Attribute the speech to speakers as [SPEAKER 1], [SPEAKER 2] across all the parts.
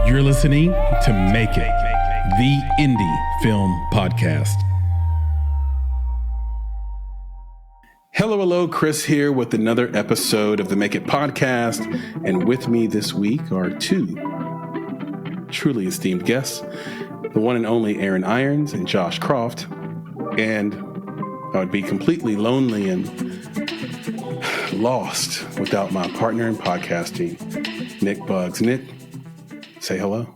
[SPEAKER 1] You're listening to Make It, the indie film podcast. Hello, Chris here with another episode of the Make It podcast. And with me this week are two truly esteemed guests, the one and only Aaron Irons and Josh Croft. And I would be completely lonely and lost without my partner in podcasting, Nick Buggs. Nick, say hello.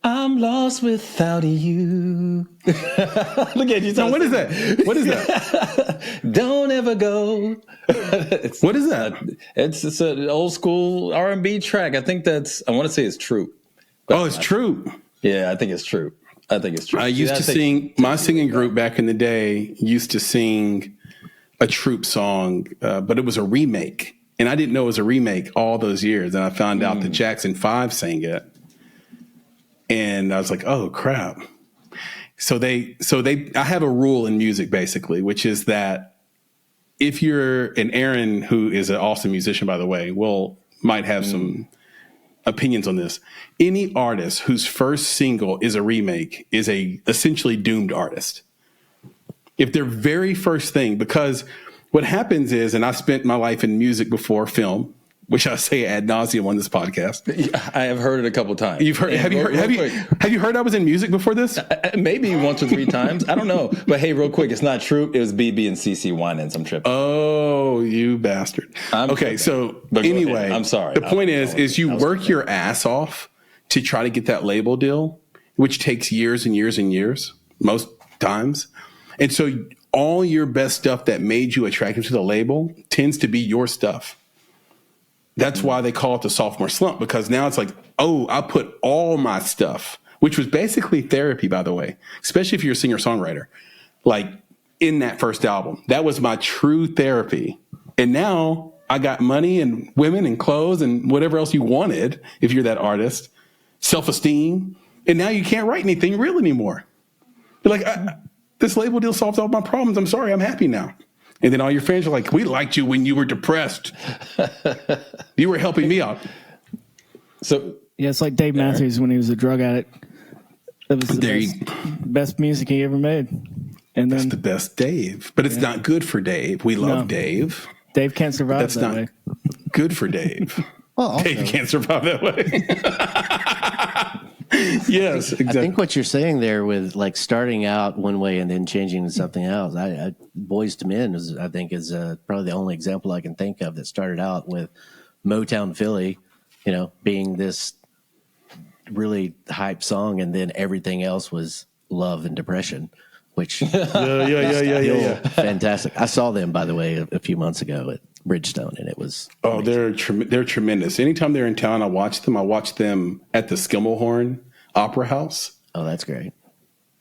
[SPEAKER 2] I'm lost without you. Look at you.
[SPEAKER 1] No, what is that? What is that?
[SPEAKER 2] Don't ever go.
[SPEAKER 1] What is that?
[SPEAKER 2] It's an old school R&B track. I think I want to say it's true.
[SPEAKER 1] Oh, it's true.
[SPEAKER 2] Yeah, I think it's true.
[SPEAKER 1] I used to sing, my singing group back in the day used to sing a Troop song, but it was a remake. And I didn't know it was a remake all those years. And I found out that Jackson 5 sang it. And I was like, oh, crap. So I have a rule in music, basically, which is that if you're an Aaron, who is an awesome musician, by the way, might have some opinions on this. Any artist whose first single is a remake is a essentially doomed artist. If their very first thing, because what happens is, and I spent my life in music before film, which I say ad nauseum on this podcast.
[SPEAKER 2] I have heard it a couple times.
[SPEAKER 1] You've heard? Have you heard I was in music before this?
[SPEAKER 2] Maybe once or three times. I don't know. But hey, real quick, it's not true. It was BB and CC Winans. I'm tripping.
[SPEAKER 1] Oh, you bastard. Okay, so anyway,
[SPEAKER 2] I'm sorry.
[SPEAKER 1] The point is you work your ass off to try to get that label deal, which takes years and years and years, most times. And so all your best stuff that made you attractive to the label tends to be your stuff. That's why they call it the sophomore slump, because now it's like, oh, I put all my stuff, which was basically therapy, by the way, especially if you're a singer-songwriter, like in that first album. That was my true therapy. And now I got money and women and clothes and whatever else you wanted, if you're that artist, self-esteem. And now you can't write anything real anymore. You're like, this label deal solved all my problems. I'm sorry. I'm happy now. And then all your fans are like, we liked you when you were depressed. You were helping me out.
[SPEAKER 3] So yeah, it's like Dave Matthews when he was a drug addict. That was the best music he ever made. And
[SPEAKER 1] that's the best Dave. But it's not good for Dave. We love Dave.
[SPEAKER 3] Dave can't survive
[SPEAKER 1] that's
[SPEAKER 3] that way.
[SPEAKER 1] Good for Dave. Well, Dave can't survive that way. Yes, exactly.
[SPEAKER 4] I think what you're saying there with like starting out one way and then changing to something else, Boys to Men is probably the only example I can think of that started out with Motown Philly, being this really hype song, and then everything else was love and depression, which
[SPEAKER 1] yeah.
[SPEAKER 4] Fantastic. I saw them, by the way, a few months ago at Bridgestone, and it was
[SPEAKER 1] amazing. They're tremendous. Anytime they're in town, I watch them. I watch them at the Skimmelhorn Opera House.
[SPEAKER 4] Oh, that's great.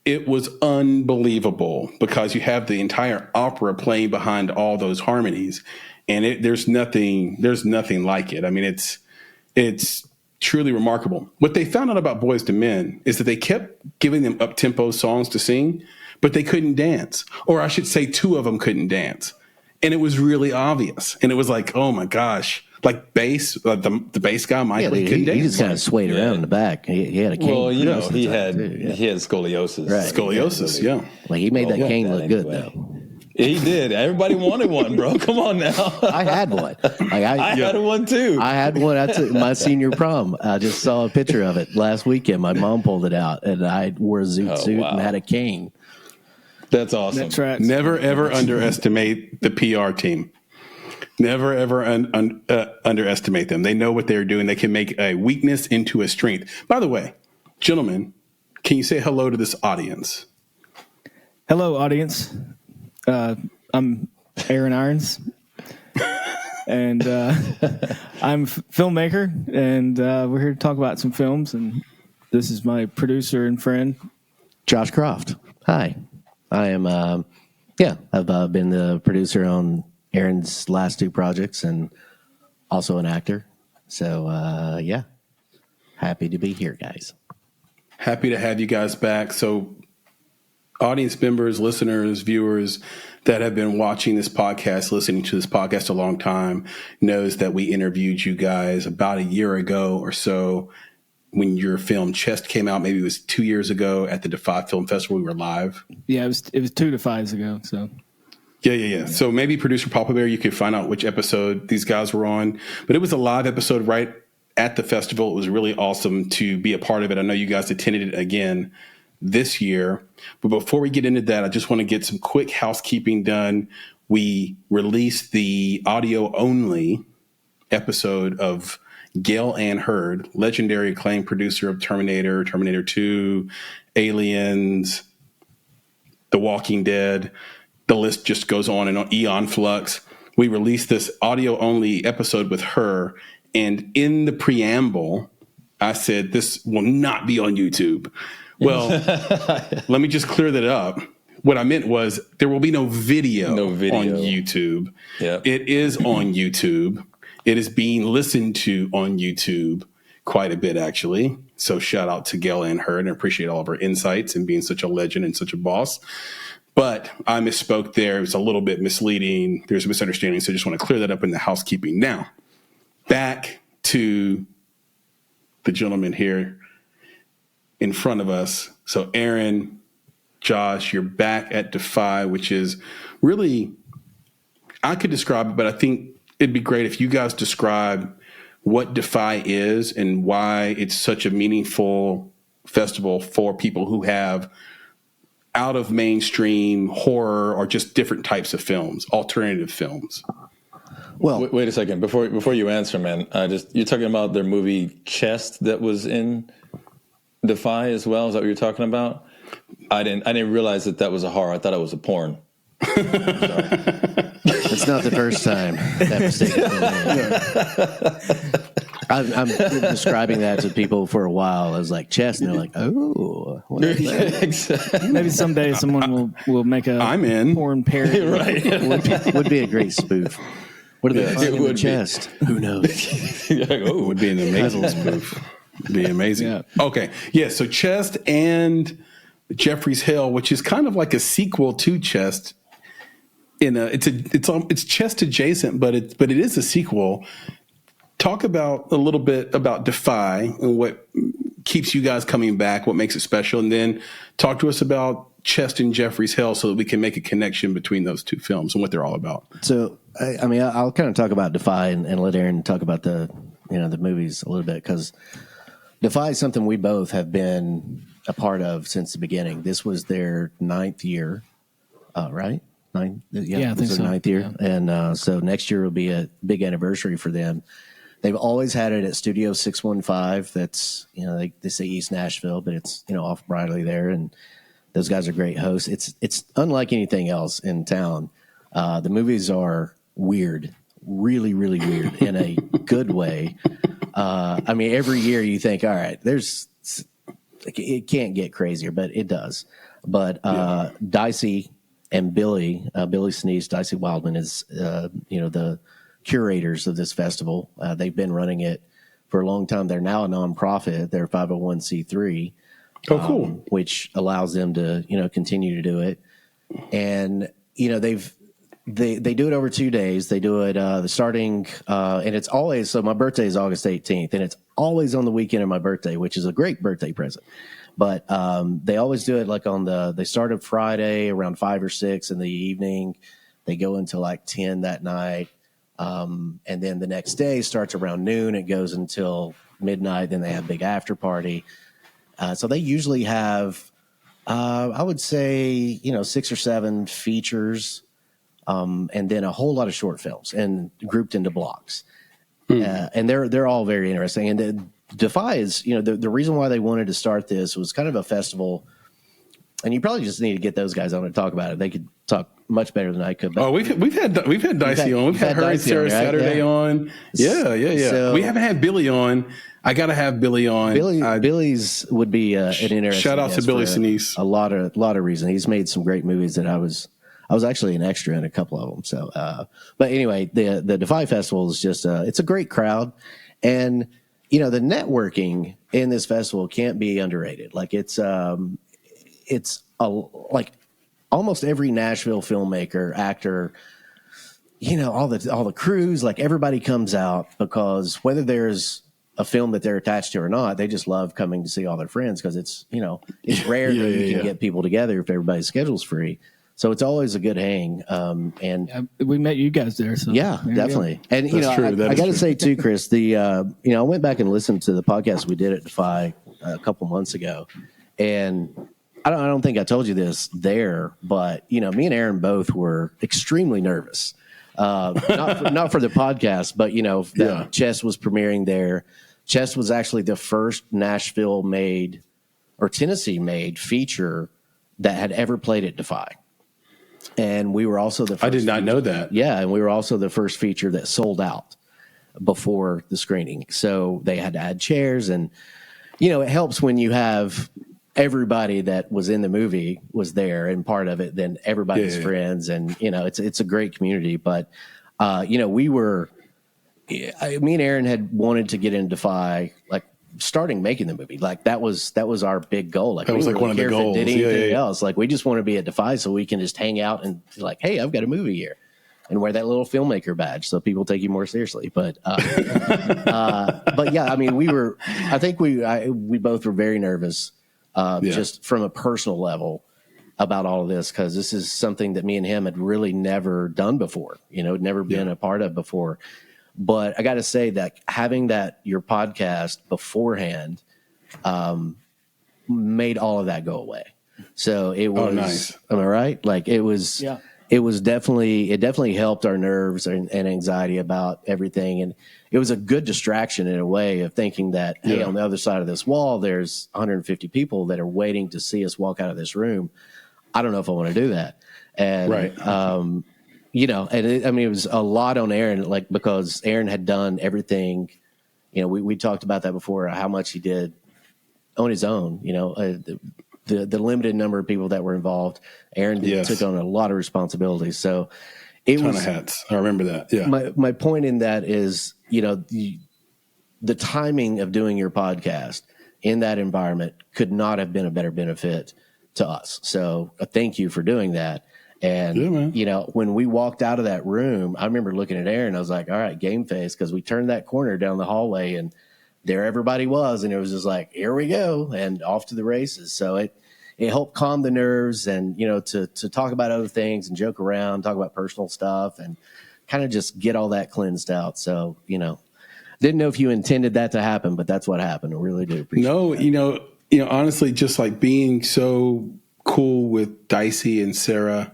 [SPEAKER 1] It was unbelievable because you have the entire opera playing behind all those harmonies, and there's nothing like it. I mean, it's truly remarkable. What they found out about Boys to Men is that they kept giving them up-tempo songs to sing, but they couldn't dance. Or I should say two of them couldn't dance. And it was really obvious. And it was like, oh my gosh, like bass, the bass guy, Michael, he couldn't dance.
[SPEAKER 4] He just kind of swayed around in the back. He had a cane.
[SPEAKER 2] Well, he had scoliosis.
[SPEAKER 1] Right. Scoliosis, yeah.
[SPEAKER 4] Like he made that cane look good, though.
[SPEAKER 2] He did. Everybody wanted one, bro. Come on now.
[SPEAKER 4] I had one.
[SPEAKER 2] I had one too.
[SPEAKER 4] I had one at my senior prom. I just saw a picture of it last weekend. My mom pulled it out, and I wore a zoot suit and had a cane.
[SPEAKER 2] That's awesome.
[SPEAKER 3] That's right.
[SPEAKER 1] Never, ever underestimate the PR team. Never, ever underestimate them. They know what they're doing. They can make a weakness into a strength. By the way, gentlemen, can you say hello to this audience?
[SPEAKER 3] Hello, audience. I'm Aaron Irons, and I'm a filmmaker, and we're here to talk about some films. And this is my producer and friend,
[SPEAKER 4] Josh Croft. Hi. I am, I've been the producer on Aaron's last two projects and also an actor. So, happy to be here, guys.
[SPEAKER 1] Happy to have you guys back. So, audience members, listeners, viewers that have been watching this podcast, listening to this podcast a long time, knows that we interviewed you guys about a year ago or so when your film Chest came out. Maybe it was 2 years ago at the Defy Film Festival. We were live.
[SPEAKER 3] Yeah, it was 2 to 5 ago. So
[SPEAKER 1] Yeah. So maybe producer Papa Bear, you could find out which episode these guys were on. But it was a live episode right at the festival. It was really awesome to be a part of it. I know you guys attended it again this year. But before we get into that, I just want to get some quick housekeeping done. We released the audio only episode of Gail Ann Hurd, legendary acclaimed producer of Terminator, Terminator 2, Aliens, The Walking Dead. The list just goes on and on. Eon Flux. We released this audio only episode with her. And in the preamble, I said, this will not be on YouTube. Well, let me just clear that up. What I meant was there will be no video on YouTube.
[SPEAKER 2] Yep.
[SPEAKER 1] It is on YouTube. It is being listened to on YouTube quite a bit, actually. So shout out to Gail Ann Hurd and appreciate all of her insights and being such a legend and such a boss. But I misspoke there. It was a little bit misleading. There's a misunderstanding. So I just want to clear that up in the housekeeping. Now, back to the gentleman here in front of us. So Aaron, Josh, you're back at Defy, which is really, I could describe it, but I think it'd be great if you guys describe what Defy is and why it's such a meaningful festival for people who have out of mainstream horror or just different types of films, alternative films.
[SPEAKER 2] Well, wait a second before you answer, man. You're talking about their movie Chest that was in Defy as well. Is that what you're talking about? I didn't realize that was a horror. I thought it was a porn.
[SPEAKER 4] It's not the first time that mistake has been made. I'm describing that to people for a while. I was like, Chest, and they're like, oh. What is that?
[SPEAKER 2] Exactly.
[SPEAKER 3] maybe someday someone will make a
[SPEAKER 1] I'm in.
[SPEAKER 3] porn parody.
[SPEAKER 2] Right.
[SPEAKER 4] Would be a great spoof. What are they finding in the chest? Who knows?
[SPEAKER 1] It would be an amazing spoof. It'd be amazing.
[SPEAKER 3] Yeah.
[SPEAKER 1] Okay. Yeah. So Chest and Jeffrey's Hell, which is kind of like a sequel to Chest. It's Chest adjacent, but it is a sequel. Talk about a little bit about Defy and what keeps you guys coming back, what makes it special, and then talk to us about Chest and Jeffrey's Hell so that we can make a connection between those two films and what they're all about.
[SPEAKER 4] So, I mean, I'll kind of talk about Defy and let Aaron talk about the movies a little bit, because Defy is something we both have been a part of since the beginning. This was their 9th year, right?
[SPEAKER 3] I think
[SPEAKER 4] this is
[SPEAKER 3] so.
[SPEAKER 4] their 9th year. Yeah. And so next year will be a big anniversary for them. They've always had it at Studio 615. That's, they say East Nashville, but it's, off Barkley there. And those guys are great hosts. It's unlike anything else in town. The movies are weird, really, really weird in a good way. I mean, every year you think, all right, it can't get crazier, but it does. But Dicey and Billy Sneeze, Dicey Wildman is, the curators of this festival. They've been running it for a long time. They're now a nonprofit. They're 501c3.
[SPEAKER 1] Oh, cool.
[SPEAKER 4] Which allows them to, continue to do it. And, they do it over 2 days. They do it starting, and it's always, so my birthday is August 18th, and it's always on the weekend of my birthday, which is a great birthday present. But they always do it like they start on Friday around 5 or 6 in the evening. They go until like 10 that night. And then the next day starts around noon. It goes until midnight. Then they have a big after party. So they usually have, I would say, 6 or 7 features, and then a whole lot of short films and grouped into blocks. And they're all very interesting. And Defy is, the reason why they wanted to start this was kind of a festival. And you probably just need to get those guys on to talk about it. They could talk much better than I could. But
[SPEAKER 1] we've had Dicey on. We've had her and Sarah Saturday on. Yeah.
[SPEAKER 4] So,
[SPEAKER 1] we haven't had Billy on. I got to have Billy on.
[SPEAKER 4] Billy's would be an interesting.
[SPEAKER 1] Shout out to Billy Sinise.
[SPEAKER 4] A lot of reason. He's made some great movies that I was actually an extra in a couple of them. So, but anyway, the Defy Festival is just it's a great crowd, and the networking in this festival can't be underrated. Like it's like almost every Nashville filmmaker, actor, all the crews, like everybody comes out because whether there's a film that they're attached to or not. They just love coming to see all their friends because it's rare that you can get people together if everybody's schedule's free. So it's always a good hang. And
[SPEAKER 3] we met you guys there. So
[SPEAKER 4] yeah, definitely. And, I got to say too, Chris, I went back and listened to the podcast we did at Defy a couple months ago. And I don't think I told you this there, but, me and Aaron both were extremely nervous. Not for the podcast, but, Chess was premiering there. Chess was actually the first Nashville-made or Tennessee-made feature that had ever played at Defy. And we were also the first.
[SPEAKER 1] I did not know that.
[SPEAKER 4] Yeah, and we were also the first feature that sold out before the screening. So they had to add chairs, and it helps when you have everybody that was in the movie was there and part of it. Then everybody's friends, and it's a great community. But me and Aaron had wanted to get into Defy starting making the movie. That was our big goal.
[SPEAKER 1] That was one of the goals.
[SPEAKER 4] Did anything else? We just want to be at Defy so we can just hang out and be like, hey, I've got a movie here, and wear that little filmmaker badge so people take you more seriously. But yeah, I think we both were very nervous, just from a personal level about all of this, because this is something that me and him had really never done before. Never been a part of before. But I got to say that having your podcast beforehand made all of that go away. So it was,
[SPEAKER 1] nice.
[SPEAKER 4] Am I right? It definitely helped our nerves and anxiety about everything. And it was a good distraction in a way of thinking that, hey, on the other side of this wall, there's 150 people that are waiting to see us walk out of this room. I don't know if I want to do that. And,
[SPEAKER 1] right.
[SPEAKER 4] it was a lot on Aaron, because Aaron had done everything. We talked about that before, how much he did on his own. The limited number of people that were involved, Aaron took on a lot of responsibilities. So it was
[SPEAKER 1] a ton of hats. I remember that. Yeah.
[SPEAKER 4] My point in that is, the timing of doing your podcast in that environment could not have been a better benefit to us. So thank you for doing that. And, when we walked out of that room, I remember looking at Aaron. I was like, all right, game face, because we turned that corner down the hallway and there everybody was. And it was just like, here we go, and off to the races. So it helped calm the nerves and, to talk about other things and joke around, talk about personal stuff and kind of just get all that cleansed out. So, didn't know if you intended that to happen, but that's what happened. I really do appreciate that.
[SPEAKER 1] Honestly, just being so cool with Dicey and Sarah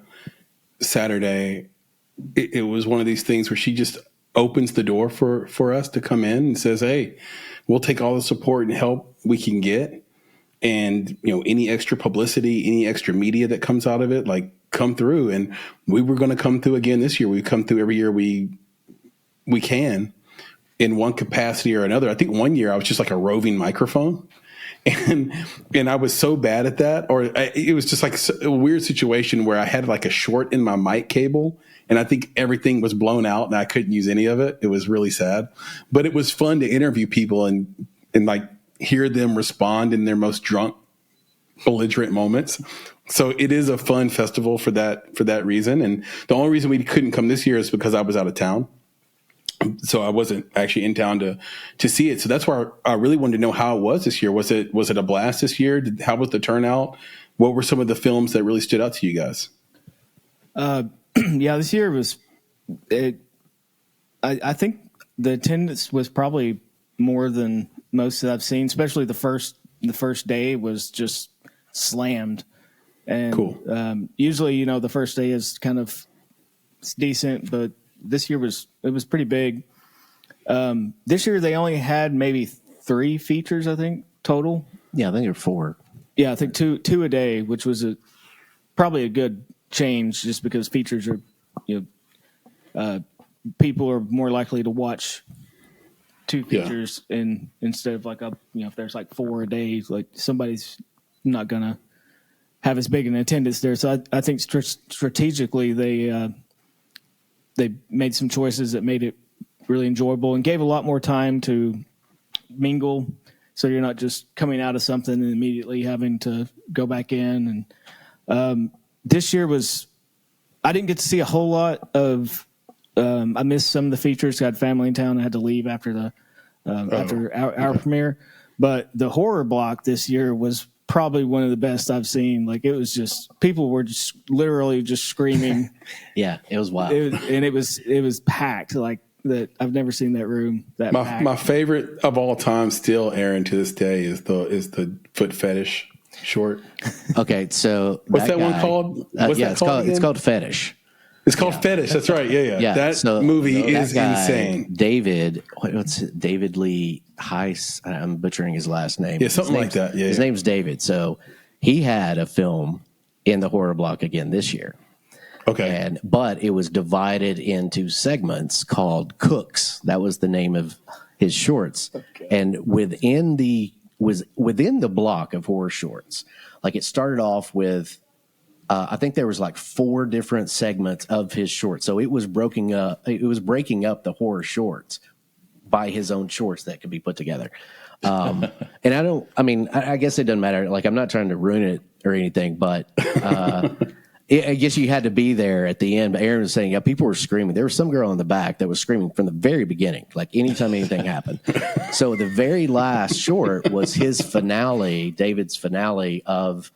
[SPEAKER 1] Saturday, it was one of these things where she just opens the door for us to come in and says, hey, we'll take all the support and help we can get. And, any extra publicity, any extra media that comes out of it, come through. And we were going to come through again this year. We come through every year we can in one capacity or another. I think one year I was just a roving microphone. And I was so bad at that, it was just a weird situation where I had a short in my mic cable, and I think everything was blown out and I couldn't use any of it. It was really sad, but it was fun to interview people and hear them respond in their most drunk, belligerent moments. So it is a fun festival for that reason. And the only reason we couldn't come this year is because I was out of town. So I wasn't actually in town to see it. So that's why I really wanted to know how it was this year. Was it a blast this year? How was the turnout? What were some of the films that really stood out to you guys?
[SPEAKER 3] This year was it. I think the attendance was probably more than most that I've seen. Especially the first day was just slammed. And
[SPEAKER 1] cool.
[SPEAKER 3] Usually, the first day is kind of decent, but this year was pretty big. This year they only had maybe 3 features, I think, total.
[SPEAKER 4] Yeah, I think there were 4.
[SPEAKER 3] Yeah, I think two a day, which was probably a good change, just because features are, people are more likely to watch 2 features instead of if there's 4 a day, somebody's not gonna have as big an attendance there. So I think strategically they made some choices that made it really enjoyable and gave a lot more time to mingle. So you're not just coming out of something and immediately having to go back in. And this year I didn't get to see a whole lot of, I missed some of the features. I had family in town. I had to leave after after our premiere. But the horror block this year was probably one of the best I've seen. Like, it was just, people were just literally just screaming.
[SPEAKER 4] Yeah, it was wild.
[SPEAKER 3] It was packed. Like, that I've never seen that room that packed.
[SPEAKER 1] My favorite of all time still, Aaron, to this day is the foot fetish short.
[SPEAKER 4] Okay, so
[SPEAKER 1] what's that one called?
[SPEAKER 4] It's called Fetish.
[SPEAKER 1] It's called Fetish. That's right. Yeah. That movie is insane.
[SPEAKER 4] David, what's it? David Lee Heiss. I'm butchering his last name.
[SPEAKER 1] Yeah, something like that. Yeah,
[SPEAKER 4] his name's David. So he had a film in the horror block again this year.
[SPEAKER 1] Okay.
[SPEAKER 4] But it was divided into segments called Cooks. That was the name of his shorts. Okay. And within the block of horror shorts, like, it started off with, I think there was like 4 different segments of his shorts. So it was breaking up the horror shorts by his own shorts that could be put together. And I guess it doesn't matter. Like, I'm not trying to ruin it or anything, but I guess you had to be there at the end. But Aaron was saying, yeah, people were screaming. There was some girl in the back that was screaming from the very beginning, like anytime anything happened. So the very last short was his finale, David's finale of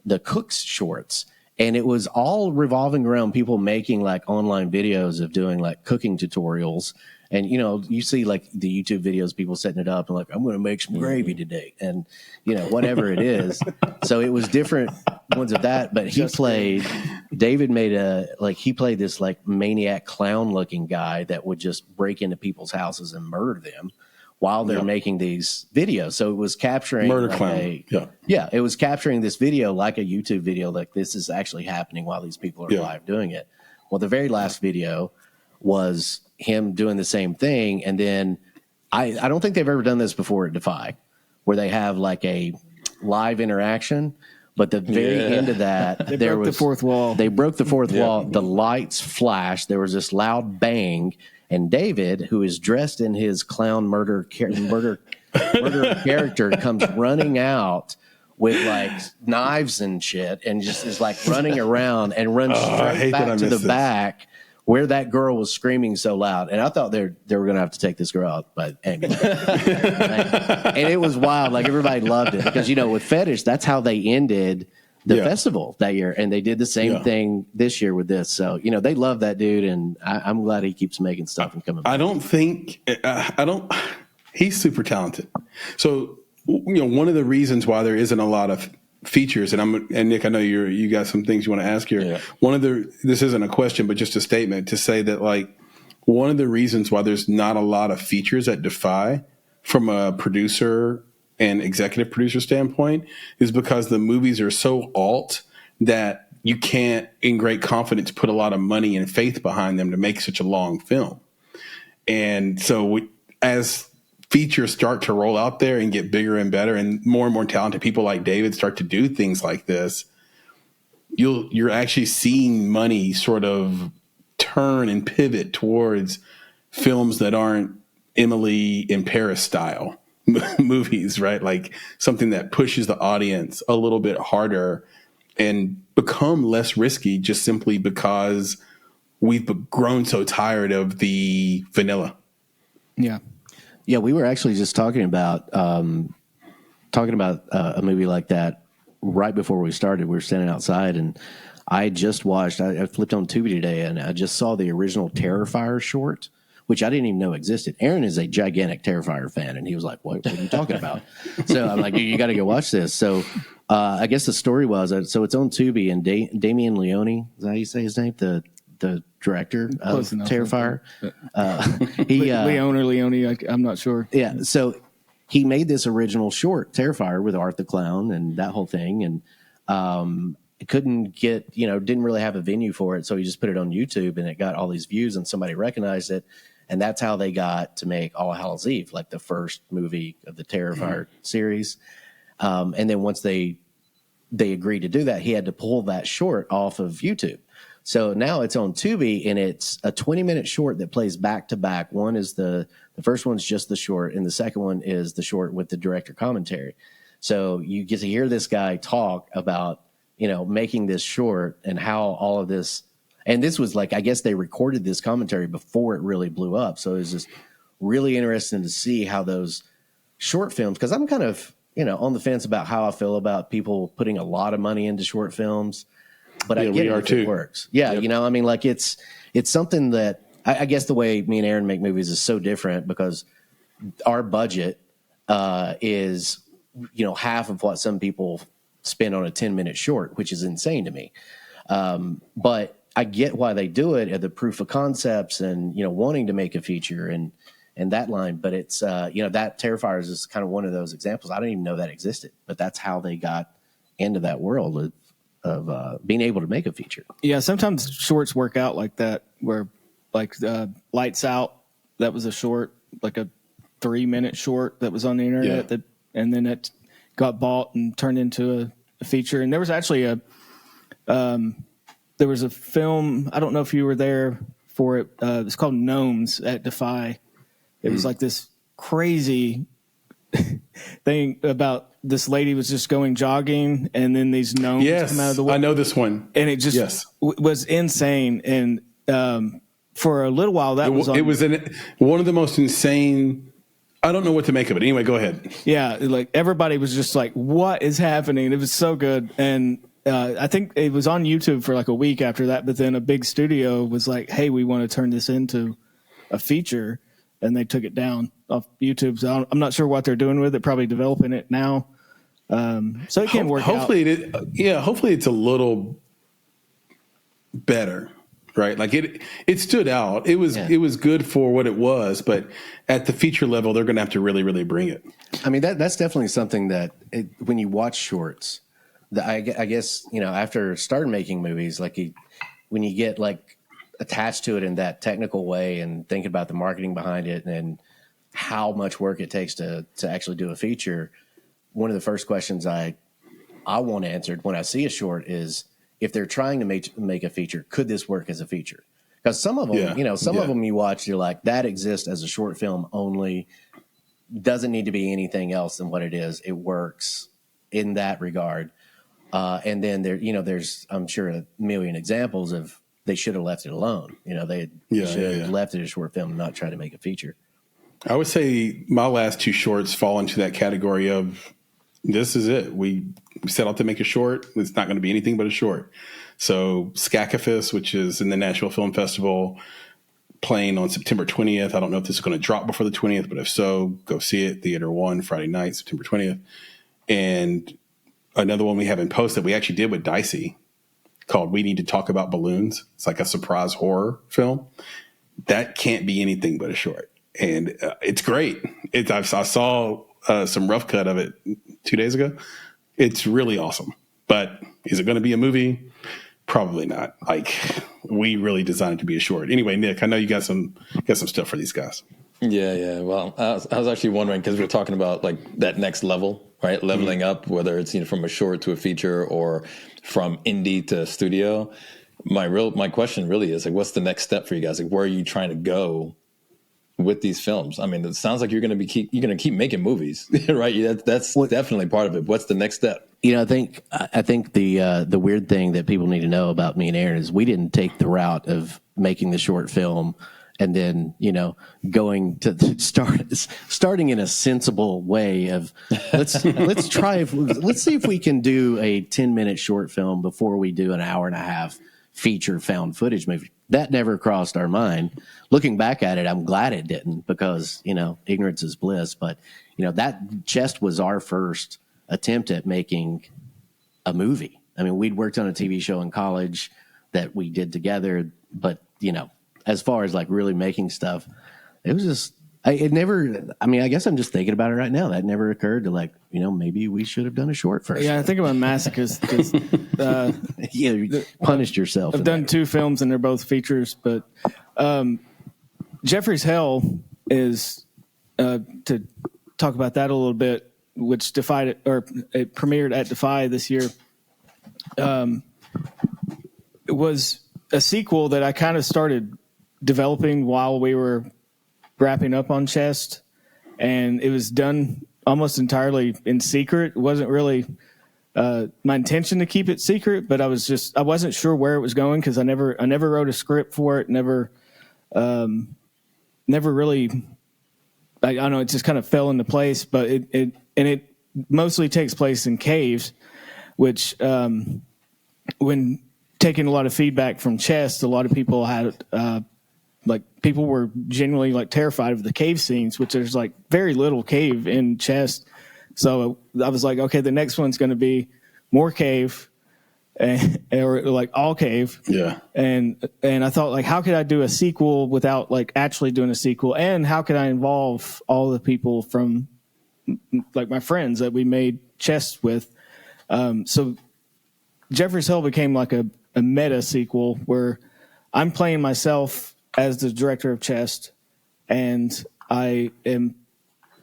[SPEAKER 4] the Cooks shorts. And it was all revolving around people making like online videos of doing like cooking tutorials. And, you know, you see like the YouTube videos, people setting it up and like, I'm going to make some gravy today. And, you know, whatever it is. So it was different ones of that. But David he played this like maniac clown looking guy that would just break into people's houses and murder them while they're making these videos. So it was capturing
[SPEAKER 1] clown.
[SPEAKER 4] It was capturing this video like a YouTube video, like this is actually happening while these people are live doing it. Well, the very last video was him doing the same thing. And then I don't think they've ever done this before at Defy, where they have like a live interaction. But the very end of that,
[SPEAKER 3] they broke the fourth wall.
[SPEAKER 4] They broke the fourth wall. The lights flashed. There was this loud bang. And David, who is dressed in his clown murder character, comes running out with like knives and shit, and just is like running around and runs straight back to the back where that girl was screaming so loud. And I thought they were going to have to take this girl out by ambulance. And it was wild. Like, everybody loved it because, you know, with Fetish, that's how they ended the festival that year. And they did the same thing this year with this. So, you know, they love that dude. And I'm glad he keeps making stuff and coming back.
[SPEAKER 1] He's super talented. So, you know, one of the reasons why there isn't a lot of features, and Nick, I know you got some things you want to ask here. Yeah. This isn't a question, but just a statement to say that, like, one of the reasons why there's not a lot of features at Defy from a producer and executive producer standpoint is because the movies are so alt that you can't, in great confidence, put a lot of money and faith behind them to make such a long film. And so as features start to roll out there and get bigger and better, and more talented people like David start to do things like this, you're actually seeing money sort of turn and pivot towards films that aren't Emily in Paris style movies, right? Like something that pushes the audience a little bit harder and become less risky just simply because we've grown so tired of the vanilla.
[SPEAKER 3] Yeah.
[SPEAKER 4] Yeah, we were actually just talking about a movie like that right before we started. We were standing outside, and I just watched. I flipped on Tubi today, and I just saw the original Terrifier short, which I didn't even know existed. Aaron is a gigantic Terrifier fan, and he was like, "What are you talking about?" So I'm like, "You got to go watch this." So I guess the story was so it's on Tubi, and Damien Leone, is that how you say his name? The director of Terrifier.
[SPEAKER 3] Leone or Leone, I'm not sure.
[SPEAKER 4] Yeah, so he made this original short, Terrifier, with Art the Clown and that whole thing, and couldn't get, didn't really have a venue for it, so he just put it on YouTube, and it got all these views, and somebody recognized it, and that's how they got to make All Hallows Eve, like the first movie of the Terrifier series. And then once they agreed to do that, he had to pull that short off of YouTube. So now it's on Tubi, and it's a 20-minute short that plays back to back. One is the first one's just the short, and the second one is the short with the director commentary. So you get to hear this guy talk about, making this short and how all of this, and this was like, I guess they recorded this commentary before it really blew up. So it was just really interesting to see how those short films, because I'm kind of, on the fence about how I feel about people putting a lot of money into short films, but I get it if it works. Yeah, yep. It's something that I guess the way me and Aaron make movies is so different because our budget is, half of what some people spend on a 10-minute short, which is insane to me. But I get why they do it at the proof of concepts and, wanting to make a feature and that line. But it's, that Terrifiers is kind of one of those examples. I didn't even know that existed, but that's how they got into that world of being able to make a feature.
[SPEAKER 3] Yeah, sometimes shorts work out like that, where like Lights Out, that was a short, like a 3-minute short that was on the internet, and then it got bought and turned into a feature. And there was actually there was a film, I don't know if you were there for it, it's called Gnomes at Defy. It was like this crazy thing about this lady was just going jogging, and then these gnomes come out of the way.
[SPEAKER 1] I know this one.
[SPEAKER 3] And it just was insane. And for a little while, it was
[SPEAKER 1] one of the most insane. I don't know what to make of it. Anyway, go ahead.
[SPEAKER 3] Yeah, like everybody was just like, "What is happening?" It was so good, and I think it was on YouTube for like a week after that. But then a big studio was like, "Hey, we want to turn this into a feature," and they took it down off YouTube. So I'm not sure what they're doing with it. Probably developing it now. So it can work.
[SPEAKER 1] Hopefully, hopefully it's a little better. Right, like it stood out. It was good for what it was, but at the feature level, they're going to have to really, really bring it.
[SPEAKER 4] I mean, that's definitely something that when you watch shorts, I guess after starting making movies, like when you get like attached to it in that technical way and thinking about the marketing behind it and how much work it takes to actually do a feature, one of the first questions I want answered when I see a short is, if they're trying to make a feature, could this work as a feature? Because some of them, some of them you watch, you're like, that exists as a short film only, doesn't need to be anything else than what it is. It works in that regard. And then there's, I'm sure, a million examples of they should have left it alone. They should have left it a short film and not try to make a feature.
[SPEAKER 1] I would say my last two shorts fall into that category of, this is it. We set out to make a short. It's not going to be anything but a short. So Skakafis, which is in the Nashville Film Festival, playing on September 20th. I don't know if this is going to drop before the 20th, but if so, go see it. Theater 1, Friday night, September 20th. And another one we haven't posted, we actually did with Dicey, called We Need to Talk About Balloons. It's like a surprise horror film. That can't be anything but a short. And it's great. I saw some rough cut of it 2 days ago. It's really awesome. But is it going to be a movie? Probably not. Like, we really designed it to be a short. Anyway, Nick, I know you got some stuff for these guys. Yeah.
[SPEAKER 2] Well, I was actually wondering, because we're talking about like that next level, right? Leveling up, whether it's from a short to a feature or from indie to studio. My question really is like, what's the next step for you guys? Like, where are you trying to go with these films? I mean, it sounds like you're going to keep making movies, right? That's definitely part of it. What's the next step?
[SPEAKER 4] I think the weird thing that people need to know about me and Aaron is we didn't take the route of making the short film and then going to starting in a sensible way of let's see if we can do a 10-minute short film before we do an hour and a half feature found footage movie. That never crossed our mind. Looking back at it, I'm glad it didn't, because ignorance is bliss. But that just was our first attempt at making a movie. I mean, we'd worked on a TV show in college that we did together, but as far as like really making stuff, it was just it never. I mean, I guess I'm just thinking about it right now. That never occurred to like maybe we should have done a short first.
[SPEAKER 3] Yeah, I think about Masochist because
[SPEAKER 4] you punished yourself.
[SPEAKER 3] I've done 2 films and they're both features, but Jeffrey's Hell is to talk about that a little bit, which it premiered at Defy this year. It was a sequel that I kind of started developing while we were wrapping up on Chest, and it was done almost entirely in secret. It wasn't really my intention to keep it secret, but I wasn't sure where it was going because I never wrote a script for it. Never really I don't know, it just kind of fell into place. But it mostly takes place in caves, which when taking a lot of feedback from Chest, a lot of people had people were genuinely like terrified of the cave scenes, which there's like very little cave in Chest. So I was like, okay, the next one's going to be more cave, or like all cave.
[SPEAKER 1] Yeah.
[SPEAKER 3] And I thought, like, how could I do a sequel without like actually doing a sequel? And how could I involve all the people from like my friends that we made Chest with? So Jeffrey's Hell became like a meta sequel where I'm playing myself as the director of Chest, and I am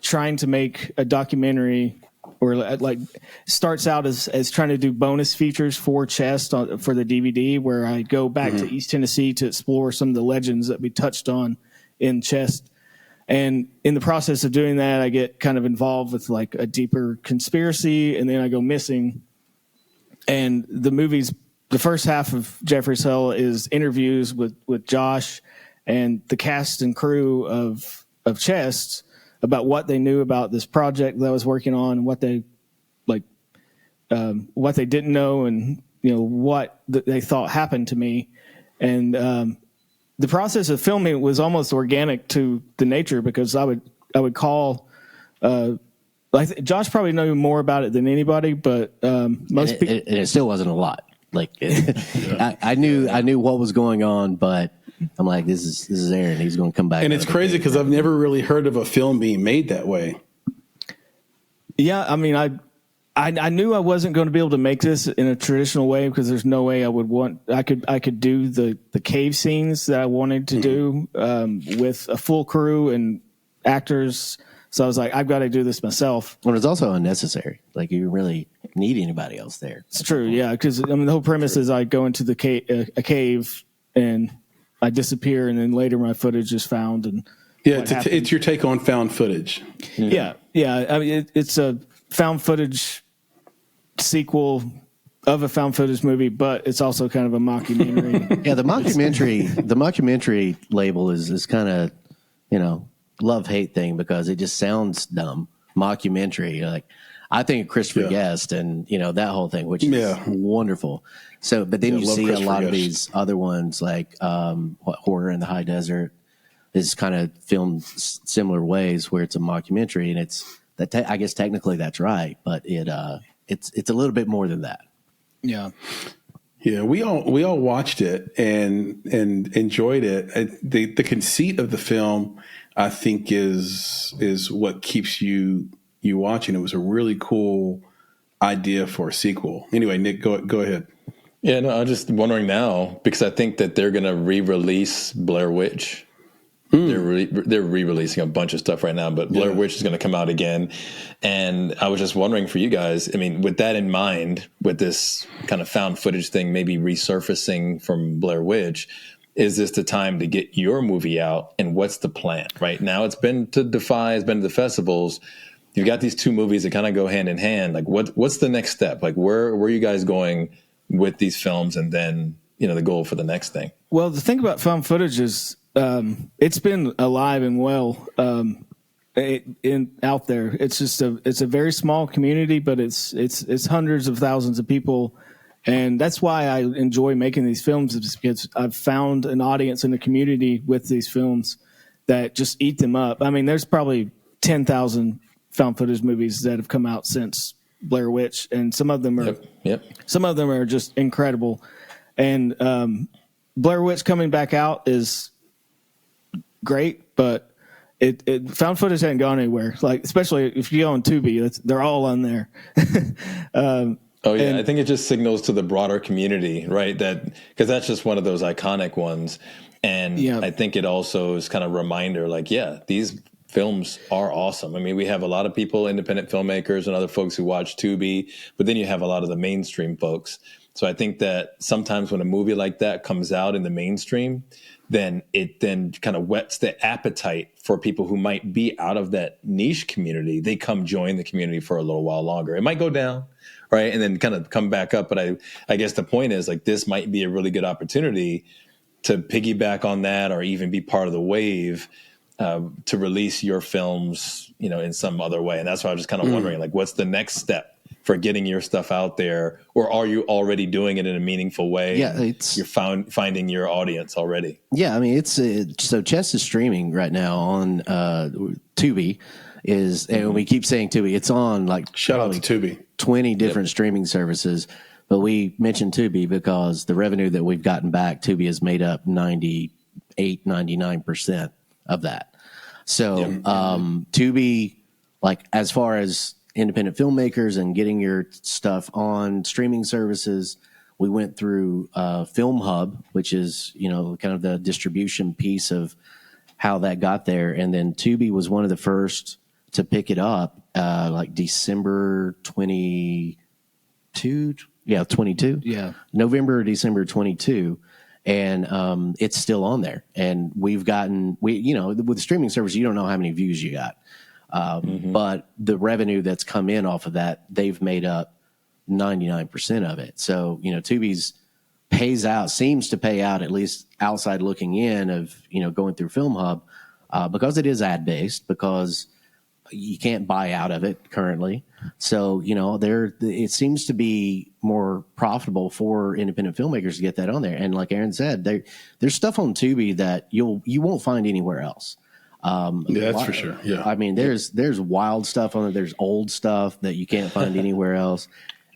[SPEAKER 3] trying to make a documentary, or like starts out as trying to do bonus features for Chest for the DVD, where I go back to East Tennessee to explore some of the legends that we touched on in Chest. And in the process of doing that, I get kind of involved with like a deeper conspiracy, and then I go missing. And the first half of Jeffrey's Hell is interviews with Josh and the cast and crew of Chest about what they knew about this project that I was working on, and what they didn't know, and what they thought happened to me. And the process of filming was almost organic to the nature, because I would call. Josh probably knew more about it than anybody, but most people.
[SPEAKER 4] And it still wasn't a lot. Like I knew what was going on, but I'm like, this is Aaron. He's going to come back.
[SPEAKER 1] And it's crazy because I've never really heard of a film being made that way.
[SPEAKER 3] Yeah, I mean, I knew I wasn't going to be able to make this in a traditional way, because there's no way I could do the cave scenes that I wanted to do with a full crew and actors. So I was like, I've got to do this myself.
[SPEAKER 4] Well, it's also unnecessary. Like, you really need anybody else there.
[SPEAKER 3] It's true, yeah. Because the whole premise is I go into a cave and I disappear, and then later my footage is found. And
[SPEAKER 1] it's your take on found footage.
[SPEAKER 3] Yeah. I mean, it's a found footage sequel of a found footage movie, but it's also kind of a mockumentary.
[SPEAKER 4] Yeah, the mockumentary label is kind of love-hate thing, because it just sounds dumb. Mockumentary, like I think of Christopher Guest and that whole thing, which is wonderful. So, but then you see a lot of these other ones, like Horror in the High Desert is kind of filmed similar ways, where it's a mockumentary, and it's that I guess technically that's right, but it's a little bit more than that.
[SPEAKER 3] Yeah.
[SPEAKER 1] Yeah, we all watched it and enjoyed it. The conceit of the film, I think, is what keeps you watching. It was a really cool idea for a sequel. Anyway, Nick, go ahead.
[SPEAKER 2] Yeah, no, I'm just wondering now, because I think that they're going to re-release Blair Witch. They're re-releasing a bunch of stuff right now, but Blair Witch is going to come out again. And I was just wondering for you guys, I mean, with that in mind, with this kind of found footage thing maybe resurfacing from Blair Witch, is this the time to get your movie out? And what's the plan? Right now, it's been to Defy, it's been to the festivals. You've got these two movies that kind of go hand in hand. Like, what's the next step? Like, where are you guys going with these films, and then the goal for the next thing?
[SPEAKER 3] Well, the thing about found footage is it's been alive and well out there. It's just it's a very small community, but it's hundreds of thousands of people, and that's why I enjoy making these films, is because I've found an audience in the community with these films that just eat them up. I mean, there's probably 10,000 found footage movies that have come out since Blair Witch, and some of them are just incredible. And Blair Witch coming back out is great, but it found footage hasn't gone anywhere. Like, especially if you go on Tubi, they're all on there.
[SPEAKER 2] I think it just signals to the broader community, right? That because that's just one of those iconic ones, and I think it also is kind of a reminder, like, these films are awesome. I mean, we have a lot of people, independent filmmakers and other folks who watch Tubi, but then you have a lot of the mainstream folks. So I think that sometimes when a movie like that comes out in the mainstream, then it kind of whets the appetite for people who might be out of that niche community. They come join the community for a little while longer. It might go down, right? And then kind of come back up. But I guess the point is, like, this might be a really good opportunity to piggyback on that, or even be part of the wave to release your films, in some other way. And that's why I was just kind of wondering, like, what's the next step for getting your stuff out there, or are you already doing it in a meaningful way?
[SPEAKER 4] Yeah,
[SPEAKER 2] you're finding your audience already.
[SPEAKER 4] Yeah, I mean, so Chess is streaming right now on Tubi. And we keep saying Tubi. It's on like
[SPEAKER 1] shout out to Tubi,
[SPEAKER 4] 20 different streaming services. But we mentioned Tubi because the revenue that we've gotten back, Tubi has made up 98, 99% of that. So Tubi, like as far as independent filmmakers and getting your stuff on streaming services, we went through Film Hub, which is, kind of the distribution piece of how that got there. And then Tubi was one of the first to pick it up, like December 22. Yeah, 22.
[SPEAKER 3] Yeah.
[SPEAKER 4] November or December 22. And it's still on there. And we've gotten, with the streaming service, you don't know how many views you got. But the revenue that's come in off of that, they've made up 99% of it. So, Tubi's seems to pay out, at least outside looking in of, going through Film Hub, because it is ad based, because you can't buy out of it currently. So, it seems to be more profitable for independent filmmakers to get that on there. And like Aaron said, there's stuff on Tubi that you won't find anywhere else.
[SPEAKER 1] That's for sure. Yeah.
[SPEAKER 4] I mean, there's wild stuff on it. There's old stuff that you can't find anywhere else.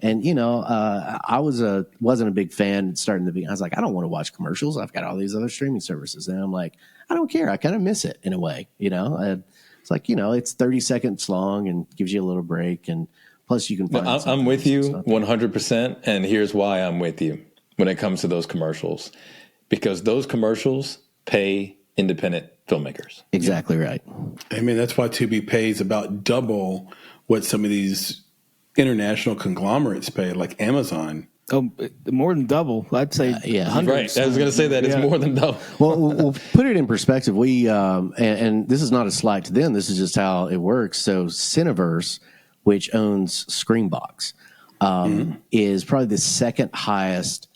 [SPEAKER 4] And, I wasn't a big fan starting the beginning. I was like, I don't want to watch commercials. I've got all these other streaming services. And I'm like, I don't care. I kind of miss it in a way, It's like, it's 30 seconds long and gives you a little break. And plus you can find
[SPEAKER 2] I'm with you 100%. And here's why I'm with you when it comes to those commercials. Because those commercials pay independent filmmakers.
[SPEAKER 4] Exactly right.
[SPEAKER 1] I mean, that's why Tubi pays about double what some of these international conglomerates pay, like Amazon.
[SPEAKER 3] Oh, more than double. I'd say hundreds.
[SPEAKER 2] Right. I was going to say that it's more than double.
[SPEAKER 4] Well, we'll put it in perspective. We and this is not a slight to them. This is just how it works. So Cineverse, which owns Screenbox, is probably the second highest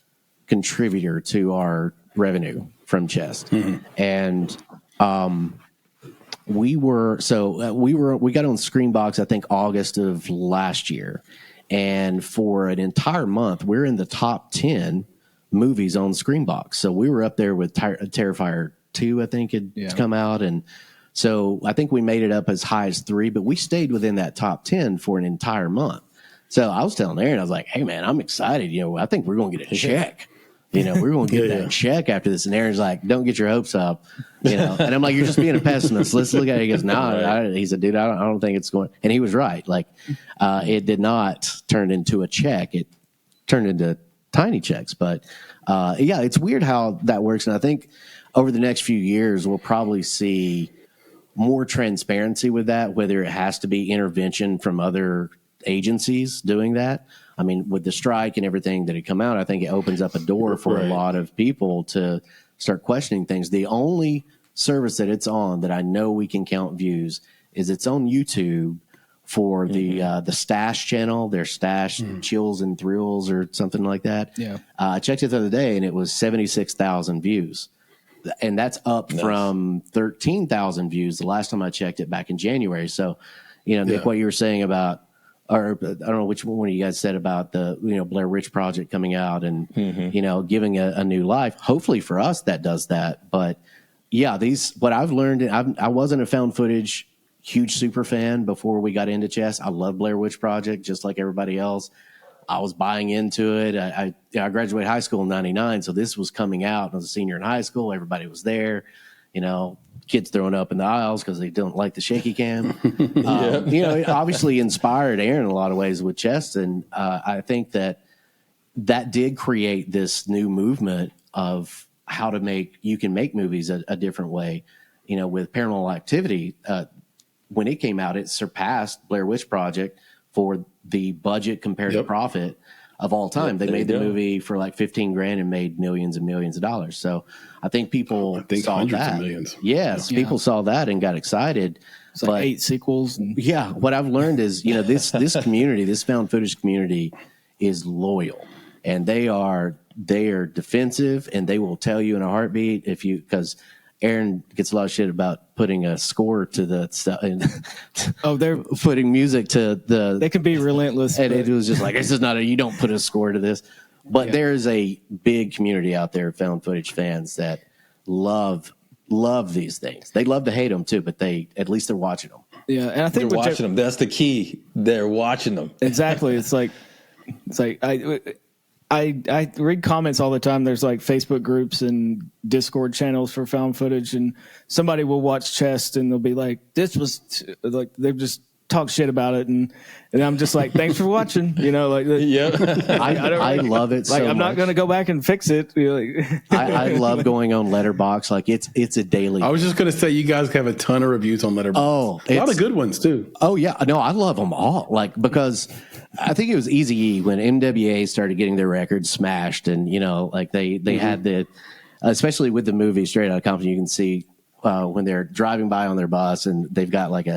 [SPEAKER 4] contributor to our revenue from Chest. And we got on Screenbox, I think August of last year. And for an entire month, we're in the top 10 movies on Screenbox. So we were up there with Terrifier 2, I think, had come out. And so I think we made it up as high as 3, but we stayed within that top 10 for an entire month. So I was telling Aaron, I was like, hey, man, I'm excited. I think we're going to get a check. We're going to get that check after this. And Aaron's like, don't get your hopes up. And I'm like, you're just being a pessimist. Let's look at it. He goes, no. He said, dude, I don't think it's going. And he was right. Like, it did not turn into a check. It turned into tiny checks. But, it's weird how that works. And I think over the next few years, we'll probably see more transparency with that, whether it has to be intervention from other agencies doing that. I mean, with the strike and everything that had come out, I think it opens up a door for a lot of people to start questioning things. The only service that it's on that I know we can count views is it's on YouTube for the Stash channel, their Stash Chills and Thrills or something like that. Yeah, I checked it the other day and it was 76,000 views, and that's up from 13,000 views the last time I checked it back in January. So, Nick, what you were saying about. Or I don't know which one of you guys said about the Blair Witch Project coming out and giving a new life. Hopefully for us that does that. But what I've learned, I wasn't a found footage huge super fan before we got into chess. I love Blair Witch Project just like everybody else. I was buying into it. I graduated high school in '99, so this was coming out. I was a senior in high school. Everybody was there. Kids throwing up in the aisles because they don't like the shaky cam. It obviously inspired Aaron in a lot of ways with chess. And I think that did create this new movement of how you can make movies a different way. With Paranormal Activity, when it came out, it surpassed Blair Witch Project for the budget compared to profit of all time. They made the movie for like $15,000 and made millions and millions of dollars. So I think people saw that. Of millions. Yes, people saw that and got excited.
[SPEAKER 3] It's like 8 sequels.
[SPEAKER 4] What I've learned is, this community, this found footage community is loyal, and they are defensive, and they will tell you in a heartbeat because Aaron gets a lot of shit about putting a score to the stuff.
[SPEAKER 3] They're
[SPEAKER 4] putting music to the.
[SPEAKER 3] They can be relentless.
[SPEAKER 4] And it was just like, this is not you don't put a score to this. But there's a big community out there of found footage fans that love these things. They love to hate them too, but at least they're watching them.
[SPEAKER 3] Yeah, and I think
[SPEAKER 2] they're watching them. That's the key. They're watching them.
[SPEAKER 3] Exactly. It's like I read comments all the time. There's like Facebook groups and Discord channels for found footage, and somebody will watch Chest and they'll be like, "This was like," they just talk shit about it, and I'm just like, "Thanks for watching."
[SPEAKER 4] I love it.
[SPEAKER 3] Like,
[SPEAKER 4] so
[SPEAKER 3] I'm not going to go back and fix it.
[SPEAKER 4] I love going on Letterboxd. Like it's a daily.
[SPEAKER 1] I was just going to say, you guys have a ton of reviews on Letterboxd.
[SPEAKER 4] Oh,
[SPEAKER 1] a lot of good ones too.
[SPEAKER 4] Oh yeah, no, I love them all. Like, because I think it was Eazy-E when MWA started getting their records smashed, and like they had the, especially with the movie Straight Outta Compton, you can see when they're driving by on their bus and they've got like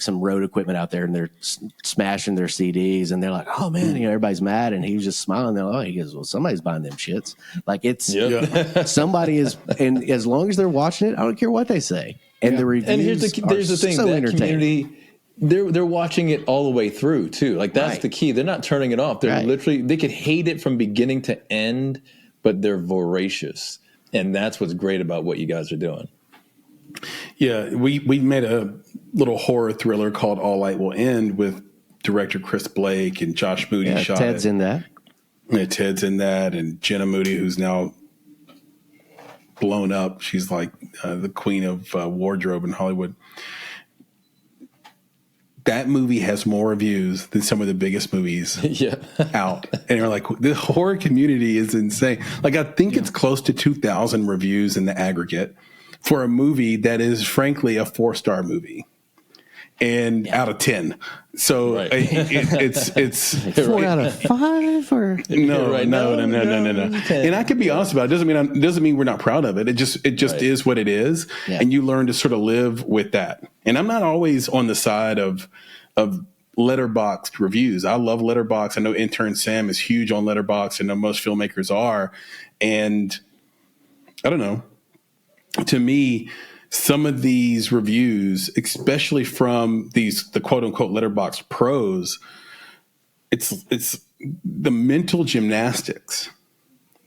[SPEAKER 4] some road equipment out there and they're smashing their CDs and they're like, "Oh man," everybody's mad, and he was just smiling. They're like, "Oh," he goes, "Well, somebody's buying them shits." Like it's somebody is, and as long as they're watching it, I don't care what they say. And the reviews.
[SPEAKER 2] And here's the thing:
[SPEAKER 4] so
[SPEAKER 2] that community, they're watching it all the way through too. Like that's the key. They're not turning it off. They're literally, they could hate it from beginning to end, but they're voracious, and that's what's great about what you guys are doing.
[SPEAKER 1] Yeah, we made a little horror thriller called All Light Will End with director Chris Blake and Josh Moody. Shot
[SPEAKER 4] Ted's in that.
[SPEAKER 1] Yeah, Ted's in that, and Jenna Moody, who's now blown up. She's like the queen of wardrobe in Hollywood. That movie has more reviews than some of the biggest movies out. And you're like, the horror community is insane. Like, I think it's close to 2,000 reviews in the aggregate for a movie that is, frankly, a 4-star movie. And out of 10. So it's
[SPEAKER 4] 4 out of 5 or
[SPEAKER 1] no. And I can be honest about it. It doesn't mean we're not proud of it. It just is what it is. Yeah. And you learn to sort of live with that. And I'm not always on the side of Letterboxd reviews. I love Letterboxd. I know intern Sam is huge on Letterboxd. I know most filmmakers are. And I don't know. To me, some of these reviews, especially from the quote unquote Letterboxd pros, it's the mental gymnastics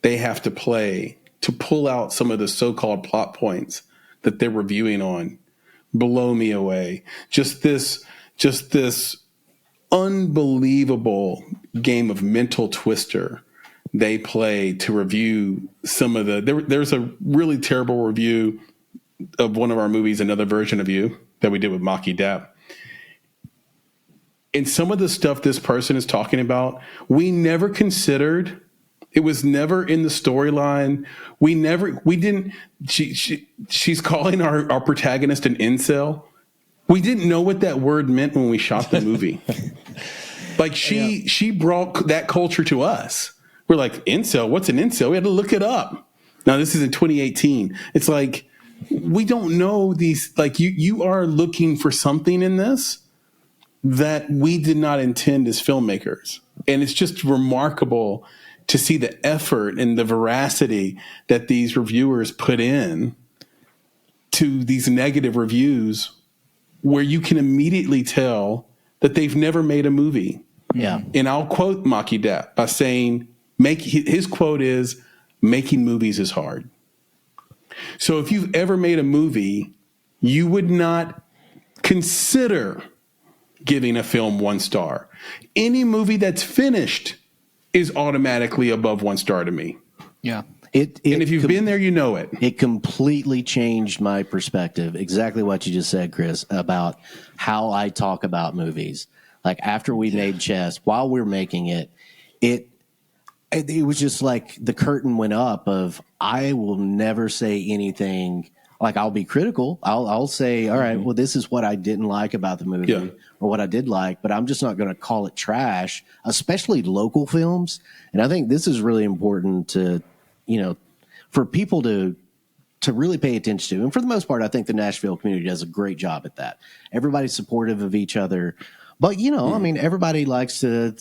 [SPEAKER 1] they have to play to pull out some of the so-called plot points that they're reviewing on blow me away. Just this unbelievable game of mental twister they play to review some of there's a really terrible review of one of our movies, Another Version of You, that we did with Maki Dap. And some of the stuff this person is talking about, we never considered. It was never in the storyline. She's calling our protagonist an incel. We didn't know what that word meant when we shot the movie. Like she brought that culture to us. We're like, incel? What's an incel? We had to look it up. Now this is in 2018. It's like, we don't know these, like you are looking for something in this that we did not intend as filmmakers. And it's just remarkable to see the effort and the veracity that these reviewers put in to these negative reviews where you can immediately tell that they've never made a movie.
[SPEAKER 4] Yeah.
[SPEAKER 1] And I'll quote Maki Dap by saying, his quote is, "Making movies is hard." So if you've ever made a movie, you would not consider giving a film 1 star. Any movie that's finished is automatically above 1 star to me.
[SPEAKER 3] Yeah.
[SPEAKER 1] And if you've been there, you know it.
[SPEAKER 4] It completely changed my perspective. Exactly what you just said, Chris, about how I talk about movies. Like after we made Chess, while we're making it was just like the curtain went up of, I will never say anything. Like I'll be critical. I'll say, all right, well, this is what I didn't like about the movie or what I did like, but I'm just not going to call it trash, especially local films. And I think this is really important to, for people to really pay attention to. And for the most part, I think the Nashville community does a great job at that. Everybody's supportive of each other. But, I mean, everybody likes to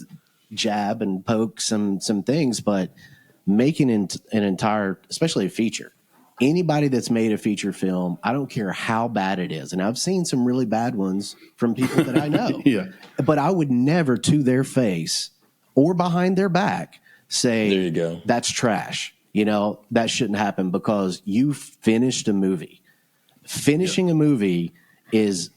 [SPEAKER 4] jab and poke some things, but making an entire, especially a feature, anybody that's made a feature film, I don't care how bad it is, and I've seen some really bad ones from people that I know.
[SPEAKER 1] Yeah.
[SPEAKER 4] But I would never, to their face or behind their back, say,
[SPEAKER 2] there you go,
[SPEAKER 4] that's trash. You know, that shouldn't happen, because you finished a movie. Finishing a movie is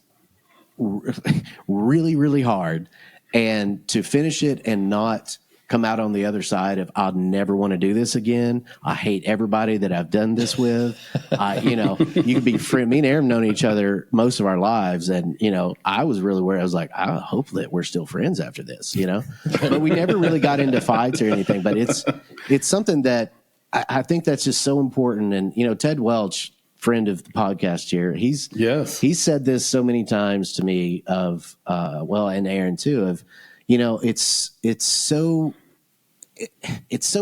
[SPEAKER 4] really, really hard. And to finish it and not come out on the other side of, I'll never want to do this again. I hate everybody that I've done this with. You know, you could be friend. Me and Aaron known each other most of our lives. And, you know, I was really worried. I was like, I hope that we're still friends after this, you know, but we never really got into fights or anything. But it's something that I think that's just so important. And, you know, Ted Welch, friend of the podcast here, he's said this so many times to me of, and Aaron too, of, you know, it's so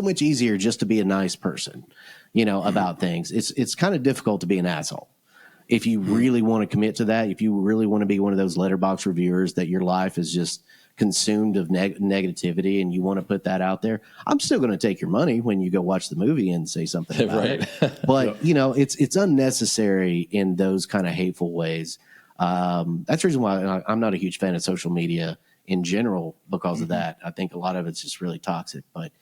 [SPEAKER 4] much easier just to be a nice person, you know, about things. It's kind of difficult to be an asshole if you really want to commit to that. If you really want to be one of those Letterboxd reviewers that your life is just consumed of negativity and you want to put that out there, I'm still going to take your money when you go watch the movie and say something about it. But you know, it's unnecessary in those kind of hateful ways. That's the reason why I'm not a huge fan of social media in general, because of that. I think a lot of it's just really toxic. But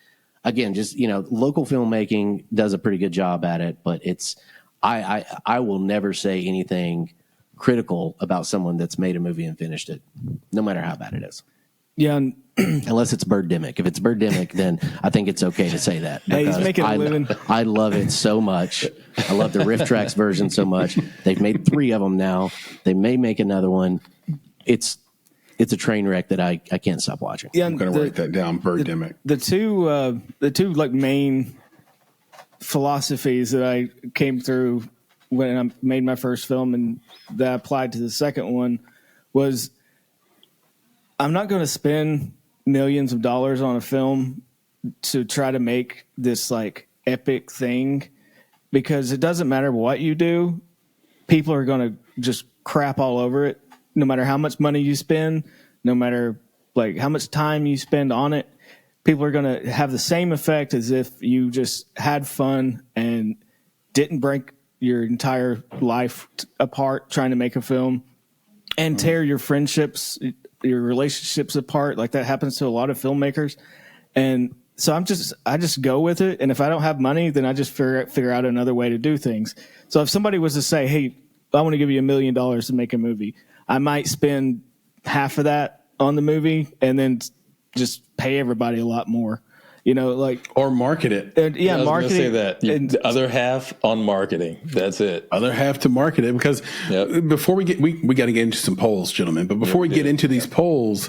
[SPEAKER 4] again, just, you know, local filmmaking does a pretty good job at it. But I will never say anything critical about someone that's made a movie and finished it, no matter how bad it is.
[SPEAKER 3] Yeah.
[SPEAKER 4] Unless it's Birdemic. If it's Birdemic, then I think it's okay to say that.
[SPEAKER 3] Hey, he's making a living.
[SPEAKER 4] I love it so much. I love the Riff Tracks version so much. They've made 3 of them now. They may make another one. It's a train wreck that I can't stop watching.
[SPEAKER 3] Yeah,
[SPEAKER 1] I'm going to write that down. Birdemic.
[SPEAKER 3] The two like main philosophies that I came through when I made my first film and that applied to the second one was, I'm not going to spend millions of dollars on a film to try to make this like epic thing, because it doesn't matter what you do. People are going to just crap all over it. No matter how much money you spend, no matter like how much time you spend on it, people are going to have the same effect as if you just had fun and didn't break your entire life apart trying to make a film and tear your friendships, your relationships apart. Like that happens to a lot of filmmakers. And so I just go with it. And if I don't have money, then I just figure out another way to do things. So if somebody was to say, hey, I want to give you $1 million to make a movie, I might spend half of that on the movie and then just pay everybody a lot more, you know, like,
[SPEAKER 1] or market it.
[SPEAKER 3] Yeah,
[SPEAKER 2] I was
[SPEAKER 3] marketing.
[SPEAKER 2] say that. The other half on marketing. That's it.
[SPEAKER 1] Other half to market it, because before we got to get into some polls, gentlemen. But before we get into these polls,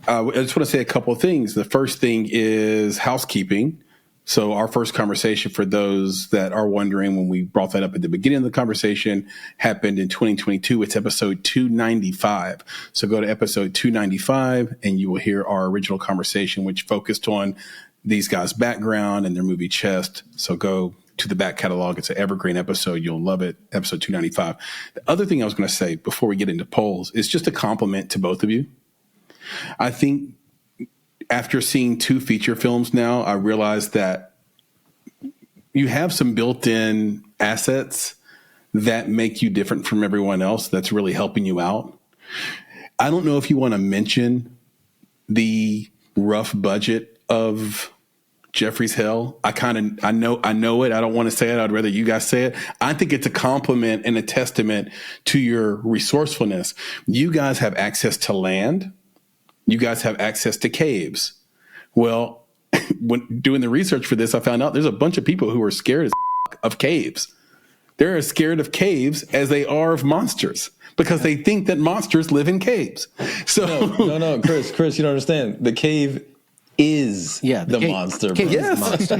[SPEAKER 1] I just want to say a couple of things. The first thing is housekeeping. So our first conversation, for those that are wondering, when we brought that up at the beginning of the conversation, happened in 2022. It's episode 295. So go to episode 295 and you will hear our original conversation, which focused on these guys' background and their movie Chest. So go to the back catalog. It's an evergreen episode. You'll love it. Episode 295. The other thing I was going to say before we get into polls is just a compliment to both of you. I think after seeing 2 feature films now, I realized that you have some built-in assets that make you different from everyone else. That's really helping you out. I don't know if you want to mention the rough budget of Jeffrey's Hell. I know it. I don't want to say it. I'd rather you guys say it. I think it's a compliment and a testament to your resourcefulness. You guys have access to land. You guys have access to caves. Well, when doing the research for this, I found out there's a bunch of people who are scared of caves. They're as scared of caves as they are of monsters, because they think that monsters live in caves. So
[SPEAKER 2] no, Chris, you don't understand. The cave is the monster.
[SPEAKER 1] Yes.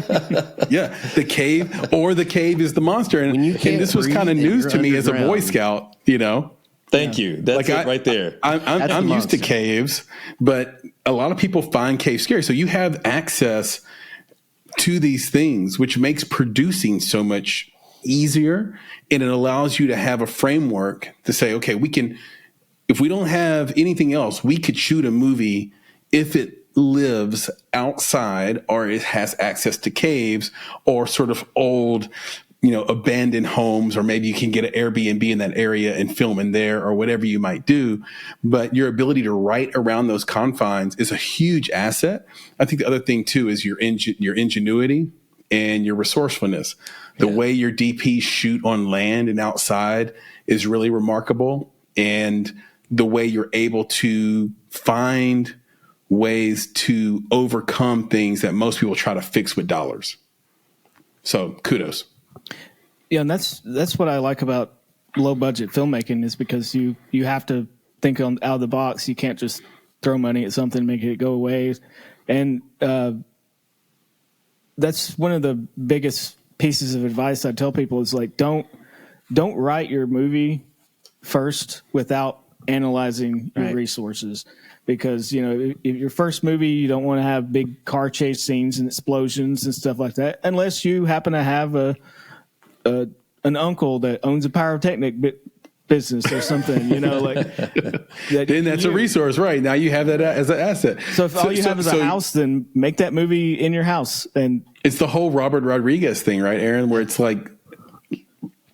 [SPEAKER 1] Yeah, the cave is the monster. And this was kind of news to me as a Boy Scout, you know.
[SPEAKER 2] Thank you. That's like right there.
[SPEAKER 1] I'm used to caves, but a lot of people find caves scary. So you have access to these things, which makes producing so much easier. And it allows you to have a framework to say, okay, we can, if we don't have anything else, we could shoot a movie if it lives outside or it has access to caves or sort of old abandoned homes, or maybe you can get an Airbnb in that area and film in there, or whatever you might do. But your ability to write around those confines is a huge asset. I think the other thing too is your ingenuity and your resourcefulness. The way your DPs shoot on land and outside is really remarkable. And the way you're able to find ways to overcome things that most people try to fix with dollars. So kudos.
[SPEAKER 3] Yeah, and that's what I like about low budget filmmaking, is because you have to think out of the box. You can't just throw money at something and make it go away. And that's one of the biggest pieces of advice I tell people is like, don't write your movie first without analyzing your resources. Because, if your first movie, you don't want to have big car chase scenes and explosions and stuff like that, unless you happen to have an uncle that owns a pyrotechnic business or something,
[SPEAKER 1] then that's a resource, right? Now you have that as an asset.
[SPEAKER 3] So if all you have is a house, then make that movie in your house. And
[SPEAKER 1] it's the whole Robert Rodriguez thing, right, Aaron, where it's like,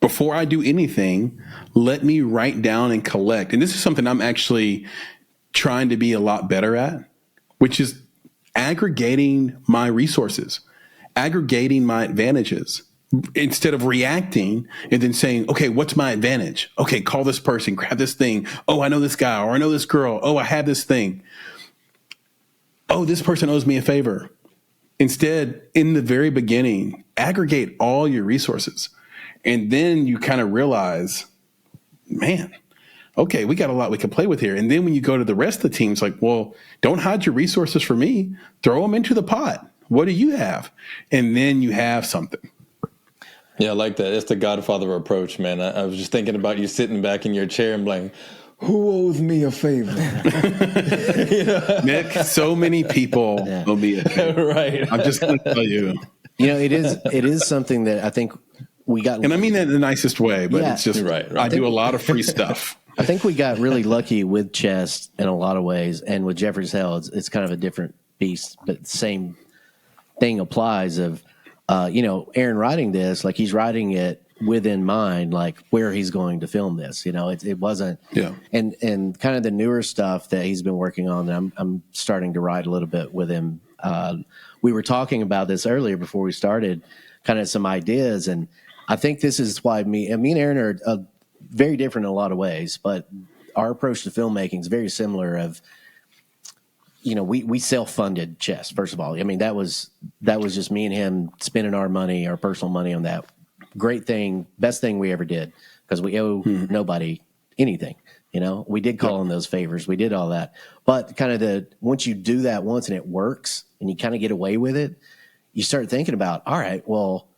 [SPEAKER 1] before I do anything, let me write down and collect. And this is something I'm actually trying to be a lot better at, which is aggregating my resources, aggregating my advantages, instead of reacting and then saying, okay, what's my advantage? Okay, call this person, grab this thing. Oh, I know this guy, or I know this girl. Oh, I have this thing. Oh, this person owes me a favor. Instead, in the very beginning, aggregate all your resources. And then you kind of realize, man, okay, we got a lot we can play with here. And then when you go to the rest of the team, it's like, well, don't hide your resources from me. Throw them into the pot. What do you have? And then you have something.
[SPEAKER 2] Yeah, I like that. It's the Godfather approach, man. I was just thinking about you sitting back in your chair and like, who owes me a favor?
[SPEAKER 1] Nick, so many people owe me a favor.
[SPEAKER 2] Right.
[SPEAKER 1] I'm just going to tell you.
[SPEAKER 4] It is something that I think we got.
[SPEAKER 1] And I mean that in the nicest way, but it's just,
[SPEAKER 2] right.
[SPEAKER 1] I do a lot of free stuff.
[SPEAKER 4] I think we got really lucky with chess in a lot of ways. And with Jeffrey's Hell, it's kind of a different beast, but the same thing applies of, Aaron writing this, like he's writing it within mind, like where he's going to film this. It wasn't.
[SPEAKER 1] Yeah.
[SPEAKER 4] And kind of the newer stuff that he's been working on, I'm starting to write a little bit with him. We were talking about this earlier before we started, kind of some ideas. And I think this is why me and Aaron are very different in a lot of ways, but our approach to filmmaking is very similar of, we self-funded chess, first of all. I mean, that was just me and him spending our money, our personal money on that. Great thing, best thing we ever did, because we owe nobody anything. We did call in those favors. We did all that. But kind of once you do that once and it works and you kind of get away with it, you start thinking about, all right, well,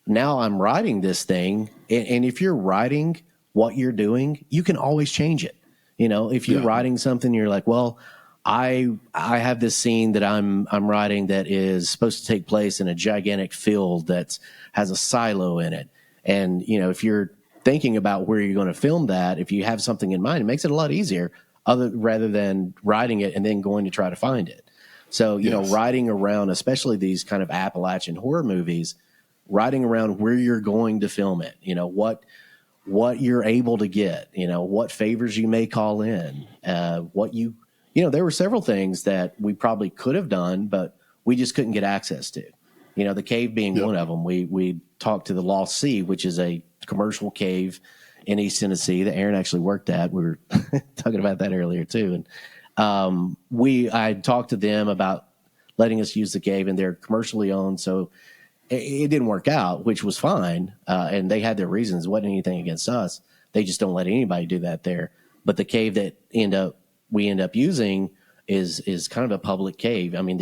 [SPEAKER 4] now I'm writing this thing. And if you're writing what you're doing, you can always change it. If you're writing something, you're like, well, I have this scene that I'm writing that is supposed to take place in a gigantic field that has a silo in it. And, if you're thinking about where you're going to film that, if you have something in mind, it makes it a lot easier rather than writing it and then going to try to find it. So, writing around, especially these kind of Appalachian horror movies, writing around where you're going to film it, what you're able to get, what favors you may call in, there were several things that we probably could have done, but we just couldn't get access to. The cave being one of them. We talked to the Lost Sea, which is a commercial cave in East Tennessee that Aaron actually worked at. We were talking about that earlier too. And I talked to them about letting us use the cave, and they're commercially owned. So it didn't work out, which was fine. And they had their reasons. It wasn't anything against us. They just don't let anybody do that there. But the cave that we end up using is kind of a public cave. I mean,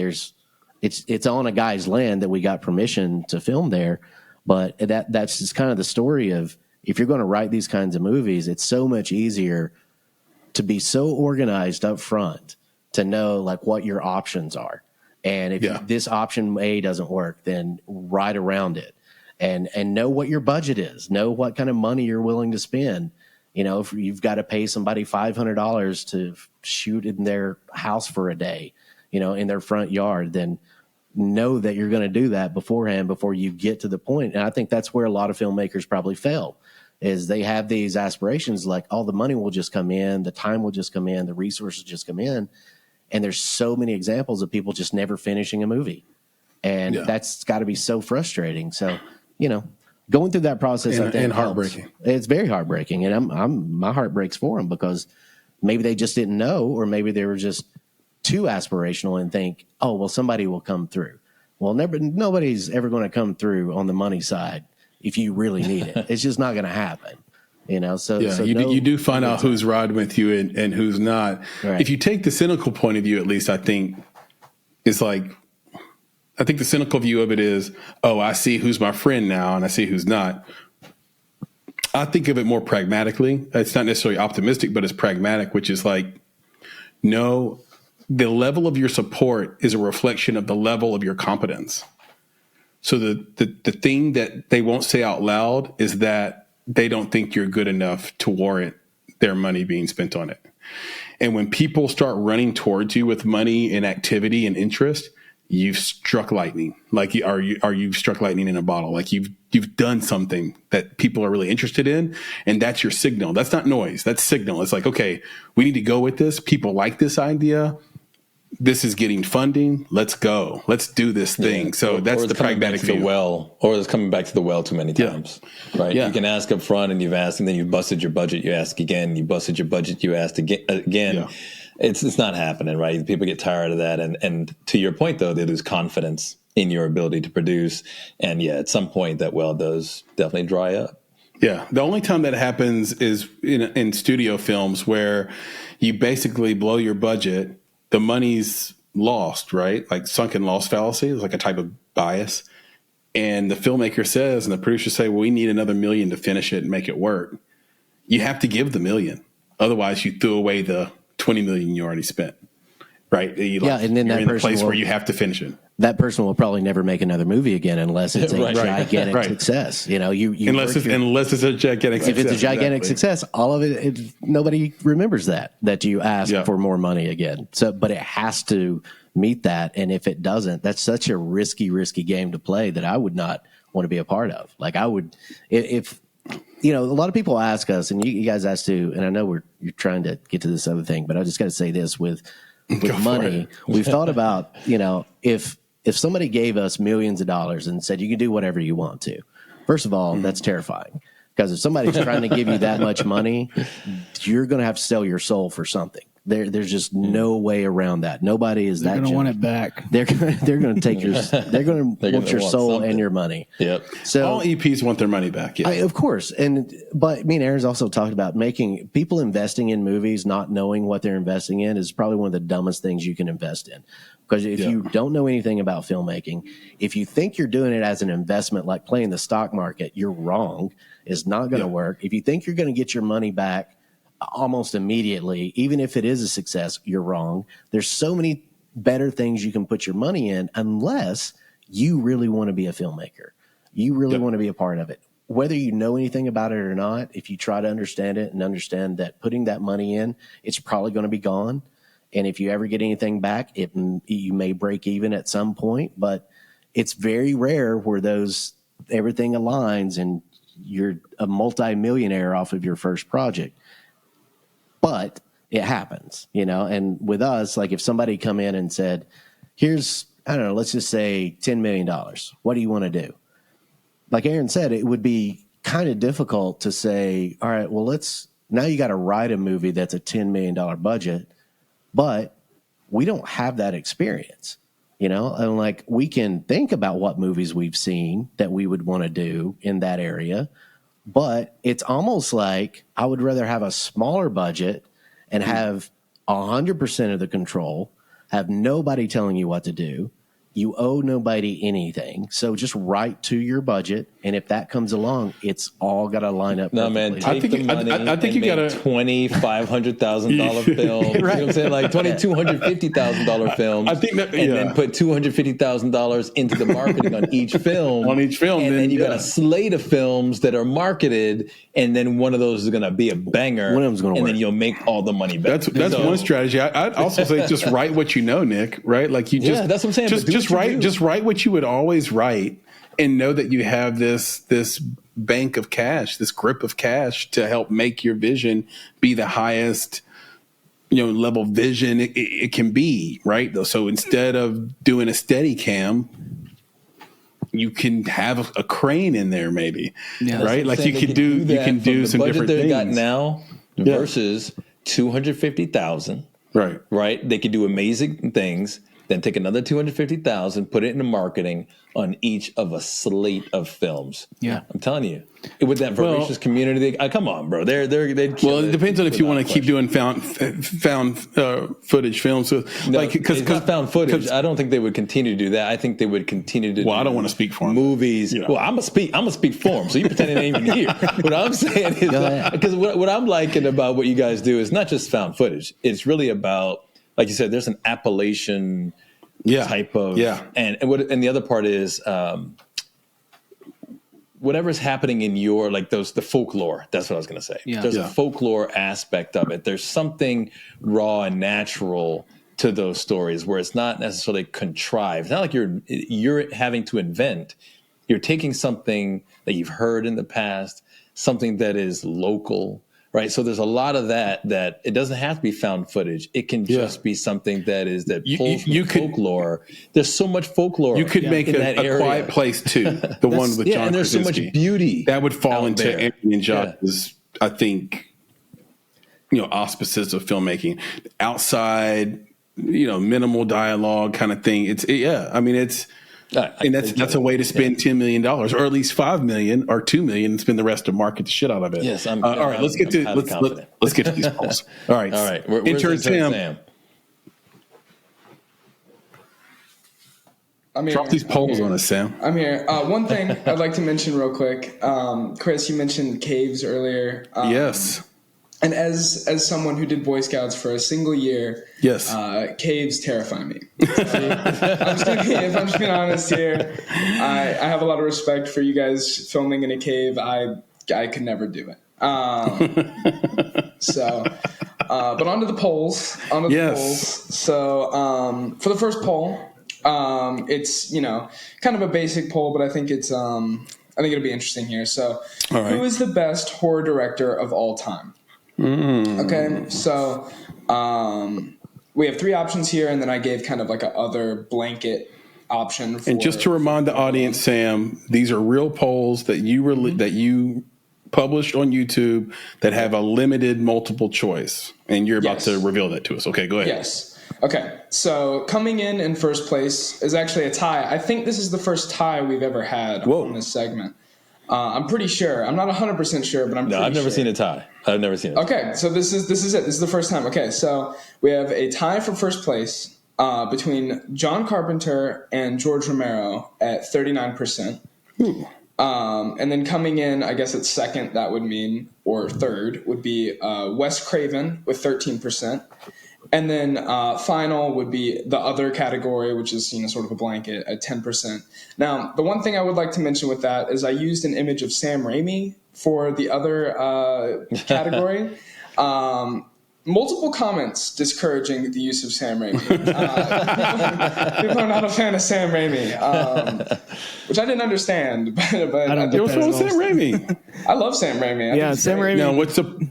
[SPEAKER 4] it's on a guy's land that we got permission to film there, but that's just kind of the story of, if you're going to write these kinds of movies, it's so much easier to be so organized up front to know like what your options are. And if this option A doesn't work, then write around it and know what your budget is, know what kind of money you're willing to spend. If you've got to pay somebody $500 to shoot in their house for a day, in their front yard, then know that you're going to do that beforehand before you get to the point. And I think that's where a lot of filmmakers probably fail, is they have these aspirations like, oh, the money will just come in, the time will just come in, the resources just come in. And there's so many examples of people just never finishing a movie. And that's got to be so frustrating. So, going through that process, I think,
[SPEAKER 1] and heartbreaking.
[SPEAKER 4] Helps. It's very heartbreaking. And my heart breaks for them because maybe they just didn't know, or maybe they were just too aspirational and think, oh, well, somebody will come through. Well, nobody's ever going to come through on the money side if you really need it. It's just not going to happen. So
[SPEAKER 1] you do find out who's riding with you and who's not. Right. If you take the cynical point of view, at least I think it's like, I think the cynical view of it is, oh, I see who's my friend now and I see who's not. I think of it more pragmatically. It's not necessarily optimistic, but it's pragmatic, which is like, no, the level of your support is a reflection of the level of your competence. So the thing that they won't say out loud is that they don't think you're good enough to warrant their money being spent on it. And when people start running towards you with money and activity and interest, you've struck lightning. Like, are you struck lightning in a bottle? Like you've done something that people are really interested in, and that's your signal. That's not noise. That's signal. It's like, okay, we need to go with this. People like this idea. This is getting funding. Let's go. Let's do this thing. Yeah. So that's the pragmatic view.
[SPEAKER 2] Or it's coming back to the well too many times, right? Yeah. You can ask up front and you've asked, and then you've busted your budget. You ask again. You busted your budget. You asked again. Yeah. It's not happening, right? People get tired of that. And to your point, though, they lose confidence in your ability to produce. And at some point that well does definitely dry up.
[SPEAKER 1] Yeah. The only time that happens is in studio films where you basically blow your budget. The money's lost, right? Like sunken loss fallacy is like a type of bias. And the filmmaker says, and the producer say, well, we need another $1 million to finish it and make it work. You have to give the $1 million. Otherwise you threw away the $20 million you already spent, right?
[SPEAKER 4] And then
[SPEAKER 1] you're in the place where you have to finish it.
[SPEAKER 4] That person will probably never make another movie again unless it's a gigantic success.
[SPEAKER 1] Unless it's a gigantic success.
[SPEAKER 4] If it's a gigantic success, all of it, nobody remembers that you ask for more money again. So, but it has to meet that. And if it doesn't, that's such a risky game to play that I would not want to be a part of. Like I would, if a lot of people ask us, and you guys ask too, and I know you're trying to get to this other thing, but I just got to say this with money. We've thought about, if somebody gave us millions of dollars and said, you can do whatever you want to, first of all, that's terrifying. Because if somebody's trying to give you that much money, you're going to have to sell your soul for something. There's just no way around that. Nobody is that.
[SPEAKER 3] They're going to want it back.
[SPEAKER 4] They're going to take they're going to want your soul something. And your money.
[SPEAKER 2] Yep.
[SPEAKER 1] So all EPs want their money back. Yeah.
[SPEAKER 4] Of course. But me and Aaron's also talked about making people investing in movies, not knowing what they're investing in is probably one of the dumbest things you can invest in. Because if you don't know anything about filmmaking, if you think you're doing it as an investment, like playing the stock market, you're wrong. It's not going to work. If you think you're going to get your money back almost immediately, even if it is a success, you're wrong. There's so many better things you can put your money in unless you really want to be a filmmaker. You really want to be a part of it. Whether you know anything about it or not, if you try to understand it and understand that putting that money in, it's probably going to be gone. And if you ever get anything back, you may break even at some point, but it's very rare where everything aligns and you're a multi-millionaire off of your first project. But it happens, and with us, like if somebody come in and said, here's, I don't know, let's just say $10 million. What do you want to do? Like Aaron said, it would be kind of difficult to say, all right, well, now you got to write a movie that's a $10 million budget. But we don't have that experience, and like we can think about what movies we've seen that we would want to do in that area. But it's almost like I would rather have a smaller budget and have 100% of the control, have nobody telling you what to do. You owe nobody anything. So just write to your budget. And if that comes along, it's all got to line up.
[SPEAKER 2] No, man. I think you got a
[SPEAKER 1] $2,500,000
[SPEAKER 2] film. Right. You know what I'm saying? Like $250,000 films.
[SPEAKER 1] I think that,
[SPEAKER 2] and then put $250,000 into the marketing on each film. And then you got a slate of films that are marketed. And then one of those is going to be a banger.
[SPEAKER 4] One of them's going to work.
[SPEAKER 2] And then you'll make all the money back.
[SPEAKER 1] That's one strategy. I'd also say just write what you know, Nick, right? Like you just,
[SPEAKER 2] that's what I'm saying.
[SPEAKER 1] just write what you would always write, and know that you have this bank of cash, this grip of cash to help make your vision be the highest, level vision it can be, right? So instead of doing a steady cam, you can have a crane in there, maybe, right? Like you can do some different things.
[SPEAKER 2] They got now versus 250,000, right? They could do amazing things. Then take another 250,000, put it into marketing on each of a slate of films.
[SPEAKER 3] Yeah,
[SPEAKER 2] I'm telling you, with that voracious community, come on, bro. They
[SPEAKER 1] well, it depends on if you want to keep doing found footage films. So, because
[SPEAKER 2] found footage, I don't think they would continue to do that. I think they would continue to.
[SPEAKER 1] Well, I don't want to speak for them.
[SPEAKER 2] Movies. Well, I'm gonna speak for them. So you pretend it ain't even here. What I'm saying is because what I'm liking about what you guys do is not just found footage. It's really about, like you said, there's an Appalachian type of and the other part is whatever's happening in your the folklore. That's what I was going to say. There's a folklore aspect of it. There's something raw and natural to those stories where it's not necessarily contrived. It's not like you're having to invent. You're taking something that you've heard in the past, something that is local. Right, so there's a lot of that it doesn't have to be found footage. It can just be something that pulls from folklore. There's so much folklore.
[SPEAKER 1] You could make a Quiet Place too, the one with John
[SPEAKER 2] and there's
[SPEAKER 1] Krasinski.
[SPEAKER 2] So much beauty
[SPEAKER 1] that would fall into Anthony and Josh's, I think, auspices of filmmaking. Outside, minimal dialogue kind of thing. It's and that's a way to spend $10 million, or at least $5 million or $2 million, and spend the rest to market the shit out of it.
[SPEAKER 2] Yes,
[SPEAKER 1] all right. Let's get to these polls. All right, Intern Sam. Drop these polls on us, Sam.
[SPEAKER 5] I'm here. One thing I'd like to mention real quick, Chris, you mentioned caves earlier.
[SPEAKER 1] Yes.
[SPEAKER 5] And as someone who did Boy Scouts for a single year, caves terrify me. If I'm just being honest here, I have a lot of respect for you guys filming in a cave. I could never do it. But onto the polls. So for the first poll, it's kind of a basic poll, but I think it'll be interesting here. So, who is the best horror director of all time? Okay, so we have three options here, and then I gave kind of like a other blanket option.
[SPEAKER 1] And just to remind the audience, Sam, these are real polls that you published on YouTube that have a limited multiple choice, and you're about to reveal that to us. Okay, go ahead.
[SPEAKER 5] Yes. Okay, so coming in first place is actually a tie. I think this is the first tie we've ever had on this segment. I'm pretty sure. I'm not 100% sure, but I'm pretty sure.
[SPEAKER 2] No, I've never seen a tie. I've never seen it.
[SPEAKER 5] Okay, so this is it. This is the first time. Okay, so we have a tie for first place between John Carpenter and George Romero at 39%. And then coming in, I guess it's second, that would mean, or third, would be Wes Craven with 13%. And then final would be the other category, which is sort of a blanket at 10%. Now, the one thing I would like to mention with that is I used an image of Sam Raimi for the other category. Multiple comments discouraging the use of Sam Raimi. People are not a fan of Sam Raimi, which I didn't understand. But
[SPEAKER 3] I don't get that.
[SPEAKER 1] Sam Raimi.
[SPEAKER 5] I love Sam Raimi.
[SPEAKER 3] Sam Raimi.
[SPEAKER 1] Now, what's the?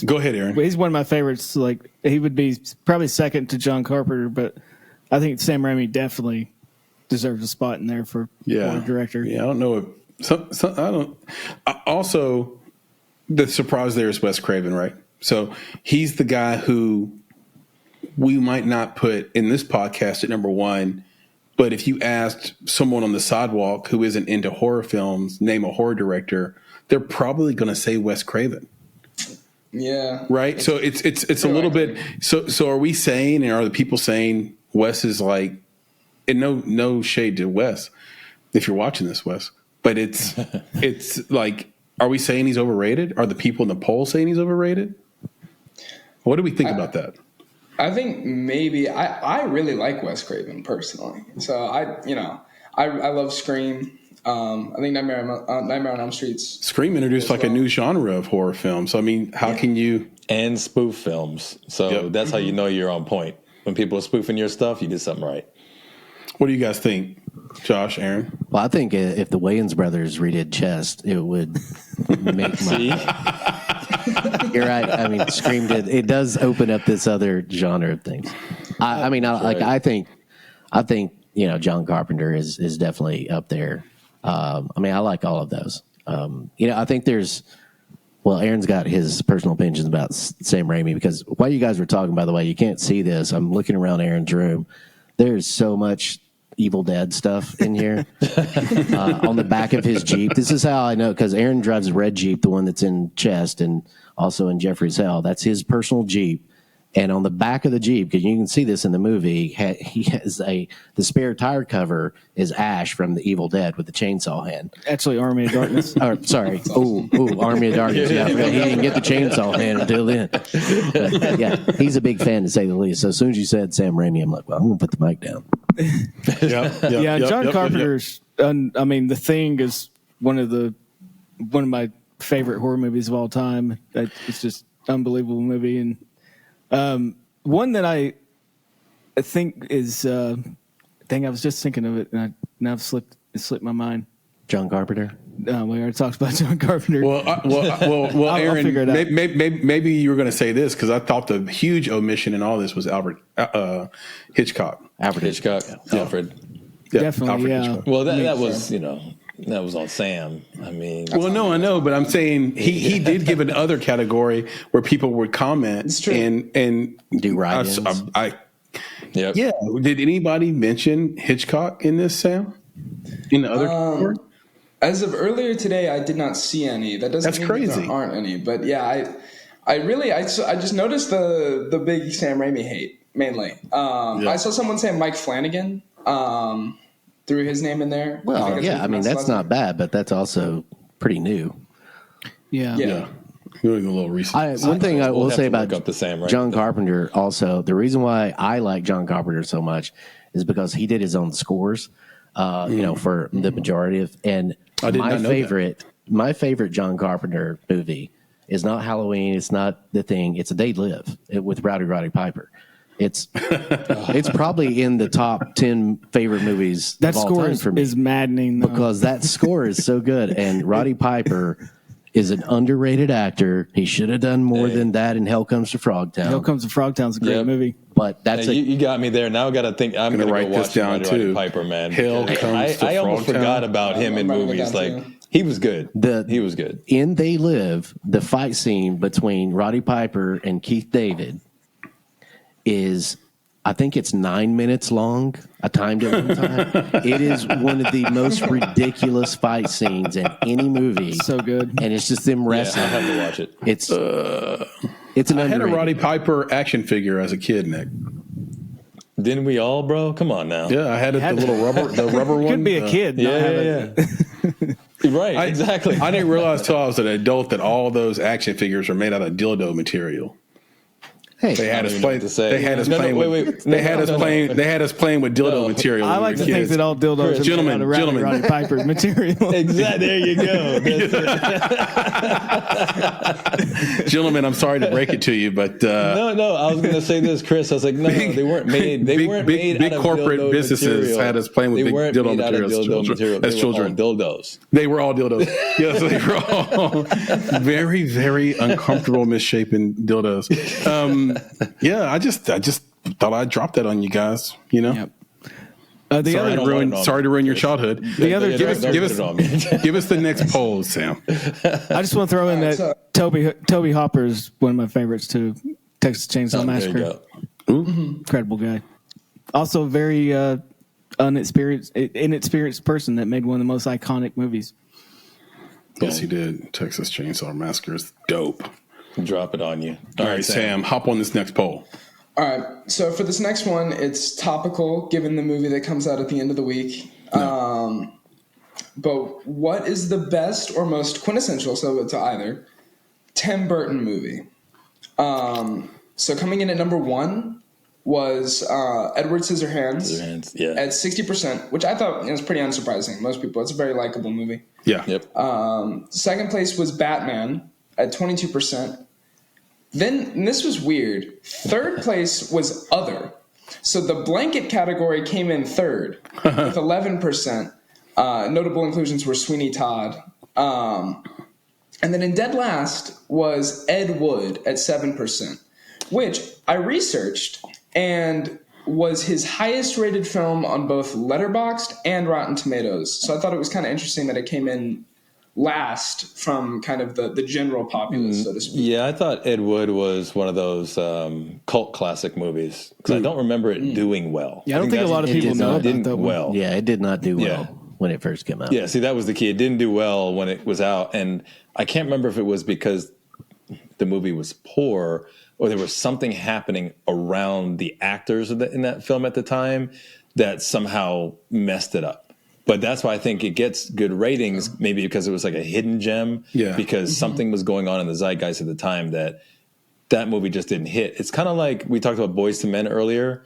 [SPEAKER 1] Go ahead, Aaron.
[SPEAKER 3] He's one of my favorites. Like, he would be probably second to John Carpenter, but I think Sam Raimi definitely deserves a spot in there for director.
[SPEAKER 1] Yeah, I don't know. I don't. Also, the surprise there is Wes Craven, right? So he's the guy who we might not put in this podcast at number one, but if you asked someone on the sidewalk who isn't into horror films, name a horror director, they're probably going to say Wes Craven.
[SPEAKER 5] Yeah.
[SPEAKER 1] Right. So it's a little bit. So are we saying, and are the people saying Wes is like, and no shade to Wes, if you're watching this, Wes, but it's like, are we saying he's overrated? Are the people in the poll saying he's overrated? What do we think about that?
[SPEAKER 5] I think maybe I really like Wes Craven personally. So I love Scream. I think Nightmare on Elm Street's.
[SPEAKER 1] Scream introduced like a new genre of horror film. So, I mean, how can you...
[SPEAKER 2] And spoof films. So that's how you know you're on point. When people are spoofing your stuff, you did something right.
[SPEAKER 1] What do you guys think, Josh, Aaron?
[SPEAKER 4] Well, I think if the Wayans brothers redid Chest, it would make my. You're right. I mean, Scream did. It does open up this other genre of things. I think John Carpenter is definitely up there. I mean, I like all of those. I think there's. Well, Aaron's got his personal opinions about Sam Raimi because while you guys were talking, by the way, you can't see this. I'm looking around Aaron's room. There's so much Evil Dead stuff in here on the back of his Jeep. This is how I know because Aaron drives a red Jeep, the one that's in Chest and also in Jeffrey's Hell. That's his personal Jeep. And on the back of the Jeep, because you can see this in the movie, he has the spare tire cover is Ash from the Evil Dead with the chainsaw hand.
[SPEAKER 3] Actually, Army of Darkness.
[SPEAKER 4] Sorry. Army of Darkness. Yeah, I forgot he didn't get the chainsaw hand until then. But, yeah, he's a big fan to say the least. So as soon as you said Sam Raimi, I'm like, well, I'm going to put the mic down.
[SPEAKER 3] John Carpenter's. I mean, The Thing is one of my favorite horror movies of all time. It's just unbelievable movie and. One that I think is, dang, I was just thinking of it, and now it slipped my mind.
[SPEAKER 4] John Carpenter.
[SPEAKER 3] We already talked about John Carpenter.
[SPEAKER 1] Well, Aaron,
[SPEAKER 3] figure it out.
[SPEAKER 1] Maybe you were going to say this because I thought the huge omission in all this was Hitchcock.
[SPEAKER 2] Alfred Hitchcock.
[SPEAKER 1] Yeah.
[SPEAKER 2] Alfred.
[SPEAKER 1] Yeah,
[SPEAKER 3] Definitely,
[SPEAKER 1] Alfred
[SPEAKER 3] yeah.
[SPEAKER 1] Hitchcock.
[SPEAKER 2] Well, that was that was on Sam. I mean,
[SPEAKER 1] well, no, I know, but I'm saying he did give an other category where people would comment and
[SPEAKER 4] do write-ins.
[SPEAKER 2] Yep.
[SPEAKER 1] Yeah. Did anybody mention Hitchcock in this, Sam? In the other category?
[SPEAKER 5] As of earlier today, I did not see any. That doesn't
[SPEAKER 1] That's
[SPEAKER 5] mean
[SPEAKER 1] crazy.
[SPEAKER 5] that there aren't any. But yeah, I just noticed the big Sam Raimi hate mainly. I saw someone say Mike Flanagan. Threw his name in there.
[SPEAKER 4] Well, yeah, I mean, that's not bad, but that's also pretty new.
[SPEAKER 3] Yeah.
[SPEAKER 1] Doing a little research.
[SPEAKER 4] One thing I will say about
[SPEAKER 2] Sam, right?
[SPEAKER 4] John Carpenter also, the reason why I like John Carpenter so much is because he did his own scores, for the majority of, and my favorite John Carpenter movie is not Halloween. It's not The Thing. It's A Day Live with Roddy Piper. It's probably in the top 10 favorite movies
[SPEAKER 3] That
[SPEAKER 4] of all
[SPEAKER 3] score
[SPEAKER 4] time for me
[SPEAKER 3] is maddening.
[SPEAKER 4] because that score is so good. And Roddy Piper is an underrated actor. He should have done more than that in Hell Comes to Frogtown.
[SPEAKER 3] Hell Comes to Frogtown's a great movie.
[SPEAKER 4] But that's
[SPEAKER 2] you got me there. Now I got to think. I'm going to
[SPEAKER 1] write
[SPEAKER 2] go
[SPEAKER 1] this
[SPEAKER 2] watch
[SPEAKER 1] down
[SPEAKER 2] Roddy
[SPEAKER 1] too.
[SPEAKER 2] Piper, man.
[SPEAKER 1] Hell Comes to
[SPEAKER 2] I almost
[SPEAKER 1] Frogtown.
[SPEAKER 2] forgot about him in movies. Like he was good. He was good.
[SPEAKER 4] In They Live, the fight scene between Roddy Piper and Keith David is, I think it's 9 minutes long. I timed it one time. It is one of the most ridiculous fight scenes in any movie.
[SPEAKER 3] So good.
[SPEAKER 4] And it's just them wrestling.
[SPEAKER 2] I have to watch it.
[SPEAKER 4] It's an
[SPEAKER 1] I had a
[SPEAKER 4] underrated.
[SPEAKER 1] Roddy Piper action figure as a kid, Nick.
[SPEAKER 2] Didn't we all, bro? Come on now.
[SPEAKER 1] Yeah, I had the little rubber one.
[SPEAKER 3] Could be a kid.
[SPEAKER 2] Yeah. Right, exactly.
[SPEAKER 1] I didn't realize till I was an adult that all those action figures were made out of dildo material.
[SPEAKER 4] Hey,
[SPEAKER 1] They had us
[SPEAKER 2] even know
[SPEAKER 1] playing.
[SPEAKER 2] what to say.
[SPEAKER 1] They had us
[SPEAKER 2] No, no,
[SPEAKER 1] playing.
[SPEAKER 2] wait,
[SPEAKER 1] with-
[SPEAKER 2] wait.
[SPEAKER 1] They
[SPEAKER 2] No,
[SPEAKER 1] had
[SPEAKER 2] no,
[SPEAKER 1] us
[SPEAKER 2] no,
[SPEAKER 1] playing.
[SPEAKER 2] no.
[SPEAKER 1] They had us playing with dildo
[SPEAKER 2] No.
[SPEAKER 1] material.
[SPEAKER 3] I
[SPEAKER 1] when
[SPEAKER 3] like
[SPEAKER 1] we
[SPEAKER 3] to
[SPEAKER 1] were
[SPEAKER 3] think
[SPEAKER 1] kids.
[SPEAKER 3] that all dildos are
[SPEAKER 1] Gentlemen,
[SPEAKER 3] made out of Roddy Piper material.
[SPEAKER 2] Exactly. There you go.
[SPEAKER 1] Gentlemen, I'm sorry to break it to you, but
[SPEAKER 2] No. I was going to say this, Chris. I was like, no, they weren't made. They weren't made
[SPEAKER 1] big
[SPEAKER 2] out of
[SPEAKER 1] corporate
[SPEAKER 2] dildo
[SPEAKER 1] businesses
[SPEAKER 2] material.
[SPEAKER 1] had us playing with
[SPEAKER 2] They
[SPEAKER 1] big
[SPEAKER 2] weren't
[SPEAKER 1] dildo
[SPEAKER 2] made out of
[SPEAKER 1] material as
[SPEAKER 2] dildo
[SPEAKER 1] children.
[SPEAKER 2] material.
[SPEAKER 1] As
[SPEAKER 2] They
[SPEAKER 1] children.
[SPEAKER 2] were all dildos.
[SPEAKER 1] They were all dildos. Yes, they were all very, very uncomfortable, misshapen dildos. Yeah, I just thought I'd drop that on you guys. You know,
[SPEAKER 3] Yep.
[SPEAKER 1] sorry to ruin your childhood. Give us the next poll, Sam.
[SPEAKER 3] I just want to throw in that Toby Hopper is one of my favorites too. Texas Chainsaw
[SPEAKER 2] There you
[SPEAKER 3] Massacre.
[SPEAKER 2] go.
[SPEAKER 3] Incredible guy. Also, very inexperienced person that made one of the most iconic movies.
[SPEAKER 1] Yes, he did. Texas Chainsaw Massacre is dope.
[SPEAKER 2] Drop it on you.
[SPEAKER 1] All right, Sam, hop on this next poll.
[SPEAKER 5] All right, so for this next one, it's topical given the movie that comes out at the end of the week. But what is the best or most quintessential, so to either, Tim Burton movie? So coming in at number one was Edward Scissorhands at 60%, which I thought was pretty unsurprising. Most people, it's a very likable movie.
[SPEAKER 1] Yeah.
[SPEAKER 2] Yep.
[SPEAKER 5] Second place was Batman at 22%. Then, and this was weird, third place was Other So the blanket category came in third with 11%. Notable inclusions were Sweeney Todd. And then in dead last was Ed Wood at 7%, which I researched and was his highest rated film on both Letterboxd and Rotten Tomatoes. So I thought it was kind of interesting that it came in last from kind of the general populace, so to speak.
[SPEAKER 2] Yeah, I thought Ed Wood was one of those cult classic movies because I don't remember it doing well.
[SPEAKER 3] Yeah, I don't think a lot of people know about that one.
[SPEAKER 4] Yeah, it did not do well when it first came out.
[SPEAKER 2] Yeah, see, that was the key. It didn't do well when it was out. And I can't remember if it was because the movie was poor or there was something happening around the actors in that film at the time that somehow messed it up. But that's why I think it gets good ratings, maybe because it was like a hidden gem, because something was going on in the zeitgeist at the time that movie just didn't hit. It's kind of like we talked about Boys to Men earlier.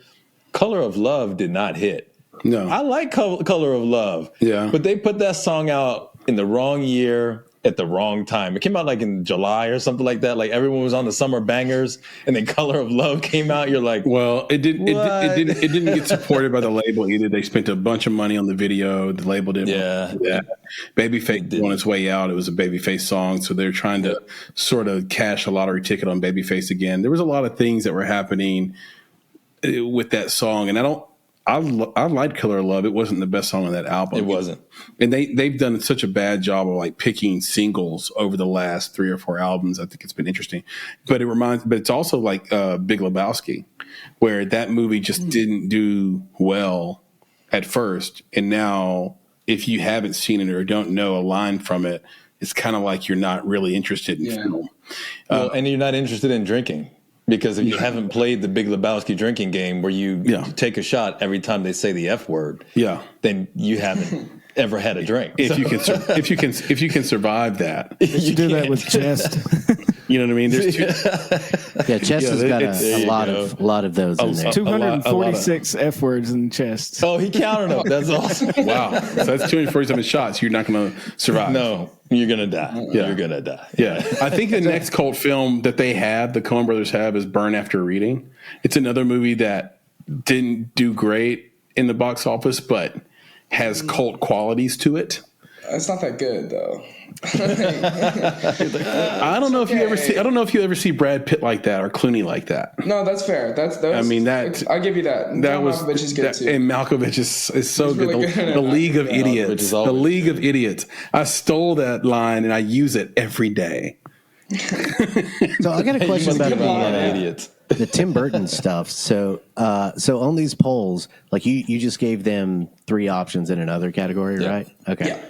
[SPEAKER 2] Color of Love did not hit.
[SPEAKER 1] No.
[SPEAKER 2] I like Color of Love, but they put that song out in the wrong year at the wrong time. It came out like in July or something like that. Like everyone was on the summer bangers, and then Color of Love came out. You're like,
[SPEAKER 1] well, it didn't get supported by the label either. They spent a bunch of money on the video. The label didn't. Yeah. Babyface on its way out. It was a Babyface song, so they're trying to sort of cash a lottery ticket on Babyface again. There was a lot of things that were happening with that song, and I liked Killer Love. It wasn't the best song on that album.
[SPEAKER 2] It wasn't.
[SPEAKER 1] And they've done such a bad job of like picking singles over the last 3 or 4 albums. I think it's been interesting. But it's also like Big Lebowski, where that movie just didn't do well at first. And now if you haven't seen it or don't know a line from it, it's kind of like you're not really interested in film.
[SPEAKER 2] And you're not interested in drinking. Because if you haven't played the Big Lebowski drinking game where you take a shot every time they say the F word, then you haven't ever had a drink.
[SPEAKER 1] If you can survive that,
[SPEAKER 3] you do that with Chest.
[SPEAKER 1] You know what I mean? There's
[SPEAKER 4] Chest has got a lot of those in there.
[SPEAKER 3] 246 F words in Chest.
[SPEAKER 2] Oh, he counted them. That's awesome.
[SPEAKER 1] Wow. So that's 247 shots. You're not going to survive.
[SPEAKER 2] No, you're going to die. Yeah. You're going to die.
[SPEAKER 1] Yeah. I think the next cult film that the Coen brothers have is Burn After Reading. It's another movie that didn't do great in the box office, but has cult qualities to it.
[SPEAKER 5] It's not that good though.
[SPEAKER 1] I don't know if you ever see Brad Pitt like that or Clooney like that.
[SPEAKER 5] No, that's fair. I'll give you that. Malkovich is good too.
[SPEAKER 1] And Malkovich is so good. Really good. The League of Idiots. The League of Idiots. I stole that line and I use it every day.
[SPEAKER 4] So I got a question about the Tim Burton stuff. So on these polls, like you just gave them 3 options in another category, right? Okay. Yeah.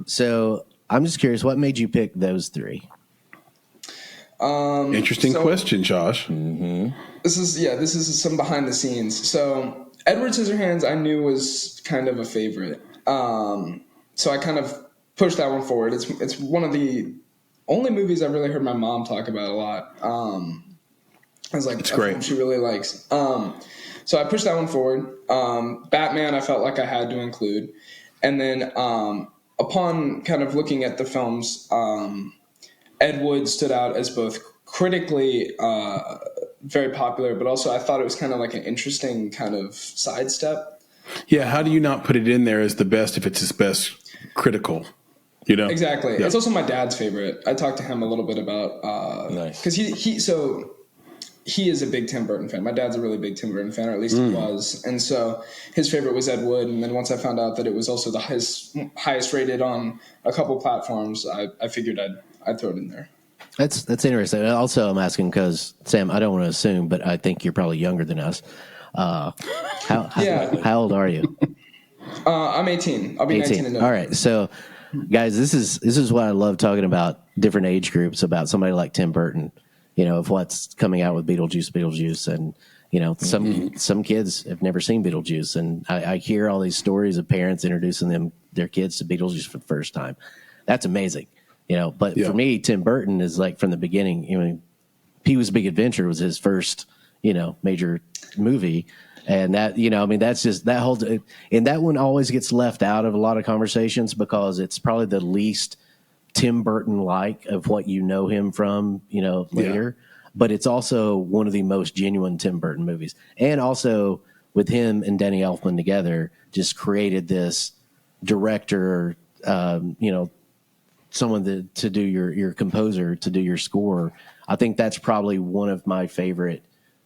[SPEAKER 4] So I'm just curious, what made you pick those 3?
[SPEAKER 1] Interesting question, Josh.
[SPEAKER 2] Mm-hmm.
[SPEAKER 5] This is some behind the scenes. So Edward Scissorhands I knew was kind of a favorite. So I kind of pushed that one forward. It's one of the only movies I've really heard my mom talk about a lot. I was like,
[SPEAKER 1] it's great.
[SPEAKER 5] She really likes. So I pushed that one forward. Batman I felt like I had to include. And then upon kind of looking at the films, Ed Wood stood out as both critically very popular, but also I thought it was kind of like an interesting kind of sidestep.
[SPEAKER 1] Yeah, how do you not put it in there as the best if it's his best critical? You know?
[SPEAKER 5] Exactly. Yeah. It's also my dad's favorite. I talked to him a little bit about because he is a big Tim Burton fan. My dad's a really big Tim Burton fan, or at least he was. And so his favorite was Ed Wood. And then once I found out that it was also his highest rated on a couple platforms, I figured I'd throw it in there.
[SPEAKER 4] That's interesting. Also, I'm asking because, Sam, I don't want to assume, but I think you're probably younger than us. How old are you?
[SPEAKER 5] I'm 18. I'll be 19 in November.
[SPEAKER 4] All right. So, guys, this is what I love talking about different age groups, about somebody like Tim Burton. You know, of what's coming out with Beetlejuice, and you know, some kids have never seen Beetlejuice, and I hear all these stories of parents introducing their kids to Beetlejuice for the first time. That's amazing, you know. But for me, Tim Burton is like from the beginning. You know, Pee-wee's Big Adventure was his first, you know, major movie, and that, you know, I mean, that's just that whole, and that one always gets left out of a lot of conversations because it's probably the least Tim Burton like of what you know him from, you know, later, but it's also one of the most genuine Tim Burton movies, and also with him and Danny Elfman together, just created this director, someone to do your composer, to do your score. I think that's probably one of my favorite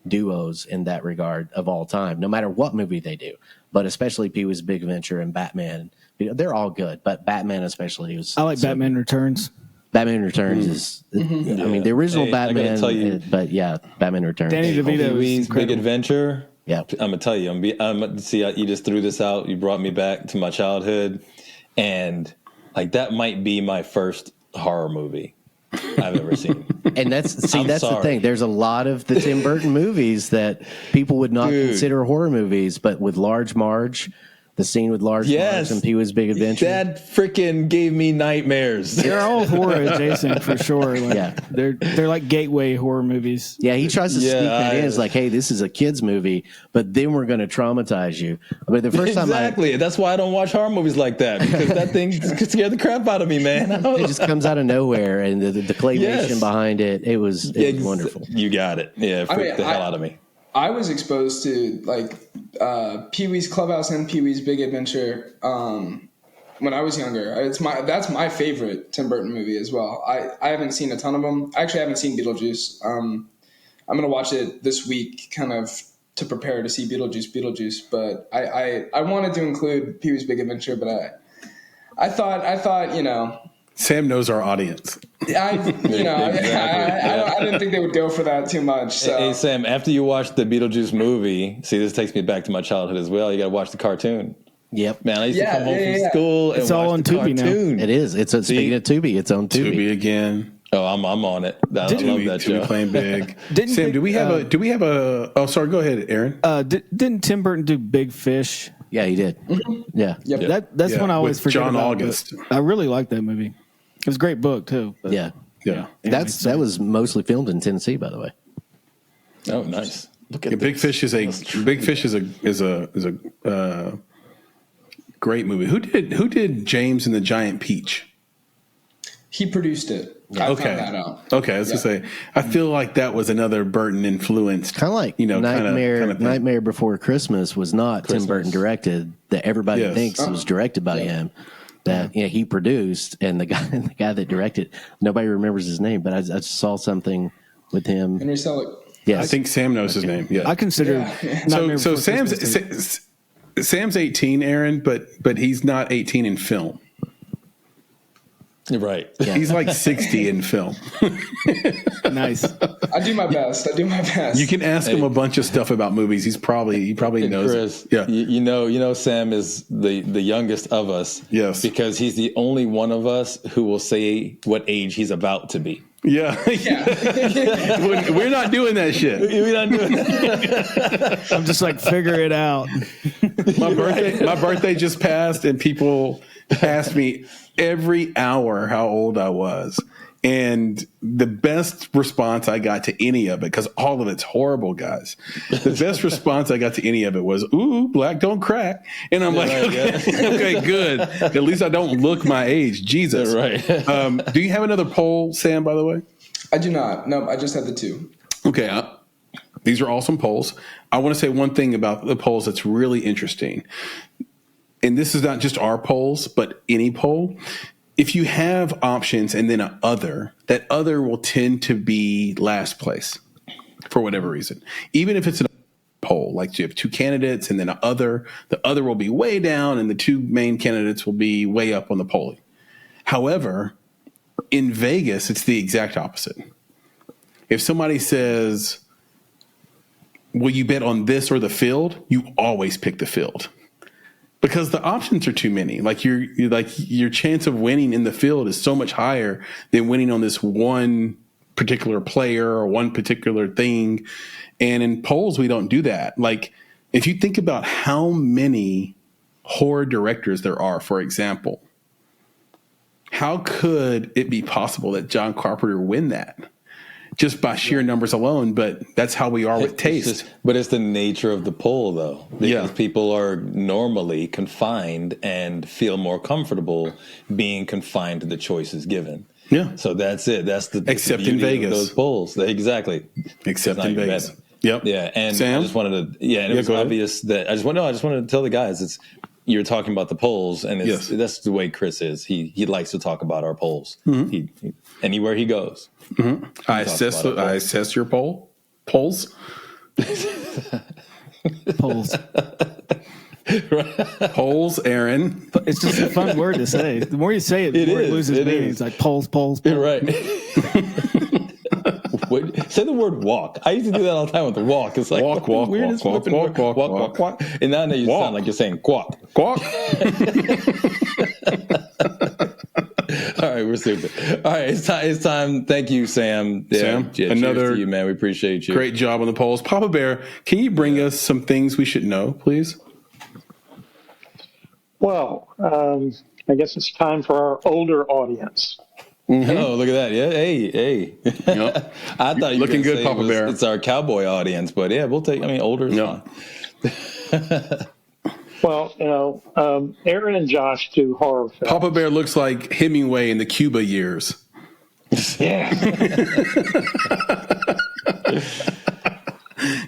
[SPEAKER 4] duos in that regard of all time, no matter what movie they do, but especially Pee-wee's Big Adventure and Batman. They're all good, but Batman especially was.
[SPEAKER 3] I like Batman Returns.
[SPEAKER 4] Batman Returns is, I mean, the original Batman, but yeah, Batman Returns.
[SPEAKER 3] Danny DeVito is
[SPEAKER 2] Big Adventure.
[SPEAKER 4] Yeah,
[SPEAKER 2] I'm gonna tell you. You just threw this out. You brought me back to my childhood, and like that might be my first horror movie I've ever seen.
[SPEAKER 4] And that's the thing. There's a lot of the Tim Burton movies that people would not consider horror movies, but with Large Marge. The scene with Large Marge and Pee-wee's Big Adventure.
[SPEAKER 2] That freaking gave me nightmares.
[SPEAKER 3] They're all horror adjacent for sure. Like, they're like gateway horror movies.
[SPEAKER 4] Yeah, he tries to sneak that in. It's like, hey, this is a kid's movie, but then we're going to traumatize you. But the first time
[SPEAKER 2] that's why I don't watch horror movies like that, because that thing scared the crap out of me, man.
[SPEAKER 4] It just comes out of nowhere, and the claymation behind it, it was wonderful.
[SPEAKER 2] You got it. Yeah, it freaked the hell out of me.
[SPEAKER 5] I was exposed to like Pee-wee's Clubhouse and Pee-wee's Big Adventure when I was younger. That's my favorite Tim Burton movie as well. I haven't seen a ton of them. I actually haven't seen Beetlejuice. I'm gonna watch it this week, kind of to prepare to see Beetlejuice. But I wanted to include Pee-wee's Big Adventure, but I thought
[SPEAKER 1] Sam knows our audience.
[SPEAKER 5] I didn't think they would go for that too much. So.
[SPEAKER 2] Hey, Sam, after you watch the Beetlejuice movie, see, this takes me back to my childhood as well. You got to watch the cartoon.
[SPEAKER 4] Yep.
[SPEAKER 2] Man, I used to come home from school and
[SPEAKER 3] it's all
[SPEAKER 2] watch
[SPEAKER 3] on
[SPEAKER 2] the
[SPEAKER 3] Tubi
[SPEAKER 2] cartoon.
[SPEAKER 3] now.
[SPEAKER 4] It is. Speaking of Tubi, it's on Tubi.
[SPEAKER 1] Tubi again.
[SPEAKER 2] Oh, I'm on it. I love that show.
[SPEAKER 1] Tubi playing big. Sam, do we have a? Oh, sorry. Go ahead, Aaron.
[SPEAKER 3] Didn't Tim Burton do Big Fish?
[SPEAKER 4] Yeah, he did. Mm-hmm. Yeah.
[SPEAKER 5] Yep.
[SPEAKER 3] That's one I always forget
[SPEAKER 1] John
[SPEAKER 3] about,
[SPEAKER 1] August.
[SPEAKER 3] I really like that movie. It was a great book too. But,
[SPEAKER 4] Yeah.
[SPEAKER 1] Yeah.
[SPEAKER 4] That was mostly filmed in Tennessee, by the way.
[SPEAKER 2] Oh, nice. Look at
[SPEAKER 1] Big Fish is a great movie. Who did James and the Giant Peach?
[SPEAKER 5] He produced it. I found that out.
[SPEAKER 1] Okay, I was gonna say, I feel like that was another Burton influenced,
[SPEAKER 4] Kind of like Nightmare Before Christmas was not Tim Burton directed. That everybody thinks was directed by him. That he produced, and the guy that directed, nobody remembers his name, but I just saw something with him.
[SPEAKER 5] Henry Selick.
[SPEAKER 4] Yes.
[SPEAKER 1] I think Sam knows his name. Yeah,
[SPEAKER 3] I consider.
[SPEAKER 1] So Sam's 18, Aaron, but he's not 18 in film.
[SPEAKER 2] You're right.
[SPEAKER 4] Yeah.
[SPEAKER 1] He's like 60 in film.
[SPEAKER 3] Nice.
[SPEAKER 5] I do my best.
[SPEAKER 1] You can ask him a bunch of stuff about movies. He probably knows.
[SPEAKER 2] Chris,
[SPEAKER 1] Yeah.
[SPEAKER 2] you know, Sam is the youngest of us.
[SPEAKER 1] Yes.
[SPEAKER 2] Because he's the only one of us who will say what age he's about to be.
[SPEAKER 1] Yeah. We're not doing that shit.
[SPEAKER 2] We're not doing that.
[SPEAKER 3] I'm just like, figure it out.
[SPEAKER 1] My birthday just passed, and people asked me every hour how old I was. And the best response I got to any of it, because all of it's horrible, guys. The best response I got to any of it was, "Ooh, black don't crack." And I'm okay, good. At least I don't look my age. Jesus.
[SPEAKER 2] Right.
[SPEAKER 1] Do you have another poll, Sam, by the way?
[SPEAKER 5] I do not. No, I just had the two.
[SPEAKER 1] Okay. These are awesome polls. I want to say one thing about the polls that's really interesting. And this is not just our polls, but any poll. If you have options and then that other will tend to be last place for whatever reason. Even if it's a poll, like you have two candidates and then the other will be way down and the two main candidates will be way up on the polling. However, in Vegas, it's the exact opposite. If somebody says, will you bet on this or the field? You always pick the field. Because the options are too many. Like your chance of winning in the field is so much higher than winning on this one particular player or one particular thing. And in polls, we don't do that. Like if you think about how many horror directors there are, for example, how could it be possible that John Carpenter win that? Just by sheer numbers alone, but that's how we are with taste.
[SPEAKER 2] But it's the nature of the poll, though, because people are normally confined and feel more comfortable being confined to the choices given.
[SPEAKER 1] Yeah.
[SPEAKER 2] So that's it. That's the
[SPEAKER 1] except
[SPEAKER 2] beauty
[SPEAKER 1] in Vegas,
[SPEAKER 2] of those polls. Exactly.
[SPEAKER 1] Except in Vegas. Yep.
[SPEAKER 2] Yeah, and
[SPEAKER 1] Sam?
[SPEAKER 2] I just wanted to. Yeah, and it was
[SPEAKER 1] go ahead.
[SPEAKER 2] obvious that I just wanted to tell the guys you're talking about the polls, and
[SPEAKER 1] Yes.
[SPEAKER 2] that's the way Chris is. He likes to talk about our polls.
[SPEAKER 1] Mm-hmm.
[SPEAKER 2] He anywhere he goes.
[SPEAKER 1] I assess your polls.
[SPEAKER 3] Polls.
[SPEAKER 1] Polls, Aaron.
[SPEAKER 3] It's just a fun word to say. The more you say it, the more it loses meaning. It's like polls.
[SPEAKER 2] You're right. Say the word walk. I used to do that all the time with the walk. It's like
[SPEAKER 1] walk.
[SPEAKER 2] And now you sound like you're saying quack.
[SPEAKER 1] Quack.
[SPEAKER 2] All right, we're stupid. All right, it's time. Thank you, Sam.
[SPEAKER 1] Sam,
[SPEAKER 2] cheers
[SPEAKER 1] another
[SPEAKER 2] to you, man. We appreciate you.
[SPEAKER 1] Great job on the polls. Papa Bear, can you bring us some things we should know, please?
[SPEAKER 6] Well, I guess it's time for our older audience.
[SPEAKER 2] Mm-hmm. Oh, look at that. Yeah. Hey.
[SPEAKER 1] Yep.
[SPEAKER 2] I thought you were
[SPEAKER 1] looking good,
[SPEAKER 2] say
[SPEAKER 1] Papa Bear.
[SPEAKER 2] It's our cowboy audience, but yeah, we'll take, older is fine.
[SPEAKER 6] Well, Aaron and Josh do horror films.
[SPEAKER 1] Papa Bear looks like Hemingway in the Cuba years.
[SPEAKER 6] Yeah.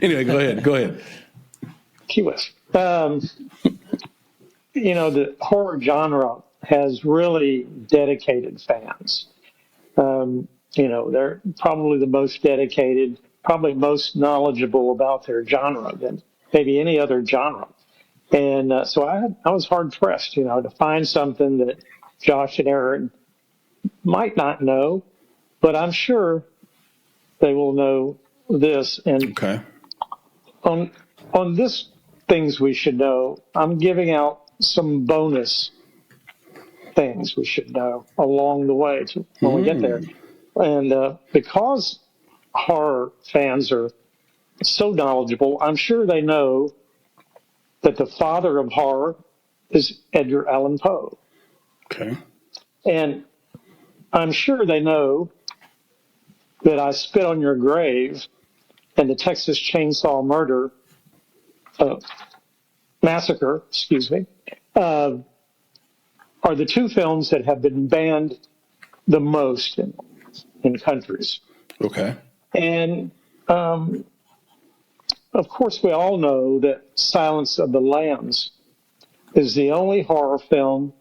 [SPEAKER 1] Anyway, go ahead.
[SPEAKER 6] Key West. The horror genre has really dedicated fans. They're probably the most dedicated, probably most knowledgeable about their genre than maybe any other genre. And so I was hard pressed, to find something that Josh and Aaron might not know, but I'm sure they will know this. And
[SPEAKER 1] Okay.
[SPEAKER 6] on this things we should know, I'm giving out some bonus things we should know along the way when we get there. And because horror fans are so knowledgeable, I'm sure they know that the father of horror is Edgar Allan Poe.
[SPEAKER 1] Okay.
[SPEAKER 6] And I'm sure they know that I Spit on Your Grave and the Texas Chainsaw Massacre, are the two films that have been banned the most in countries.
[SPEAKER 1] Okay.
[SPEAKER 6] And of course, we all know that Silence of the Lambs is the only horror film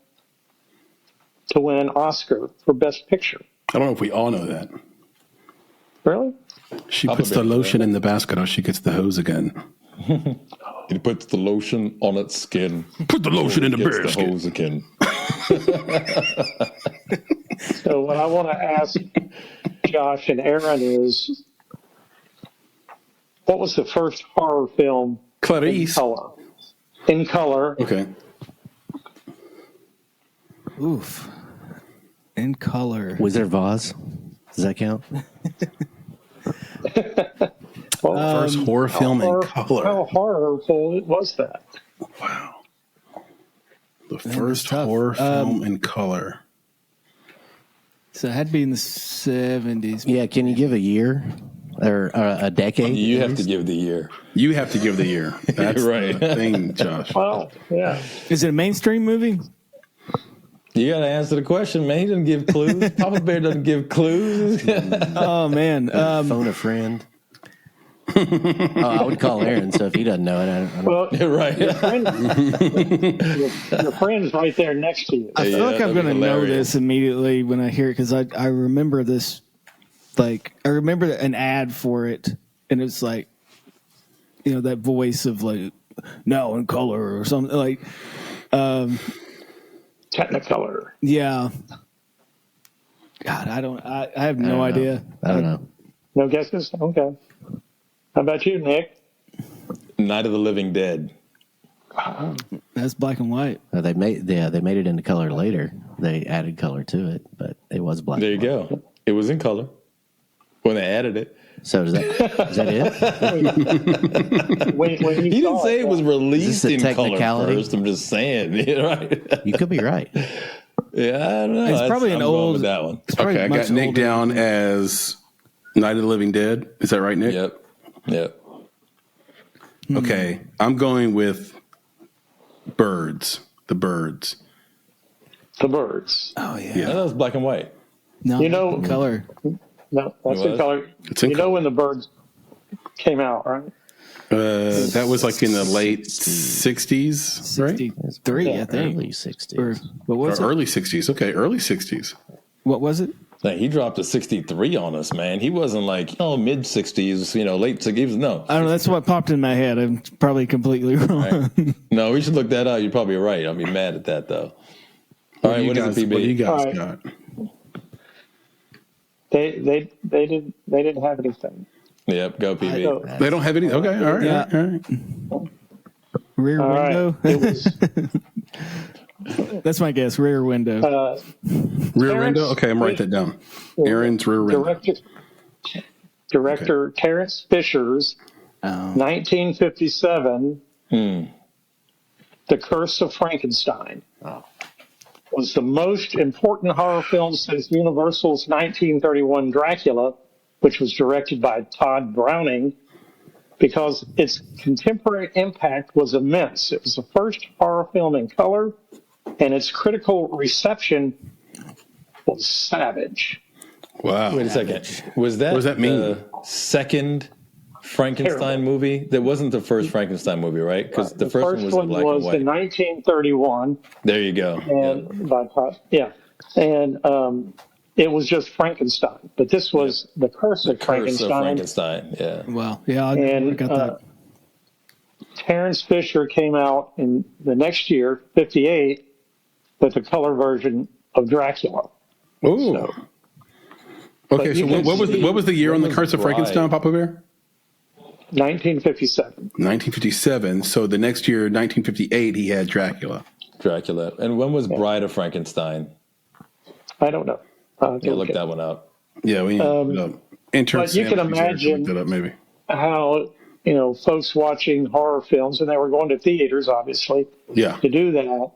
[SPEAKER 6] to win an Oscar for Best Picture.
[SPEAKER 1] I don't know if we all know that.
[SPEAKER 6] Really?
[SPEAKER 1] She puts the lotion in the basket or she gets the hose again.
[SPEAKER 2] He puts the lotion on its skin.
[SPEAKER 1] Put the lotion in the
[SPEAKER 2] gets
[SPEAKER 1] basket.
[SPEAKER 2] the hose again.
[SPEAKER 6] So what I want to ask Josh and Aaron is, what was the first horror film
[SPEAKER 1] Clarice.
[SPEAKER 6] In color.
[SPEAKER 1] Okay.
[SPEAKER 3] Oof. In color.
[SPEAKER 4] Wizard of Oz. Does that count?
[SPEAKER 1] First horror film in color.
[SPEAKER 6] How horrorful was that?
[SPEAKER 1] Wow. The first
[SPEAKER 3] tough.
[SPEAKER 1] horror film in color.
[SPEAKER 3] So it had to be in the 70s.
[SPEAKER 4] Yeah, can you give a year or a decade?
[SPEAKER 2] You have to give the year.
[SPEAKER 1] You have to give the year. That's
[SPEAKER 2] Right.
[SPEAKER 1] the thing, Josh.
[SPEAKER 6] Well, yeah.
[SPEAKER 3] Is it a mainstream movie?
[SPEAKER 2] You got to answer the question, man. He doesn't give clues. Papa Bear doesn't give clues.
[SPEAKER 3] Oh, man.
[SPEAKER 4] Phone a friend. I would call Aaron, so if he doesn't know it, I don't.
[SPEAKER 6] Well,
[SPEAKER 2] Right.
[SPEAKER 6] your friend's right there next to you.
[SPEAKER 3] I feel like I'm
[SPEAKER 2] that'd
[SPEAKER 3] going to
[SPEAKER 2] be
[SPEAKER 3] know
[SPEAKER 2] hilarious.
[SPEAKER 3] this immediately when I hear it because I remember this. Like, I remember an ad for it, and it's like, that voice of like, now in color or something. Like,
[SPEAKER 6] Technicolor.
[SPEAKER 3] yeah. God, I have no idea.
[SPEAKER 4] I don't know.
[SPEAKER 6] No guesses? Okay. How about you, Nick?
[SPEAKER 2] Night of the Living Dead.
[SPEAKER 3] That's black and white.
[SPEAKER 4] They made it into color later. They added color to it, but it was black.
[SPEAKER 2] There you
[SPEAKER 4] and white.
[SPEAKER 2] go. It was in color when they added it.
[SPEAKER 4] So is that it?
[SPEAKER 6] When
[SPEAKER 2] He didn't say it was released
[SPEAKER 4] Is this a
[SPEAKER 2] in color
[SPEAKER 4] technicality?
[SPEAKER 2] first. I'm just saying. Right?
[SPEAKER 4] You could be right.
[SPEAKER 2] Yeah, I don't know.
[SPEAKER 3] It's probably
[SPEAKER 2] I'm
[SPEAKER 3] an
[SPEAKER 2] going
[SPEAKER 3] old.
[SPEAKER 2] with that one.
[SPEAKER 3] It's probably
[SPEAKER 1] Okay, I
[SPEAKER 3] much
[SPEAKER 1] got Nick
[SPEAKER 3] older.
[SPEAKER 1] down as Night of the Living Dead. Is that right, Nick?
[SPEAKER 2] Yep.
[SPEAKER 1] Okay, I'm going with Birds. The Birds.
[SPEAKER 6] The Birds.
[SPEAKER 3] Oh yeah.
[SPEAKER 1] Yeah.
[SPEAKER 2] That was black and white.
[SPEAKER 3] No,
[SPEAKER 6] You know-
[SPEAKER 3] color.
[SPEAKER 6] No, that's
[SPEAKER 2] It
[SPEAKER 6] in
[SPEAKER 2] was?
[SPEAKER 6] color.
[SPEAKER 1] It's in
[SPEAKER 6] You know when the birds came out, right?
[SPEAKER 1] That was like in the late 60s, right?
[SPEAKER 3] 63, I think.
[SPEAKER 4] Early 60s.
[SPEAKER 3] Or what was
[SPEAKER 1] Or
[SPEAKER 3] it?
[SPEAKER 1] early 60s. Okay, early 60s.
[SPEAKER 3] What was it?
[SPEAKER 2] Like, he dropped a 63 on us, man. He wasn't like, mid 60s, late 60s. No.
[SPEAKER 3] I don't know. That's what popped in my head. I'm probably completely wrong.
[SPEAKER 2] Right. No, we should look that up. You're probably right. I'll be mad at that, though. All right, what is it, PB?
[SPEAKER 1] What do you guys
[SPEAKER 6] All right.
[SPEAKER 1] got?
[SPEAKER 6] They didn't have anything.
[SPEAKER 2] Yep, go PB.
[SPEAKER 6] So,
[SPEAKER 1] They don't have any. Okay, all right.
[SPEAKER 3] Yeah.
[SPEAKER 1] All right.
[SPEAKER 3] Rear
[SPEAKER 6] all right.
[SPEAKER 3] window.
[SPEAKER 6] It was
[SPEAKER 3] That's my guess. Rear window.
[SPEAKER 1] Rear window? Okay, I'm writing that down. Aaron's rear window.
[SPEAKER 6] Director Terrence Fisher's 1957 The Curse of Frankenstein was the most important horror film since Universal's 1931 Dracula, which was directed by Todd Browning, because its contemporary impact was immense. It was the first horror film in color, and its critical reception was savage.
[SPEAKER 1] Wow.
[SPEAKER 2] Wait a second. Was that,
[SPEAKER 1] What does that mean?
[SPEAKER 2] the second Frankenstein movie? That wasn't the first Frankenstein movie, right? Because the first one was in black and
[SPEAKER 6] was
[SPEAKER 2] white.
[SPEAKER 6] in 1931.
[SPEAKER 2] There you go.
[SPEAKER 6] And by Todd, and it was just Frankenstein. But this was The Curse of
[SPEAKER 2] Curse of
[SPEAKER 6] Frankenstein.
[SPEAKER 2] Frankenstein. Yeah.
[SPEAKER 3] Well, yeah, I
[SPEAKER 6] And
[SPEAKER 3] got that.
[SPEAKER 6] Terrence Fisher came out in the next year, 58, with the color version of Dracula.
[SPEAKER 1] Ooh.
[SPEAKER 6] So,
[SPEAKER 1] Okay,
[SPEAKER 6] but
[SPEAKER 1] so
[SPEAKER 6] you can
[SPEAKER 1] what was the year on the
[SPEAKER 2] was
[SPEAKER 1] Curse of Frankenstein, Papa Bear?
[SPEAKER 6] 1957.
[SPEAKER 1] 1957. So the next year, 1958, he had Dracula.
[SPEAKER 2] Dracula. And when was Bride of Frankenstein?
[SPEAKER 6] I don't know.
[SPEAKER 2] Yeah, look that one up.
[SPEAKER 1] Yeah, we intern
[SPEAKER 6] but you
[SPEAKER 1] Sam
[SPEAKER 6] can
[SPEAKER 1] is there to
[SPEAKER 6] imagine-
[SPEAKER 1] look that up, maybe.
[SPEAKER 6] How, folks watching horror films, and they were going to theaters, obviously,
[SPEAKER 1] Yeah.
[SPEAKER 6] to do that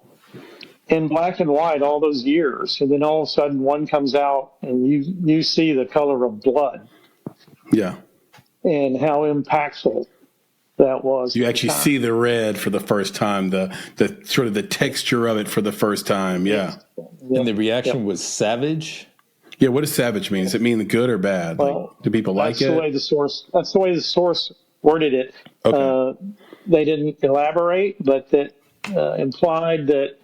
[SPEAKER 6] in black and white all those years. And then all of a sudden one comes out and you see the color of blood
[SPEAKER 1] Yeah.
[SPEAKER 6] and how impactful that was.
[SPEAKER 1] You
[SPEAKER 6] at the
[SPEAKER 1] actually
[SPEAKER 6] time.
[SPEAKER 1] see the red for the first time, the sort of the texture of it for the first time. Yeah.
[SPEAKER 6] Yeah.
[SPEAKER 2] And the reaction was savage.
[SPEAKER 1] Yeah. What does savage mean? Does it mean good or bad?
[SPEAKER 6] Well,
[SPEAKER 1] like, do people like
[SPEAKER 6] That's the way
[SPEAKER 1] it?
[SPEAKER 6] that's the way the source worded it.
[SPEAKER 1] Okay.
[SPEAKER 6] They didn't elaborate, but that implied that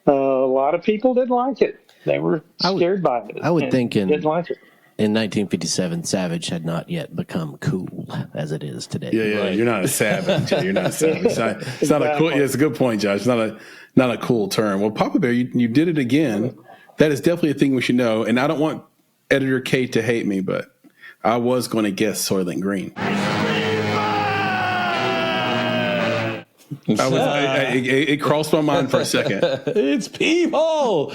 [SPEAKER 6] a lot of people didn't like it. They were scared by it.
[SPEAKER 4] I would
[SPEAKER 6] and
[SPEAKER 4] think
[SPEAKER 6] didn't like it.
[SPEAKER 4] In 1957, Savage had not yet become cool as it is today.
[SPEAKER 1] Yeah, yeah.
[SPEAKER 2] Right.
[SPEAKER 1] You're not a savage. You're not a savage. It's not a cool. Yeah, it's a good point, Josh. It's not a cool term. Well, Papa Bear, you did it again. That is definitely a thing we should know. And I don't want Editor Kate to hate me, but I was going to guess Soylent Green. It crossed my mind for a second.
[SPEAKER 2] It's people.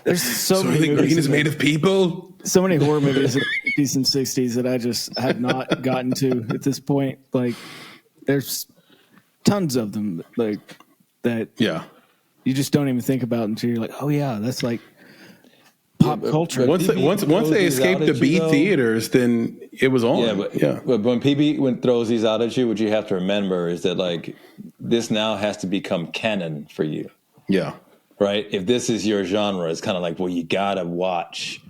[SPEAKER 3] There's so many
[SPEAKER 1] Soylent Green
[SPEAKER 3] movies
[SPEAKER 1] is made of people.
[SPEAKER 3] so many horror movies in the 50s and 60s that I just have not gotten to at this point. Like, there's tons of them, like, that
[SPEAKER 1] Yeah.
[SPEAKER 3] you just don't even think about until you're like, oh yeah, that's like pop culture.
[SPEAKER 1] Once they escaped the B theaters, then it was on.
[SPEAKER 2] Yeah, but when PB throws these out at you, what you have to remember is that, like, this now has to become canon for you,
[SPEAKER 1] Yeah.
[SPEAKER 2] right? If this is your genre, it's kind of like, well, you gotta watch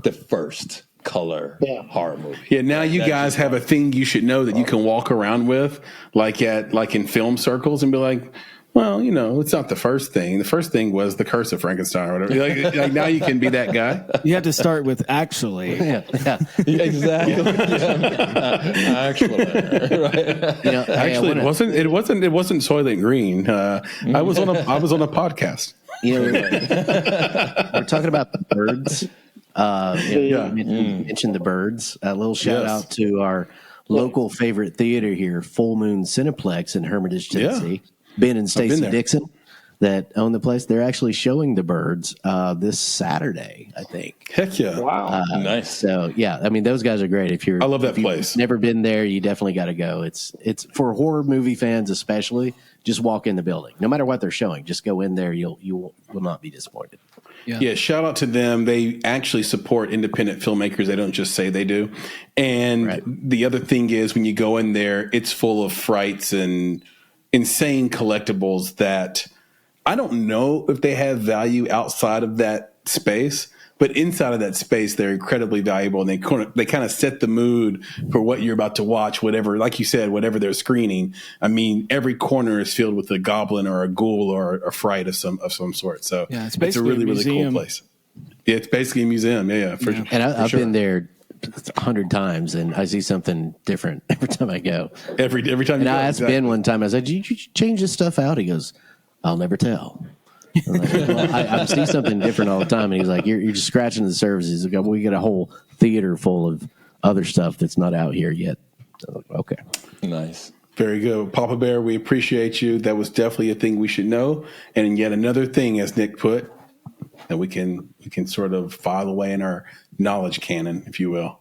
[SPEAKER 2] the first color horror movie.
[SPEAKER 1] Yeah, now you guys have a thing you should know that you can walk around with, like in film circles, and be like, well, it's not the first thing. The first thing was The Curse of Frankenstein or whatever. Like now you can be that guy.
[SPEAKER 3] You have to start with actually.
[SPEAKER 4] Yeah.
[SPEAKER 2] Exactly. Actually, right?
[SPEAKER 1] Actually, it wasn't Soylent Green. I was on a podcast.
[SPEAKER 4] We're talking about the birds. You mentioned the birds. A little shout out to our local favorite theater here, Full Moon Cineplex in Hermitage, Tennessee. Ben and Stacy Dixon that own the place. They're actually showing the birds this Saturday, I think.
[SPEAKER 1] Heck yeah!
[SPEAKER 6] Wow.
[SPEAKER 2] Nice.
[SPEAKER 4] So yeah, I mean, those guys are great.
[SPEAKER 1] I love that place.
[SPEAKER 4] Never been there, you definitely got to go. It's for horror movie fans especially. Just walk in the building, no matter what they're showing. Just go in there. You will not be disappointed.
[SPEAKER 1] Yeah, shout out to them. They actually support independent filmmakers. They don't just say they do. And the other thing is, when you go in there, it's full of frights and insane collectibles that I don't know if they have value outside of that space, but inside of that space, they're incredibly valuable, and they kind of set the mood for what you're about to watch. Whatever, like you said, whatever they're screening. I mean, every corner is filled with a goblin or a ghoul or a fright of some sort. So
[SPEAKER 3] Yeah,
[SPEAKER 1] it's a really cool place. Yeah, it's basically a museum. Yeah, for sure.
[SPEAKER 4] And I've been there 100 times, and I see something different every time I go.
[SPEAKER 1] Every time.
[SPEAKER 4] And
[SPEAKER 1] you go,
[SPEAKER 4] I asked Ben one time, I said, "Did you change this stuff out?" He goes, "I'll never tell." I'm like, well, I see something different all the time. And he's like, you're just scratching the surface. He's like, we get a whole theater full of other stuff that's not out here yet. So, okay.
[SPEAKER 2] Nice.
[SPEAKER 1] Very good. Papa Bear, we appreciate you. That was definitely a thing we should know. And yet another thing, as Nick put, that we can sort of file away in our knowledge canon, if you will.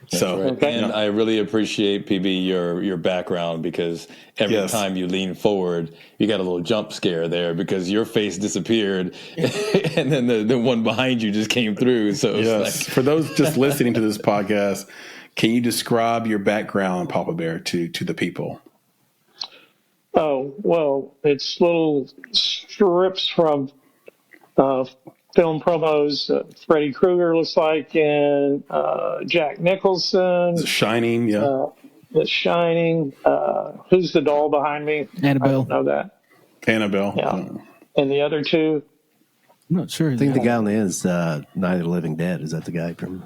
[SPEAKER 1] So,
[SPEAKER 2] right. And I really appreciate, PB, your background, because every time you lean forward, you got a little jump scare there because your face disappeared and then the one behind you just came through. So
[SPEAKER 1] yes, for those just listening to this podcast, can you describe your background, Papa Bear, to the people?
[SPEAKER 6] Oh, well, it's little strips from film promos. Freddy Krueger looks like, and Jack Nicholson.
[SPEAKER 1] The Shining, yeah.
[SPEAKER 6] The Shining. Who's the doll behind me?
[SPEAKER 3] Annabelle.
[SPEAKER 6] I don't know that.
[SPEAKER 1] Annabelle.
[SPEAKER 6] Yeah. And the other two?
[SPEAKER 3] I'm not sure.
[SPEAKER 4] I think the guy on the end is Night of the Living Dead. Is that the guy from?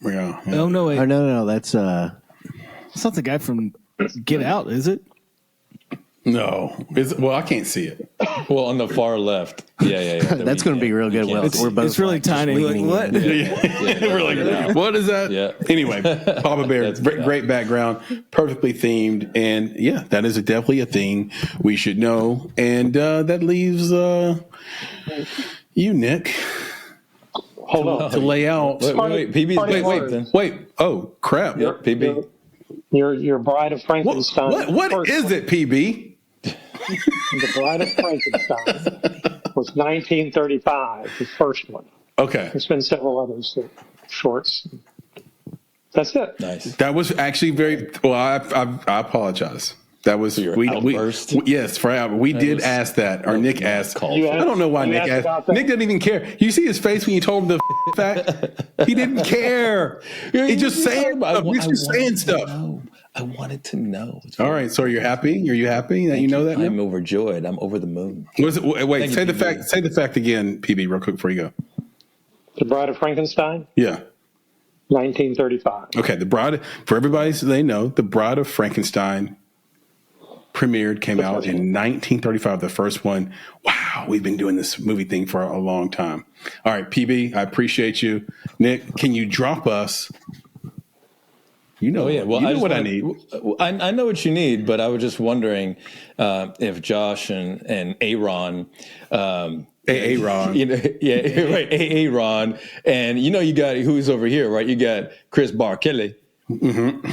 [SPEAKER 1] Yeah.
[SPEAKER 3] Oh, no, wait.
[SPEAKER 4] Oh, no. That's
[SPEAKER 3] It's not the guy from Get Out, is it?
[SPEAKER 1] No. Well, I can't see it.
[SPEAKER 2] Well, on the far left. Yeah.
[SPEAKER 4] that's going to be real good. Well, we're both.
[SPEAKER 3] It's really tiny. Like, what?
[SPEAKER 1] We're like, what is that?
[SPEAKER 2] Yeah.
[SPEAKER 1] Anyway, Papa Bear, great background, perfectly themed, and yeah, that is definitely a thing we should know. And that leaves you, Nick,
[SPEAKER 6] Hold on.
[SPEAKER 1] to lay out.
[SPEAKER 2] Wait, PB.
[SPEAKER 1] Wait. Oh, crap.
[SPEAKER 2] Yep, PB.
[SPEAKER 6] Your Bride of Frankenstein.
[SPEAKER 1] What is it, PB?
[SPEAKER 6] The Bride of Frankenstein was 1935, the first one.
[SPEAKER 1] Okay.
[SPEAKER 6] There's been several others, shorts. That's it.
[SPEAKER 2] Nice.
[SPEAKER 1] That was actually very well. I apologize. That was
[SPEAKER 2] outburst?
[SPEAKER 1] Yes, we did ask that, or Nick asked. I don't know why Nick asked. Nick didn't even care. You see his face when you told him the fact. He didn't care. He just saying stuff. He's just saying stuff.
[SPEAKER 2] I wanted to know.
[SPEAKER 1] All right. So are you happy? Are you happy that you know that?
[SPEAKER 2] I'm overjoyed. I'm over the moon.
[SPEAKER 1] Wait. Say the fact. Say the fact again, PB, real quick before you go.
[SPEAKER 6] The Bride of Frankenstein.
[SPEAKER 1] Yeah.
[SPEAKER 6] 1935.
[SPEAKER 1] Okay. The Bride. For everybody, so they know, the Bride of Frankenstein came out in 1935. The first one. Wow. We've been doing this movie thing for a long time. All right, PB. I appreciate you, Nick. Can you drop us? You know,
[SPEAKER 2] Well,
[SPEAKER 1] you know what I need.
[SPEAKER 2] I know what you need, but I was just wondering if Josh and Aaron,
[SPEAKER 1] Aaron,
[SPEAKER 2] right, Aaron, and you got who's over here, right? You got Chris Barkley. Mm-hmm.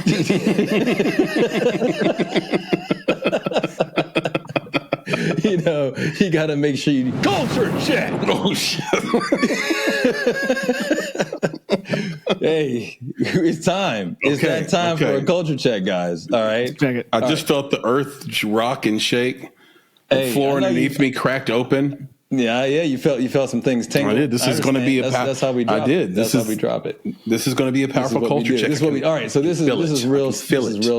[SPEAKER 2] You got to make sure you culture check.
[SPEAKER 1] Oh shit.
[SPEAKER 2] Hey, it's time. It's that time for a culture check, guys. All right.
[SPEAKER 3] Check it.
[SPEAKER 1] I just felt the earth rock and shake. The floor underneath me cracked open.
[SPEAKER 2] Yeah. You felt some things tingle.
[SPEAKER 1] I did. This is going to be
[SPEAKER 2] that's how we drop.
[SPEAKER 1] I did.
[SPEAKER 2] That's how we drop it.
[SPEAKER 1] This is going to be a powerful culture check.
[SPEAKER 2] This is what we. All right. So this is real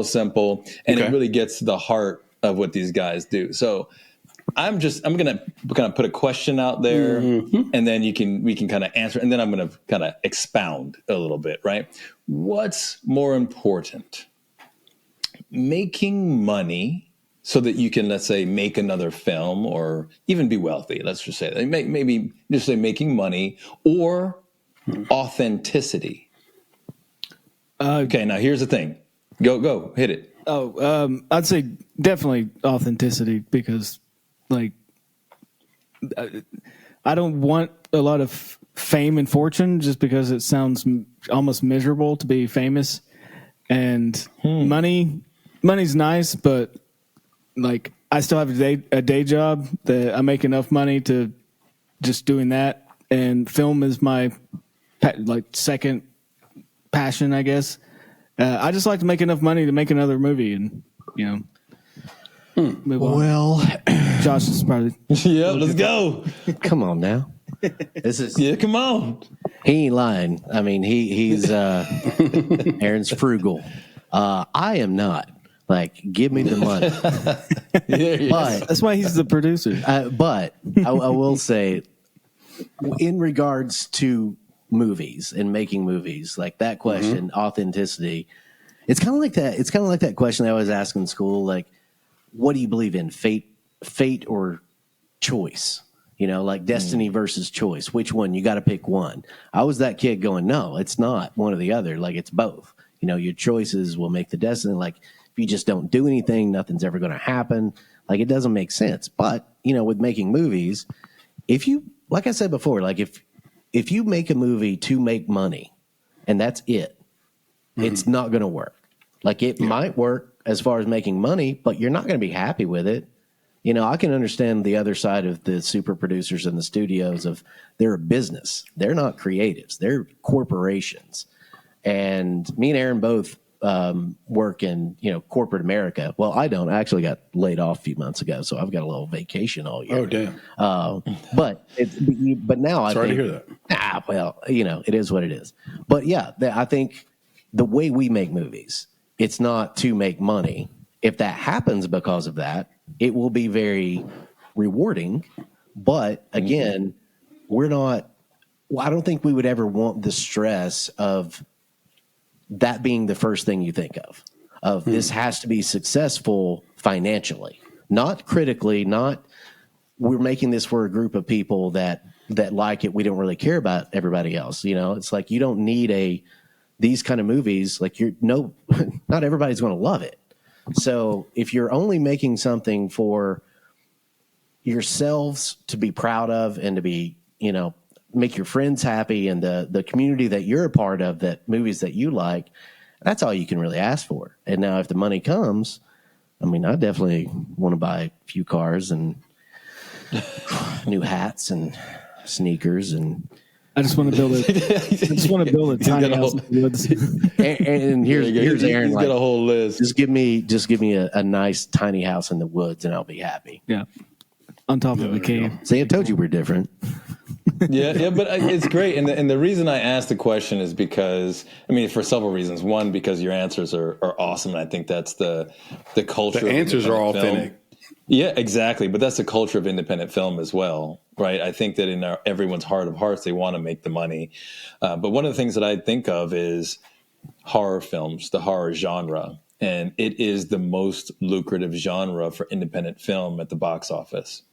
[SPEAKER 2] simple, and it really gets to the heart of what these guys do. So I'm gonna kind of put a question out there, and then we can kind of answer, and then I'm gonna kind of expound a little bit, right? What's more important, making money so that you can, let's say, make another film or even be wealthy? Let's just say that. Maybe just say making money or authenticity. Okay, now here's the thing. Go hit it.
[SPEAKER 3] I'd say definitely authenticity, because like I don't want a lot of fame and fortune just because it sounds almost miserable to be famous, and money's nice, but like I still have a day job that I make enough money to just doing that, and film is my second passion, I guess. I just like to make enough money to make another movie, and move on. Well, Josh is probably
[SPEAKER 2] let's go.
[SPEAKER 4] Come on now. This is
[SPEAKER 2] come on.
[SPEAKER 4] He ain't lying. I mean, he's Aaron's frugal. I am not. Like, give me the money. But
[SPEAKER 3] That's why he's the producer.
[SPEAKER 4] but I will say, in regards to movies and making movies, like that question, authenticity, it's kind of like that. It's kind of like that question I always ask in school, like, what do you believe in, fate or choice? You know, like destiny versus choice. Which one? You got to pick one. I was that kid going, no, it's not one or the other. Like, it's both. You know, your choices will make the destiny. Like, if you just don't do anything, nothing's ever going to happen. Like, it doesn't make sense. But, you know, with making movies, if you, like I said before, like if you make a movie to make money and that's it, it's not going to work. Like, it might work as far as making money, but you're not going to be happy with it. You know, I can understand the other side of the super producers in the studios of they're a business. They're not creatives. They're corporations. And me and Aaron both work in, you know, corporate America. Well, I don't. I actually got laid off a few months ago, so I've got a little vacation all year.
[SPEAKER 1] Oh, damn.
[SPEAKER 4] But now I
[SPEAKER 1] Sorry
[SPEAKER 4] think,
[SPEAKER 1] to hear that.
[SPEAKER 4] well, you know, it is what it is. But yeah, I think the way we make movies, it's not to make money. If that happens because of that, it will be very rewarding. But again, we're not. Well, I don't think we would ever want the stress of that being the first thing you think of this has to be successful financially, not critically, not we're making this for a group of people that like it. We don't really care about everybody else. You know, it's like you don't need these kind of movies. Like not everybody's going to love it. So if you're only making something for yourselves to be proud of and to be, you know, make your friends happy and the community that you're a part of, that movies that you like, that's all you can really ask for. And now if the money comes, I mean, I definitely want to buy a few cars and new hats and sneakers, and
[SPEAKER 3] I just want to build a tiny house in the woods.
[SPEAKER 4] and here's Aaron.
[SPEAKER 2] He's got a whole list.
[SPEAKER 4] Just give me a nice tiny house in the woods, and I'll be happy.
[SPEAKER 3] Yeah, on top of a cave.
[SPEAKER 4] See, I told you we're different.
[SPEAKER 2] Yeah, but it's great. And the reason I asked the question is because, I mean, for several reasons. One, because your answers are awesome. And I think that's the culture.
[SPEAKER 1] The answers are authentic.
[SPEAKER 2] Yeah, exactly. But that's the culture of independent film as well, right? I think that in everyone's heart of hearts, they want to make the money. But one of the things that I think of is horror films, the horror genre. And it is the most lucrative genre for independent film at the box office.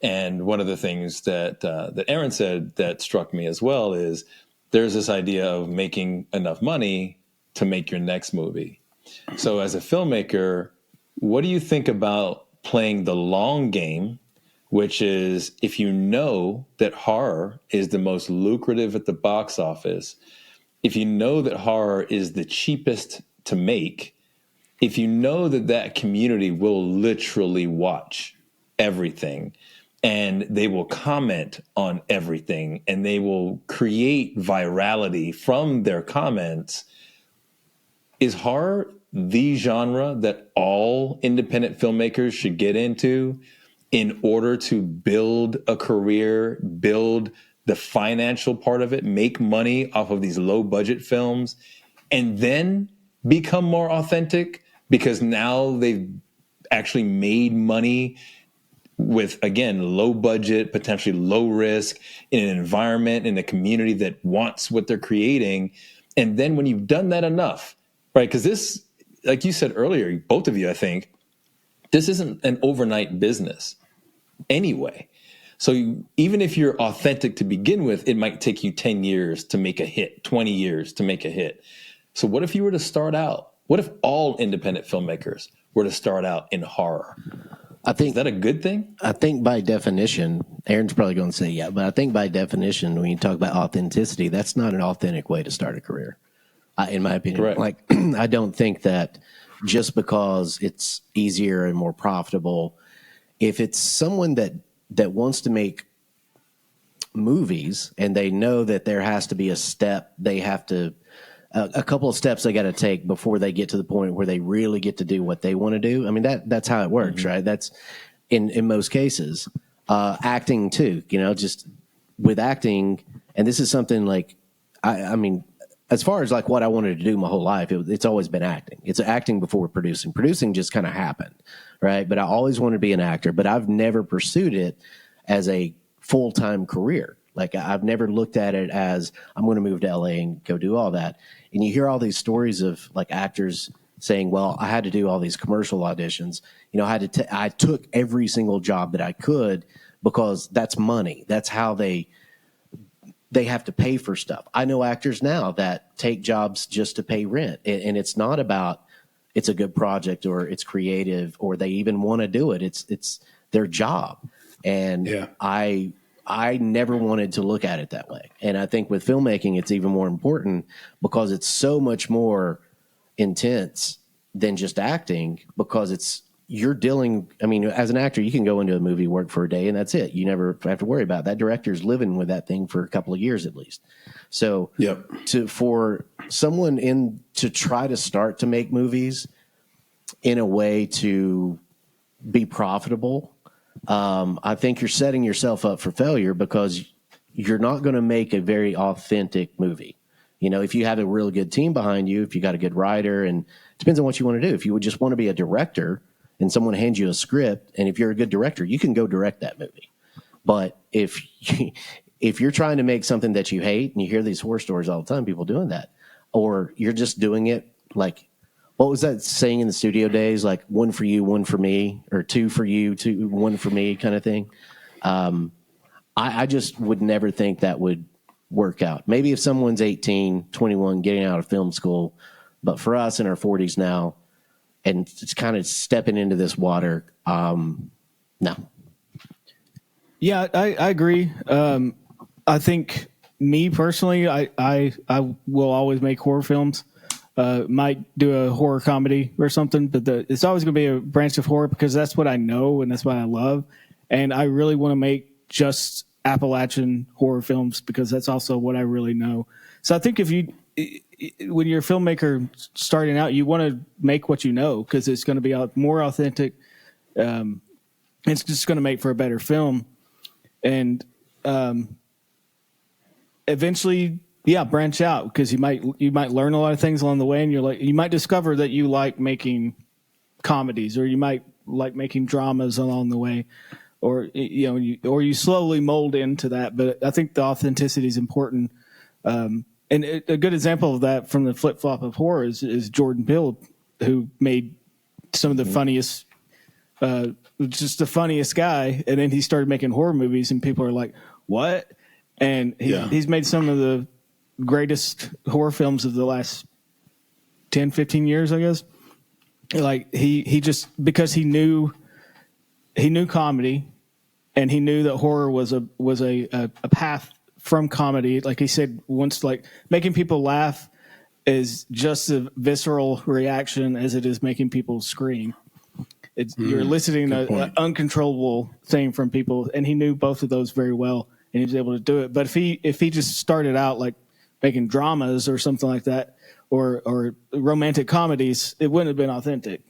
[SPEAKER 2] And one of the things that Aaron said that struck me as well is there's this idea of making enough money to make your next movie. So as a filmmaker, what do you think about playing the long game, which is if you know that horror is the most lucrative at the box office, if you know that horror is the cheapest to make, if you know that community will literally watch everything, and they will comment on everything, and they will create virality from their comments. Is horror the genre that all independent filmmakers should get into in order to build a career, build the financial part of it, make money off of these low budget films, and then become more authentic because now they've actually made money with, again, low budget, potentially low risk, in an environment, in a community that wants what they're creating. And then when you've done that enough, right? Because this, like you said earlier, both of you, I think, this isn't an overnight business anyway. So even if you're authentic to begin with, it might take you 10 years to make a hit, 20 years to make a hit. So what if you were to start out? What if all independent filmmakers were to start out in horror?
[SPEAKER 4] I think,
[SPEAKER 2] is that a good thing?
[SPEAKER 4] I think by definition, Aaron's probably going to say yeah, but I think by definition, when you talk about authenticity, that's not an authentic way to start a career, in my opinion.
[SPEAKER 2] Correct.
[SPEAKER 4] Like, I don't think that just because it's easier and more profitable, if it's someone that wants to make movies and they know that there has to be a step, they have to, a couple of steps they got to take before they get to the point where they really get to do what they want to do. I mean, that's how it works, right? That's in most cases. Acting too, you know, just with acting, and this is something like I mean, as far as like what I wanted to do my whole life, it's always been acting. It's acting before producing. Producing just kind of happened, right? But I always wanted to be an actor, but I've never pursued it as a full-time career. Like I've never looked at it as I'm going to move to LA and go do all that. And you hear all these stories of like actors saying, well, I had to do all these commercial auditions. You know, I took every single job that I could because that's money. That's how they have to pay for stuff. I know actors now that take jobs just to pay rent. And it's not about it's a good project or it's creative or they even want to do it. It's their job. And I never wanted to look at it that way. And I think with filmmaking, it's even more important because it's so much more intense than just acting because you're dealing. I mean, as an actor, you can go into a movie, work for a day, and that's it. You never have to worry about it. That director's living with that thing for a couple of years at least. So for someone to try to start to make movies in a way to be profitable, I think you're setting yourself up for failure because you're not going to make a very authentic movie. You know, if you have a really good team behind you, if you got a good writer, and it depends on what you want to do. If you would just want to be a director and someone hands you a script, and if you're a good director, you can go direct that movie. But if you're trying to make something that you hate, and you hear these horror stories all the time, people doing that, or you're just doing it like, what was that saying in the studio days? Like one for you, one for me, or two for you, one for me kind of thing. I just would never think that would work out. Maybe if someone's 18, 21, getting out of film school, but for us in our 40s now, and it's kind of stepping into this water, no.
[SPEAKER 3] Yeah, I agree. I think me personally, I will always make horror films. Might do a horror comedy or something, but it's always going to be a branch of horror because that's what I know and that's what I love. And I really want to make just Appalachian horror films because that's also what I really know. So I think when you're a filmmaker starting out, you want to make what you know because it's going to be more authentic. It's just going to make for a better film. And eventually, branch out because you might learn a lot of things along the way, and you might discover that you like making comedies, or you might like making dramas along the way, or you slowly mold into that. But I think the authenticity is important. And a good example of that from the flip flop of horror is Jordan Peele, who made some of the funniest, just the funniest guy, and then he started making horror movies, and people are like, "What?" And he's made some of the greatest horror films of the last 10, 15 years, I guess. Like he just, because he knew comedy, and he knew that horror was a path from comedy. Like he said once, like making people laugh is just a visceral reaction as it is making people scream. You're eliciting an uncontrollable thing from people, and he knew both of those very well, and he was able to do it. But if he just started out like making dramas or something like that, or romantic comedies, it wouldn't have been authentic.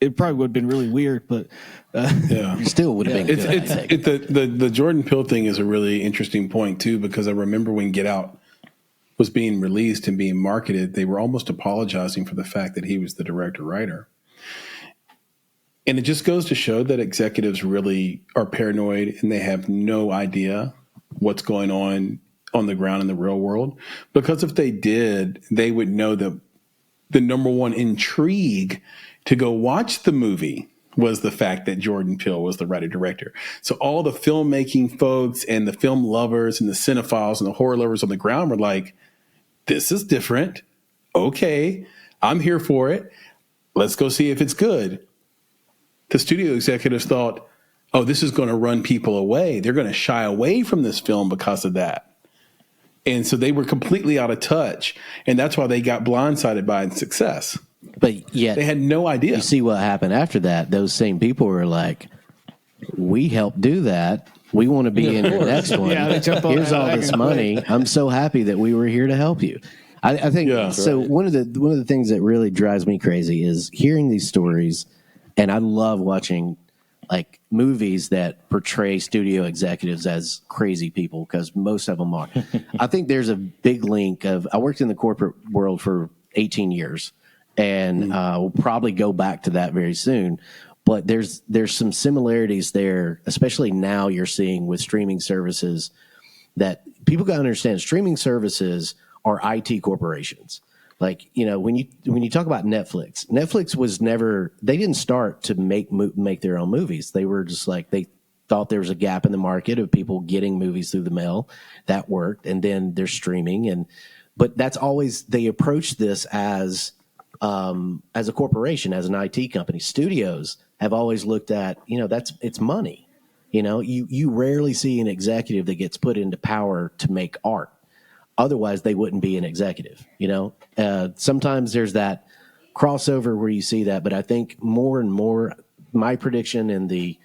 [SPEAKER 3] It probably would have been really weird, but
[SPEAKER 4] it still would have been good.
[SPEAKER 1] The Jordan Peele thing is a really interesting point too, because I remember when Get Out was being released and being marketed, they were almost apologizing for the fact that he was the director-writer. And it just goes to show that executives really are paranoid and they have no idea what's going on the ground in the real world. Because if they did, they would know that the number one intrigue to go watch the movie was the fact that Jordan Peele was the writer-director. So all the filmmaking folks and the film lovers and the cinephiles and the horror lovers on the ground were like, this is different. Okay, I'm here for it. Let's go see if it's good. The studio executives thought, oh, this is going to run people away. They're going to shy away from this film because of that. And so they were completely out of touch. And that's why they got blindsided by its success.
[SPEAKER 4] But yet
[SPEAKER 1] they had no idea.
[SPEAKER 4] You see what happened after that. Those same people were like, we helped do that. We want to be in your next one. Here's all this money. I'm so happy that we were here to help you. I think so. Right. One of the things that really drives me crazy is hearing these stories. And I love watching like movies that portray studio executives as crazy people, because most of them are. I think there's a big link of, I worked in the corporate world for 18 years, and we'll probably go back to that very soon. But there's some similarities there, especially now you're seeing with streaming services, that people got to understand streaming services are IT corporations. Like, you know, when you talk about Netflix was never, they didn't start to make their own movies. They were just like, they thought there was a gap in the market of people getting movies through the mail. That worked. And then there's streaming. But that's always, they approach this as a corporation, as an IT company. Studios have always looked at, you know, it's money. You know, you rarely see an executive that gets put into power to make art. Otherwise, they wouldn't be an executive. You know, sometimes there's that crossover where you see that, but I think more and more, my prediction in the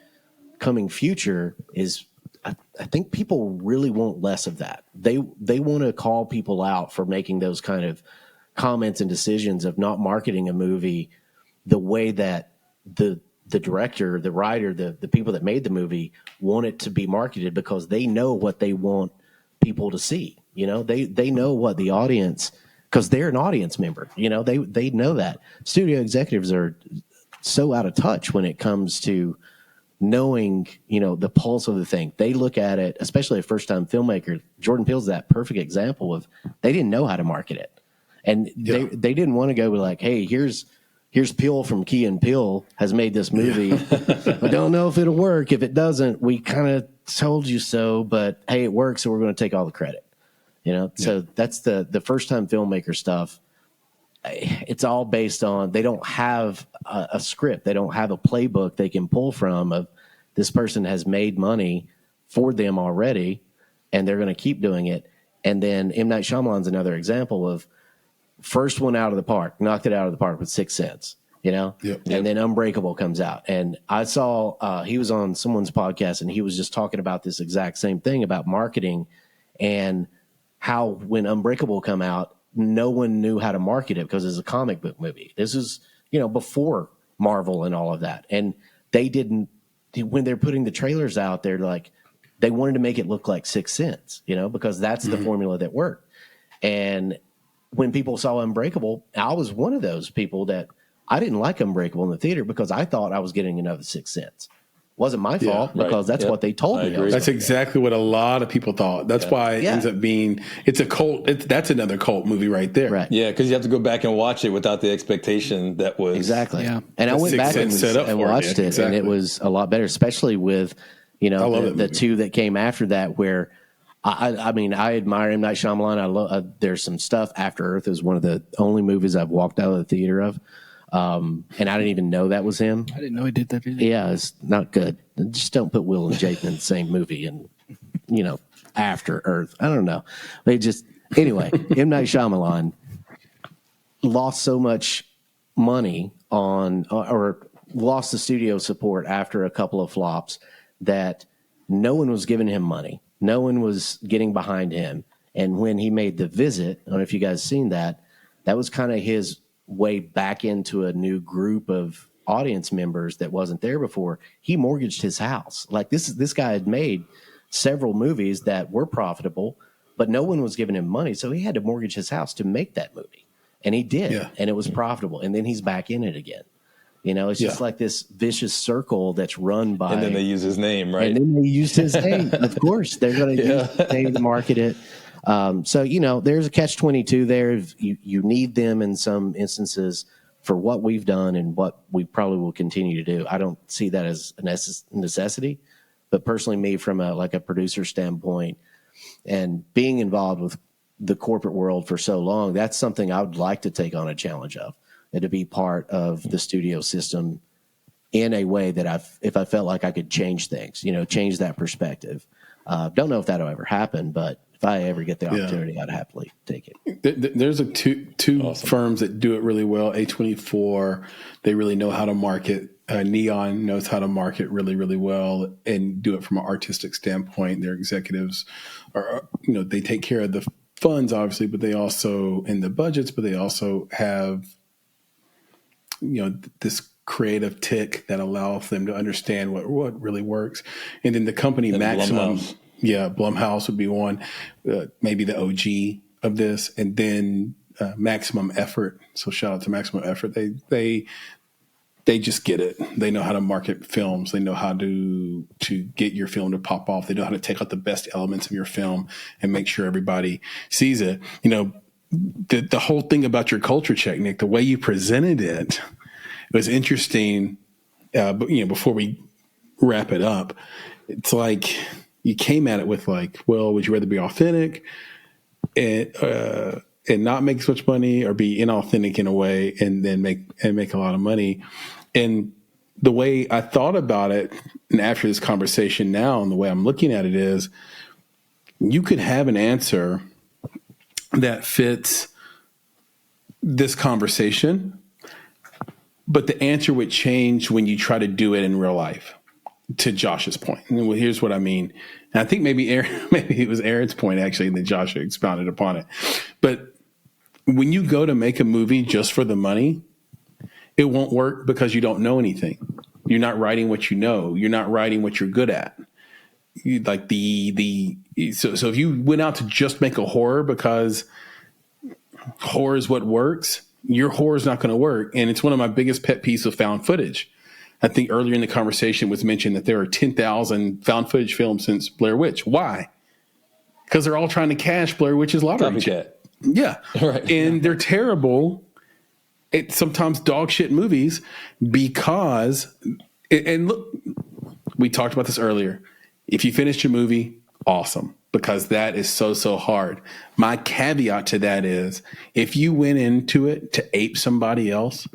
[SPEAKER 4] coming future is, I think people really want less of that. They want to call people out for making those kind of comments and decisions of not marketing a movie the way that the director, the writer, the people that made the movie want it to be marketed, because they know what they want people to see. You know, they know what the audience, because they're an audience member. You know, they know that. Studio executives are so out of touch when it comes to knowing, you know, the pulse of the thing. They look at it, especially a first-time filmmaker. Jordan Peele's that perfect example of, they didn't know how to market it. And they didn't want to go like, hey, here's Peele from Key and Peele has made this movie. I don't know if it'll work. If it doesn't, we kind of told you so, but hey, it works, so we're going to take all the credit. You know, so that's the first time filmmaker stuff. It's all based on, they don't have a script. They don't have a playbook they can pull from of, this person has made money for them already, and they're going to keep doing it. And then M. Night Shyamalan's another example of, first one out of the park, knocked it out of the park with 6 Sense, you know? And then Unbreakable comes out. And I saw, he was on someone's podcast, and he was just talking about this exact same thing about marketing, and how when Unbreakable come out, no one knew how to market it because it's a comic book movie. This is, you know, before Marvel and all of that. And they didn't, when they're putting the trailers out, they're like, they wanted to make it look like 6 Sense, you know, because that's the formula that worked. And when people saw Unbreakable, I was one of those people that I didn't like Unbreakable in the theater because I thought I was getting another 6 Sense. Wasn't my fault, because that's what they told me.
[SPEAKER 1] That's exactly what a lot of people thought. That's why it ends up being, it's a cult. That's another cult movie right there.
[SPEAKER 4] Right.
[SPEAKER 2] Yeah, because you have to go back and watch it without the expectation that was.
[SPEAKER 4] Exactly. Yeah. And I went back and watched it, and it was a lot better, especially with, you know, the two that came after that, where I mean, I admire M. Night Shyamalan. I love, there's some stuff. After Earth is one of the only movies I've walked out of the theater of. And I didn't even know that was him.
[SPEAKER 3] I didn't know he did that either.
[SPEAKER 4] Yeah, it's not good. Just don't put Will and Jake in the same movie and, you know, After Earth. I don't know. They just, anyway, M. Night Shyamalan lost so much money on, or lost the studio support after a couple of flops, that no one was giving him money. No one was getting behind him. And when he made The Visit, I don't know if you guys seen that, that was kind of his way back into a new group of audience members that wasn't there before. He mortgaged his house. Like this guy had made several movies that were profitable, but no one was giving him money. So he had to mortgage his house to make that movie. And he did. Yeah. And it was profitable. And then he's back in it again. You know, it's just like this vicious circle that's run by.
[SPEAKER 2] And then they use his name, right?
[SPEAKER 4] And then they used his name. Of course, they're going to use his name to market it. So, you know, there's a catch-22 there. You need them in some instances for what we've done and what we probably will continue to do. I don't see that as a necessity, but personally, me from a producer standpoint and being involved with the corporate world for so long, that's something I would like to take on a challenge of, and to be part of the studio system in a way that if I felt like I could change things, you know, change that perspective. Don't know if that'll ever happen, but if I ever get the opportunity, I'd happily take it.
[SPEAKER 1] There's two firms that do it really well. A24, they really know how to market. Neon knows how to market really, really well and do it from an artistic standpoint. Their executives are, you know, they take care of the funds, obviously, but they also, in the budgets, but they also have, you know, this creative tick that allows them to understand what really works. And then the company
[SPEAKER 2] and
[SPEAKER 1] Maximum,
[SPEAKER 2] Blumhouse.
[SPEAKER 1] Blumhouse would be one, maybe the OG of this, and then Maximum Effort. So shout out to Maximum Effort. They just get it. They know how to market films. They know how to get your film to pop off. They know how to take out the best elements of your film and make sure everybody sees it. You know, the whole thing about your culture check, Nick, the way you presented it was interesting. But before we wrap it up, it's like you came at it with like, well, would you rather be authentic and not make as much money, or be inauthentic in a way and then make a lot of money? And the way I thought about it, and after this conversation now, and the way I'm looking at it is, you could have an answer that fits this conversation, but the answer would change when you try to do it in real life, to Josh's point. And here's what I mean. And I think maybe it was Aaron's point, actually, and then Josh expounded upon it. But when you go to make a movie just for the money, it won't work because you don't know anything. You're not writing what you know. You're not writing what you're good at. So if you went out to just make a horror because horror is what works, your horror is not going to work. And it's one of my biggest pet peeves of found footage. I think earlier in the conversation was mentioned that there are 10,000 found footage films since Blair Witch. Why? Because they're all trying to cash Blair Witch's lottery check. Yeah.
[SPEAKER 2] Right.
[SPEAKER 1] And they're terrible. It's sometimes dog shit movies because, and look, we talked about this earlier. If you finish your movie, awesome, because that is so hard. My caveat to that is, if you went into it to ape somebody else,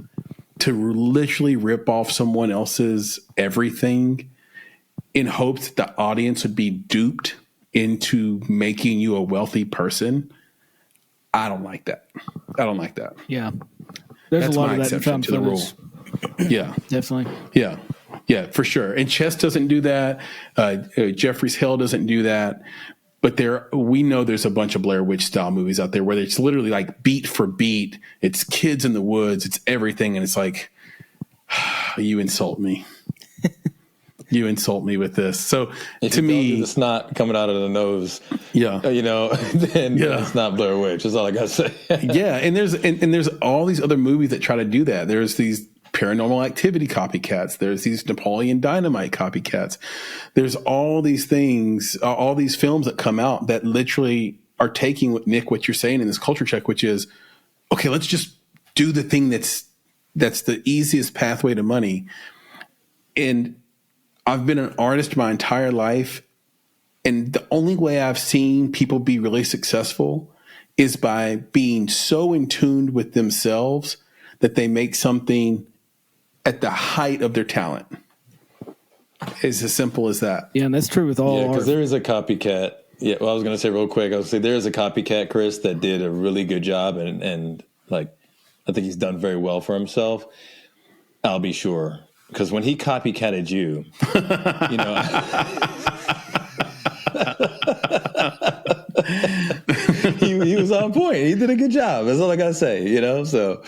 [SPEAKER 1] to literally rip off someone else's everything in hopes that the audience would be duped into making you a wealthy person, I don't like that.
[SPEAKER 3] Yeah. There's
[SPEAKER 1] That's
[SPEAKER 3] a lot
[SPEAKER 1] my
[SPEAKER 3] of that in
[SPEAKER 1] exception
[SPEAKER 3] found
[SPEAKER 1] to the rule.
[SPEAKER 3] footage.
[SPEAKER 1] Yeah.
[SPEAKER 3] Definitely.
[SPEAKER 1] Yeah, for sure. And Chess doesn't do that. Jeffrey's Hell doesn't do that. But we know there's a bunch of Blair Witch style movies out there where it's literally like beat for beat. It's kids in the woods. It's everything. And it's like, you insult me. You insult me with this. So
[SPEAKER 2] if
[SPEAKER 1] to me,
[SPEAKER 2] it's not coming out of the nose.
[SPEAKER 1] Yeah.
[SPEAKER 2] Then it's not Blair Witch. That's all I got to say.
[SPEAKER 1] Yeah. And there's all these other movies that try to do that. There's these Paranormal Activity copycats. There's these Napoleon Dynamite copycats. There's all these things, all these films that come out that literally are taking what you're saying in this culture check, which is, okay, let's just do the thing that's the easiest pathway to money. And I've been an artist my entire life, and the only way I've seen people be really successful is by being so in tune with themselves that they make something at the height of their talent. It's as simple as that.
[SPEAKER 3] Yeah, and that's true with all art.
[SPEAKER 2] Because there is a copycat. Yeah, well, I was going to say real quick, there is a copycat, Chris, that did a really good job, and like, I think he's done very well for himself. I'll be sure. Because when he copycatted you, he was on point. He did a good job. That's all I got to say, So,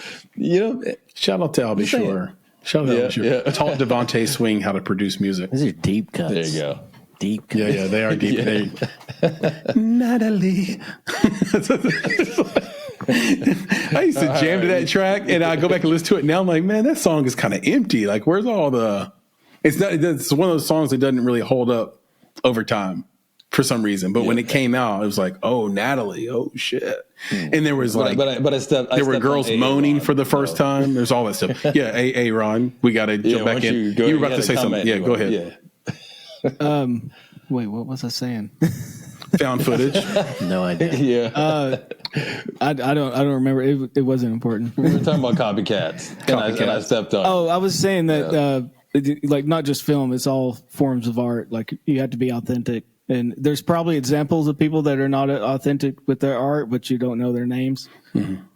[SPEAKER 1] shout out to I'll be sure. Shout out to I'll be sure. Yeah. Taught Devontae Swing how to produce music.
[SPEAKER 4] These are deep cuts.
[SPEAKER 2] There you go.
[SPEAKER 4] Deep cuts.
[SPEAKER 1] Yeah, they are deep. Natalie. I used to jam to that track, and I go back and listen to it now. I'm like, man, that song is kind of empty. Like, where's all the? It's one of those songs that doesn't really hold up over time for some reason. But when it came out, it was like, oh, Natalie, oh shit. And there was like, there were girls moaning for the first time. There's all that stuff. Yeah, Ron, we got to jump back in. You were about to say something. Yeah, go ahead.
[SPEAKER 3] Yeah. Wait, what was I saying?
[SPEAKER 1] Found footage.
[SPEAKER 4] No idea.
[SPEAKER 2] Yeah.
[SPEAKER 3] I don't remember. It wasn't important.
[SPEAKER 2] We were talking about copycats. And I stepped on.
[SPEAKER 3] Oh, I was saying that like not just film, it's all forms of art. Like you have to be authentic. And there's probably examples of people that are not authentic with their art, but you don't know their names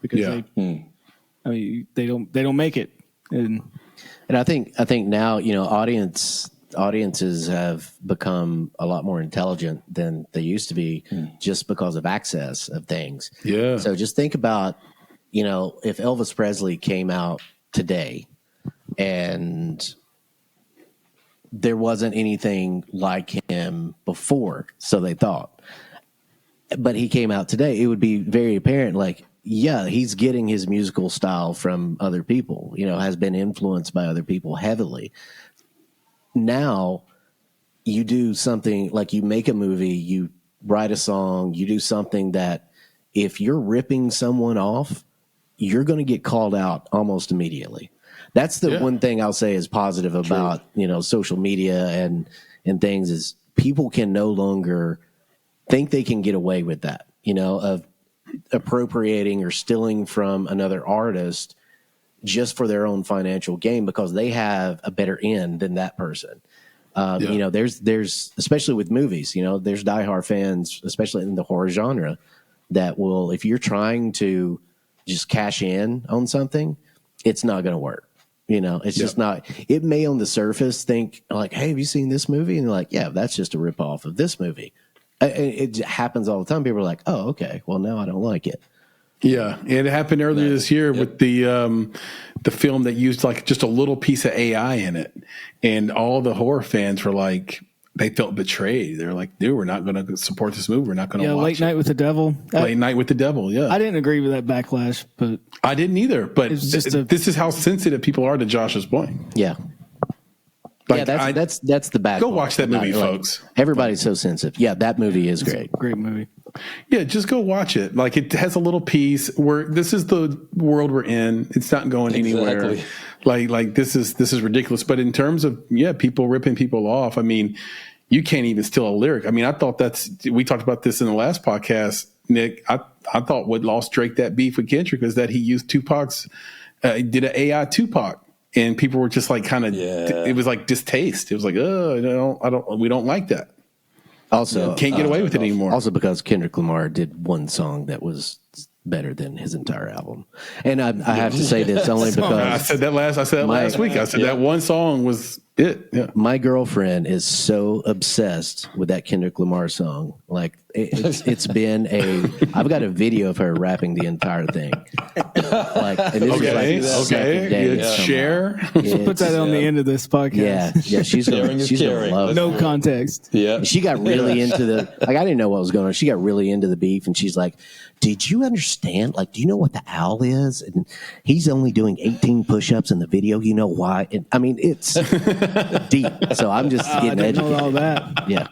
[SPEAKER 3] because they don't make it. And
[SPEAKER 4] I think now, audiences have become a lot more intelligent than they used to be just because of access of things.
[SPEAKER 1] Yeah.
[SPEAKER 4] So just think about, if Elvis Presley came out today, and there wasn't anything like him before, so they thought. But he came out today, it would be very apparent, like, yeah, he's getting his musical style from other people, you know, has been influenced by other people heavily. Now you do something like you make a movie, you write a song, you do something that if you're ripping someone off, you're going to get called out almost immediately. That's the one thing I'll say is positive about, you know, social media and things is people can no longer think they can get away with that, you know, of appropriating or stealing from another artist just for their own financial gain because they have a better end than that person. You know, there's especially with movies, you know, there's diehard fans, especially in the horror genre, that will, if you're trying to just cash in on something, it's not going to work. You know, it's just not. It may on the surface think like, hey, have you seen this movie? And you're like, yeah, that's just a ripoff of this movie. It happens all the time. People are like, oh, okay, well, now I don't like it.
[SPEAKER 1] Yeah, it happened earlier this year with the film that used like just a little piece of AI in it, and all the horror fans were like, they felt betrayed. They're like, dude, we're not going to support this movie. We're not going to watch
[SPEAKER 3] Late Night with the Devil.
[SPEAKER 1] Late Night with the Devil, yeah.
[SPEAKER 3] I didn't agree with that backlash, but
[SPEAKER 1] I didn't either. But
[SPEAKER 3] just
[SPEAKER 1] this is how sensitive people are to Josh's point.
[SPEAKER 4] Yeah.
[SPEAKER 1] Like,
[SPEAKER 4] that's the bad.
[SPEAKER 1] Go watch that movie, folks.
[SPEAKER 4] Everybody's so sensitive. Yeah, that movie is great.
[SPEAKER 3] Great movie.
[SPEAKER 1] Yeah, just go watch it. Like, it has a little piece where this is the world we're in. It's not going anywhere. Like this is ridiculous. But in terms of people ripping people off, I mean, you can't even steal a lyric. I mean, I thought we talked about this in the last podcast, Nick. I thought what lost Drake that beef with Kendrick was that he used Tupac's did an AI Tupac. And people were just like kind of, it was like distaste. It was like, we don't like that.
[SPEAKER 4] Also,
[SPEAKER 1] can't get away with it anymore.
[SPEAKER 4] Also, because Kendrick Lamar did one song that was better than his entire album, and I have to say this only because
[SPEAKER 1] I said that last week. I said that one song was it. Yeah.
[SPEAKER 4] My girlfriend is so obsessed with that Kendrick Lamar song. Like it's been I've got a video of her rapping the entire thing. Like, and this is like
[SPEAKER 1] share.
[SPEAKER 3] Put that on the end of this podcast.
[SPEAKER 4] Yeah, she's gonna love it.
[SPEAKER 3] No context.
[SPEAKER 2] Yeah,
[SPEAKER 4] she got really into I didn't know what was going on. She got really into the beef, and she's like, "Did you understand? Like, do you know what the owl is? And he's only doing 18 push-ups in the video. You know why? And I mean, it's deep. So I'm just getting educated.
[SPEAKER 3] Know all that.
[SPEAKER 4] Yeah."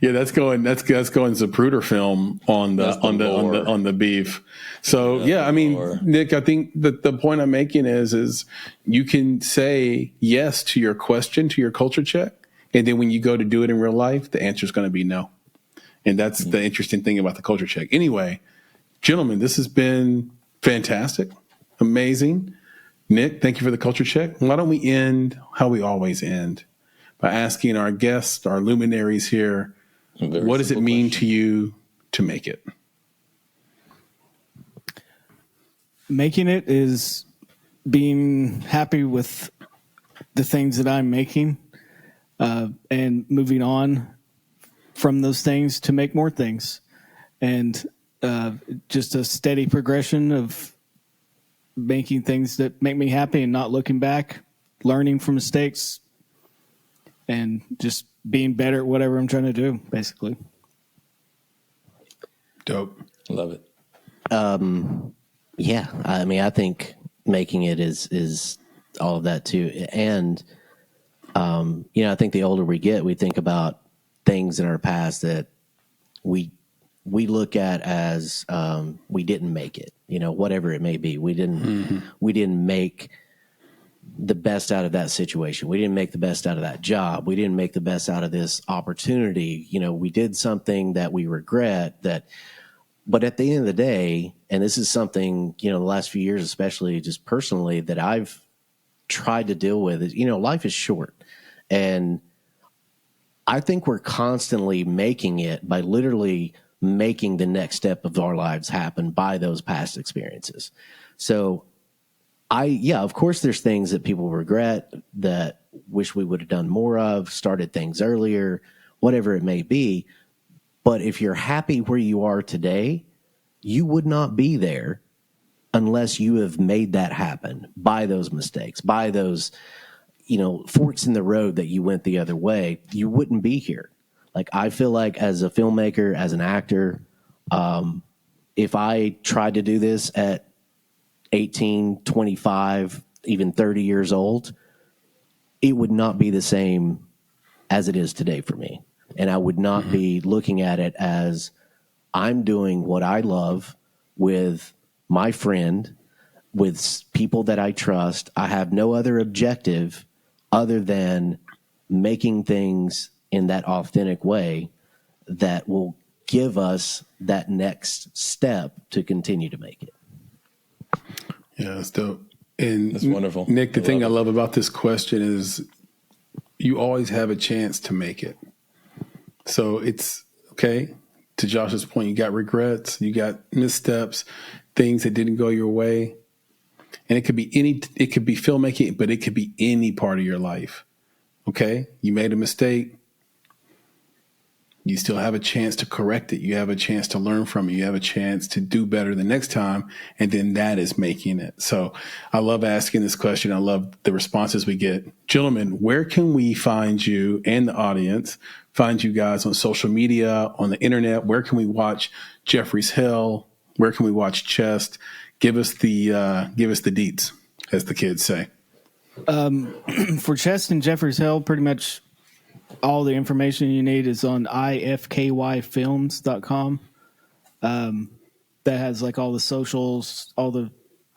[SPEAKER 1] Yeah, that's going Zapruder film on the beef. So I mean, Nick, I think that the point I'm making is you can say yes to your question, to your culture check, and then when you go to do it in real life, the answer is going to be no. And that's the interesting thing about the culture check. Anyway, gentlemen, this has been fantastic, amazing. Nick, thank you for the culture check. Why don't we end how we always end? By asking our guests, our luminaries here, what does it mean to you to make it?
[SPEAKER 3] Making it is being happy with the things that I'm making and moving on from those things to make more things. And just a steady progression of making things that make me happy and not looking back, learning from mistakes, and just being better at whatever I'm trying to do, basically.
[SPEAKER 1] Dope.
[SPEAKER 2] Love it.
[SPEAKER 4] Yeah, I mean, I think making it is all of that too. And, I think the older we get, we think about things in our past that we look at as we didn't make it, whatever it may be. We didn't make the best out of that situation. We didn't make the best out of that job. We didn't make the best out of this opportunity. We did something that we regret but at the end of the day, and this is something, the last few years, especially just personally, that I've tried to deal with is, life is short. And I think we're constantly making it by literally making the next step of our lives happen by those past experiences. So of course there's things that people regret, that wish we would have done more of, started things earlier, whatever it may be. But if you're happy where you are today, you would not be there unless you have made that happen by those mistakes, by those, forks in the road that you went the other way, you wouldn't be here. Like, I feel like as a filmmaker, as an actor, if I tried to do this at 18, 25, even 30 years old, it would not be the same as it is today for me. And I would not be looking at it as I'm doing what I love with my friend, with people that I trust. I have no other objective other than making things in that authentic way that will give us that next step to continue to make it.
[SPEAKER 1] Yeah, that's dope. And
[SPEAKER 2] that's wonderful.
[SPEAKER 1] Nick, the thing I love about this question is you always have a chance to make it. So it's okay. To Josh's point, you got regrets, you got missteps, things that didn't go your way. And it could be filmmaking, but it could be any part of your life. Okay. You made a mistake. You still have a chance to correct it. You have a chance to learn from it. You have a chance to do better the next time. And then that is making it. So I love asking this question. I love the responses we get. Gentlemen, where can we find you and the audience, find you guys on social media, on the internet? Where can we watch Jeffrey's Hell? Where can we watch Chest? Give us the deets, as the kids say.
[SPEAKER 3] For Chest and Jeffrey's Hell, pretty much all the information you need is on ifkyfilms.com. That has like all the socials,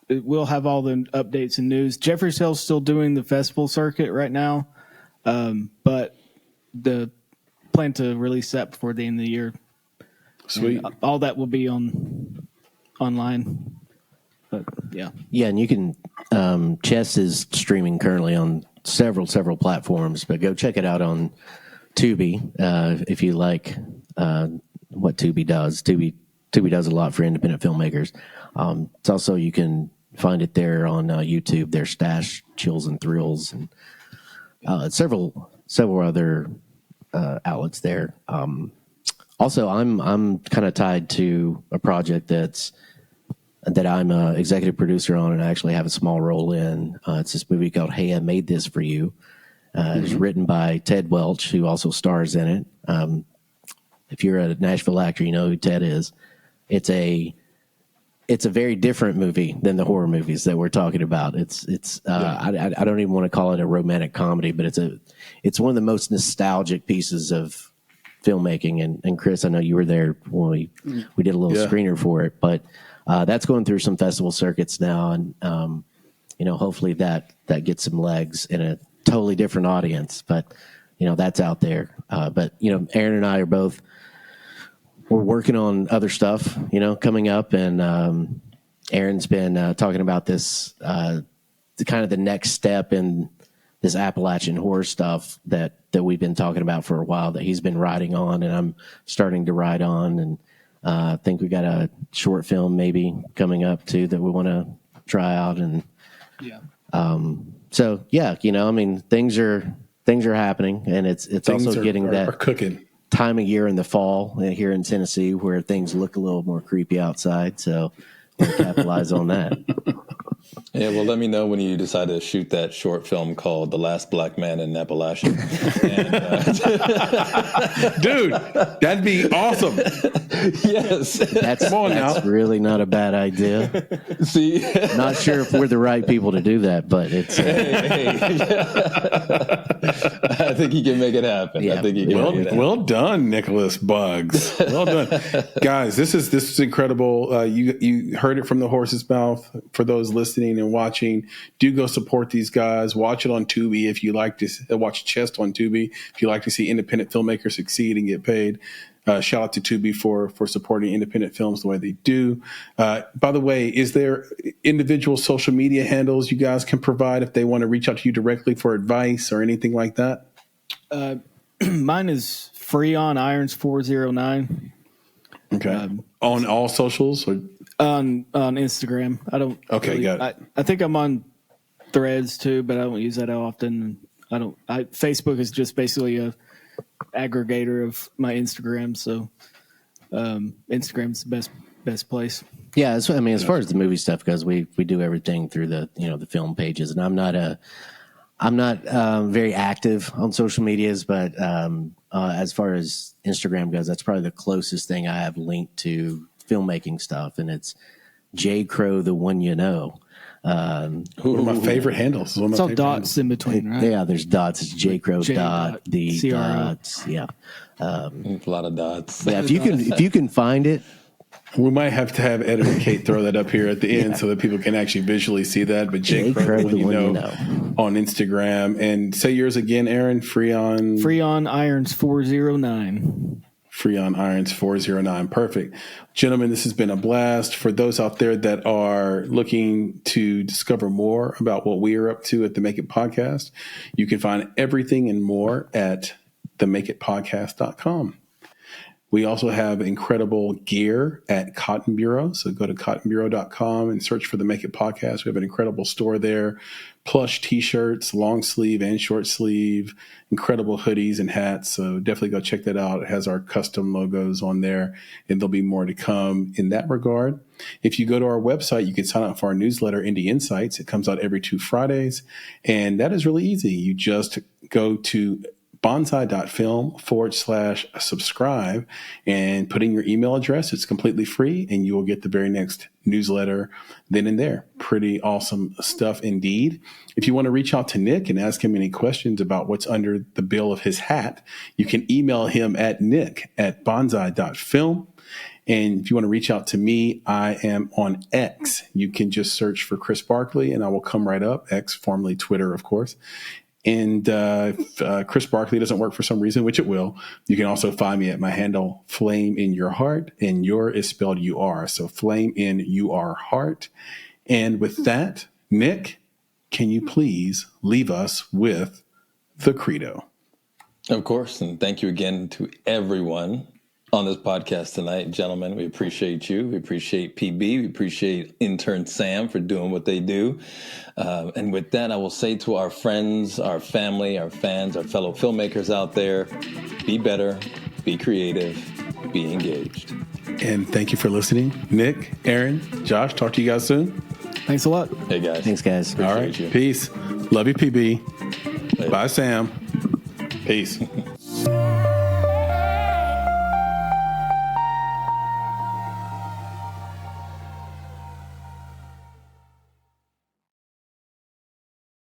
[SPEAKER 3] we'll have all the updates and news. Jeffrey's Hell's still doing the festival circuit right now, but the plan to release that before the end of the year.
[SPEAKER 1] Sweet.
[SPEAKER 3] And all that will be online. But yeah.
[SPEAKER 4] Yeah, and you can Chess is streaming currently on several platforms, but go check it out on Tubi if you like what Tubi does. Tubi does a lot for independent filmmakers. It's also, you can find it there on YouTube. There's Stash, Chills and Thrills, and several other outlets there. Also, I'm kind of tied to a project that I'm an executive producer on, and I actually have a small role in. It's this movie called Hey, I Made This For You. It's written by Ted Welch, who also stars in it. If you're a Nashville actor, you know who Ted is. It's a very different movie than the horror movies that we're talking about. I don't even want to call it a romantic comedy, but it's one of the most nostalgic pieces of filmmaking. And Chris, I know you were there when we did a little screener for it, but that's going through some festival circuits now, and hopefully that gets some legs in a totally different audience. But that's out there. But Aaron and I are we're working on other stuff, coming up, and Aaron's been talking about this, the next step in this Appalachian horror stuff that we've been talking about for a while, that he's been writing on, and I'm starting to write on, and I think we got a short film maybe coming up too that we want to try out, and things are happening, and it's also getting that
[SPEAKER 1] cooking
[SPEAKER 4] time of year in the fall here in Tennessee where things look a little more creepy outside. So we'll capitalize on that.
[SPEAKER 2] Yeah, well, let me know when you decide to shoot that short film called The Last Black Man in Appalachia.
[SPEAKER 1] Dude, that'd be awesome.
[SPEAKER 2] Yes.
[SPEAKER 4] That's really not a bad idea.
[SPEAKER 2] See?
[SPEAKER 4] Not sure if we're the right people to do that, but it's...
[SPEAKER 2] I think you can make it happen.
[SPEAKER 4] Yeah.
[SPEAKER 2] I think you can make it happen.
[SPEAKER 1] Well done, Nicholas Buggs. Well done. Guys, this is incredible. You heard it from the horse's mouth. For those listening and watching, do go support these guys. Watch it on Tubi if you like to watch Chest on Tubi. If you like to see independent filmmakers succeed and get paid. Shout out to Tubi for supporting independent films the way they do. By the way, is there individual social media handles you guys can provide if they want to reach out to you directly for advice or anything like that?
[SPEAKER 3] Mine is Freon Irons 409.
[SPEAKER 1] Okay. On all socials or
[SPEAKER 3] on Instagram. I don't.
[SPEAKER 1] Okay, got it.
[SPEAKER 3] I think I'm on Threads too, but I don't use that often. Facebook is just basically a aggregator of my Instagram, so Instagram's the best best place.
[SPEAKER 4] Yeah, I mean, as far as the movie stuff goes, we do everything through the the film pages, and I'm not very active on social medias, but as far as Instagram goes, that's probably the closest thing I have linked to filmmaking stuff, and it's J Crow, the one you know.
[SPEAKER 1] One of my favorait handles.
[SPEAKER 3] It's all dots in between, right?
[SPEAKER 4] Yeah, there's dots. It's J Crow dot the
[SPEAKER 3] CRO.
[SPEAKER 4] dots. Yeah,
[SPEAKER 2] A lot of dots.
[SPEAKER 4] yeah. If you can find it.
[SPEAKER 1] We might have to have editor Kate throw that up here at the end so that people can actually visually see that. But Jake Crow, when you know, on Instagram. And say yours again, Aaron. Freon
[SPEAKER 3] Irons 409.
[SPEAKER 1] Freon Irons 409. Perfect. Gentlemen, this has been a blast. For those out there that are looking to discover more about what we are up to at the Make It Podcast, you can find everything and more at themakeitpodcast.com. We also have incredible gear at Cotton Bureau. So go to cottonbureau.com and search for the Make It Podcast. We have an incredible store there. Plush t-shirts, long sleeve and short sleeve, incredible hoodies and hats. So definitely go check that out. It has our custom logos on there, and there'll be more to come in that regard. If you go to our website, you can sign up for our newsletter, Indie Insights. It comes out every 2 Fridays, and that is really easy. You just go to bonsai.film/subscribe and put in your email address. It's completely free, and you will get the very next newsletter then and there. Pretty awesome stuff indeed. If you want to reach out to Nick and ask him any questions about what's under the bill of his hat, you can email him at nick@bonsai.film. And if you want to reach out to me, I am on X. You can just search for Chris Barkley, and I will come right up. X, formerly Twitter, of course. And if Chris Barkley doesn't work for some reason, which it will, you can also find me at my handle, Flame in Your Heart, and your is spelled UR. So Flame in UR Heart. And with that, Nick, can you please leave us with the credo?
[SPEAKER 2] Of course. And thank you again to everyone on this podcast tonight. Gentlemen, we appreciate you. We appreciate PB. We appreciate intern Sam for doing what they do. And with that, I will say to our friends, our family, our fans, our fellow filmmakers out there, be better, be creative, be engaged.
[SPEAKER 1] And thank you for listening. Nick, Aaron, Josh, talk to you guys soon.
[SPEAKER 3] Thanks a lot.
[SPEAKER 2] Hey, guys.
[SPEAKER 4] Thanks, guys.
[SPEAKER 1] All right.
[SPEAKER 2] you.
[SPEAKER 1] Peace. Love you, PB.
[SPEAKER 2] Later.
[SPEAKER 1] Bye, Sam. Peace.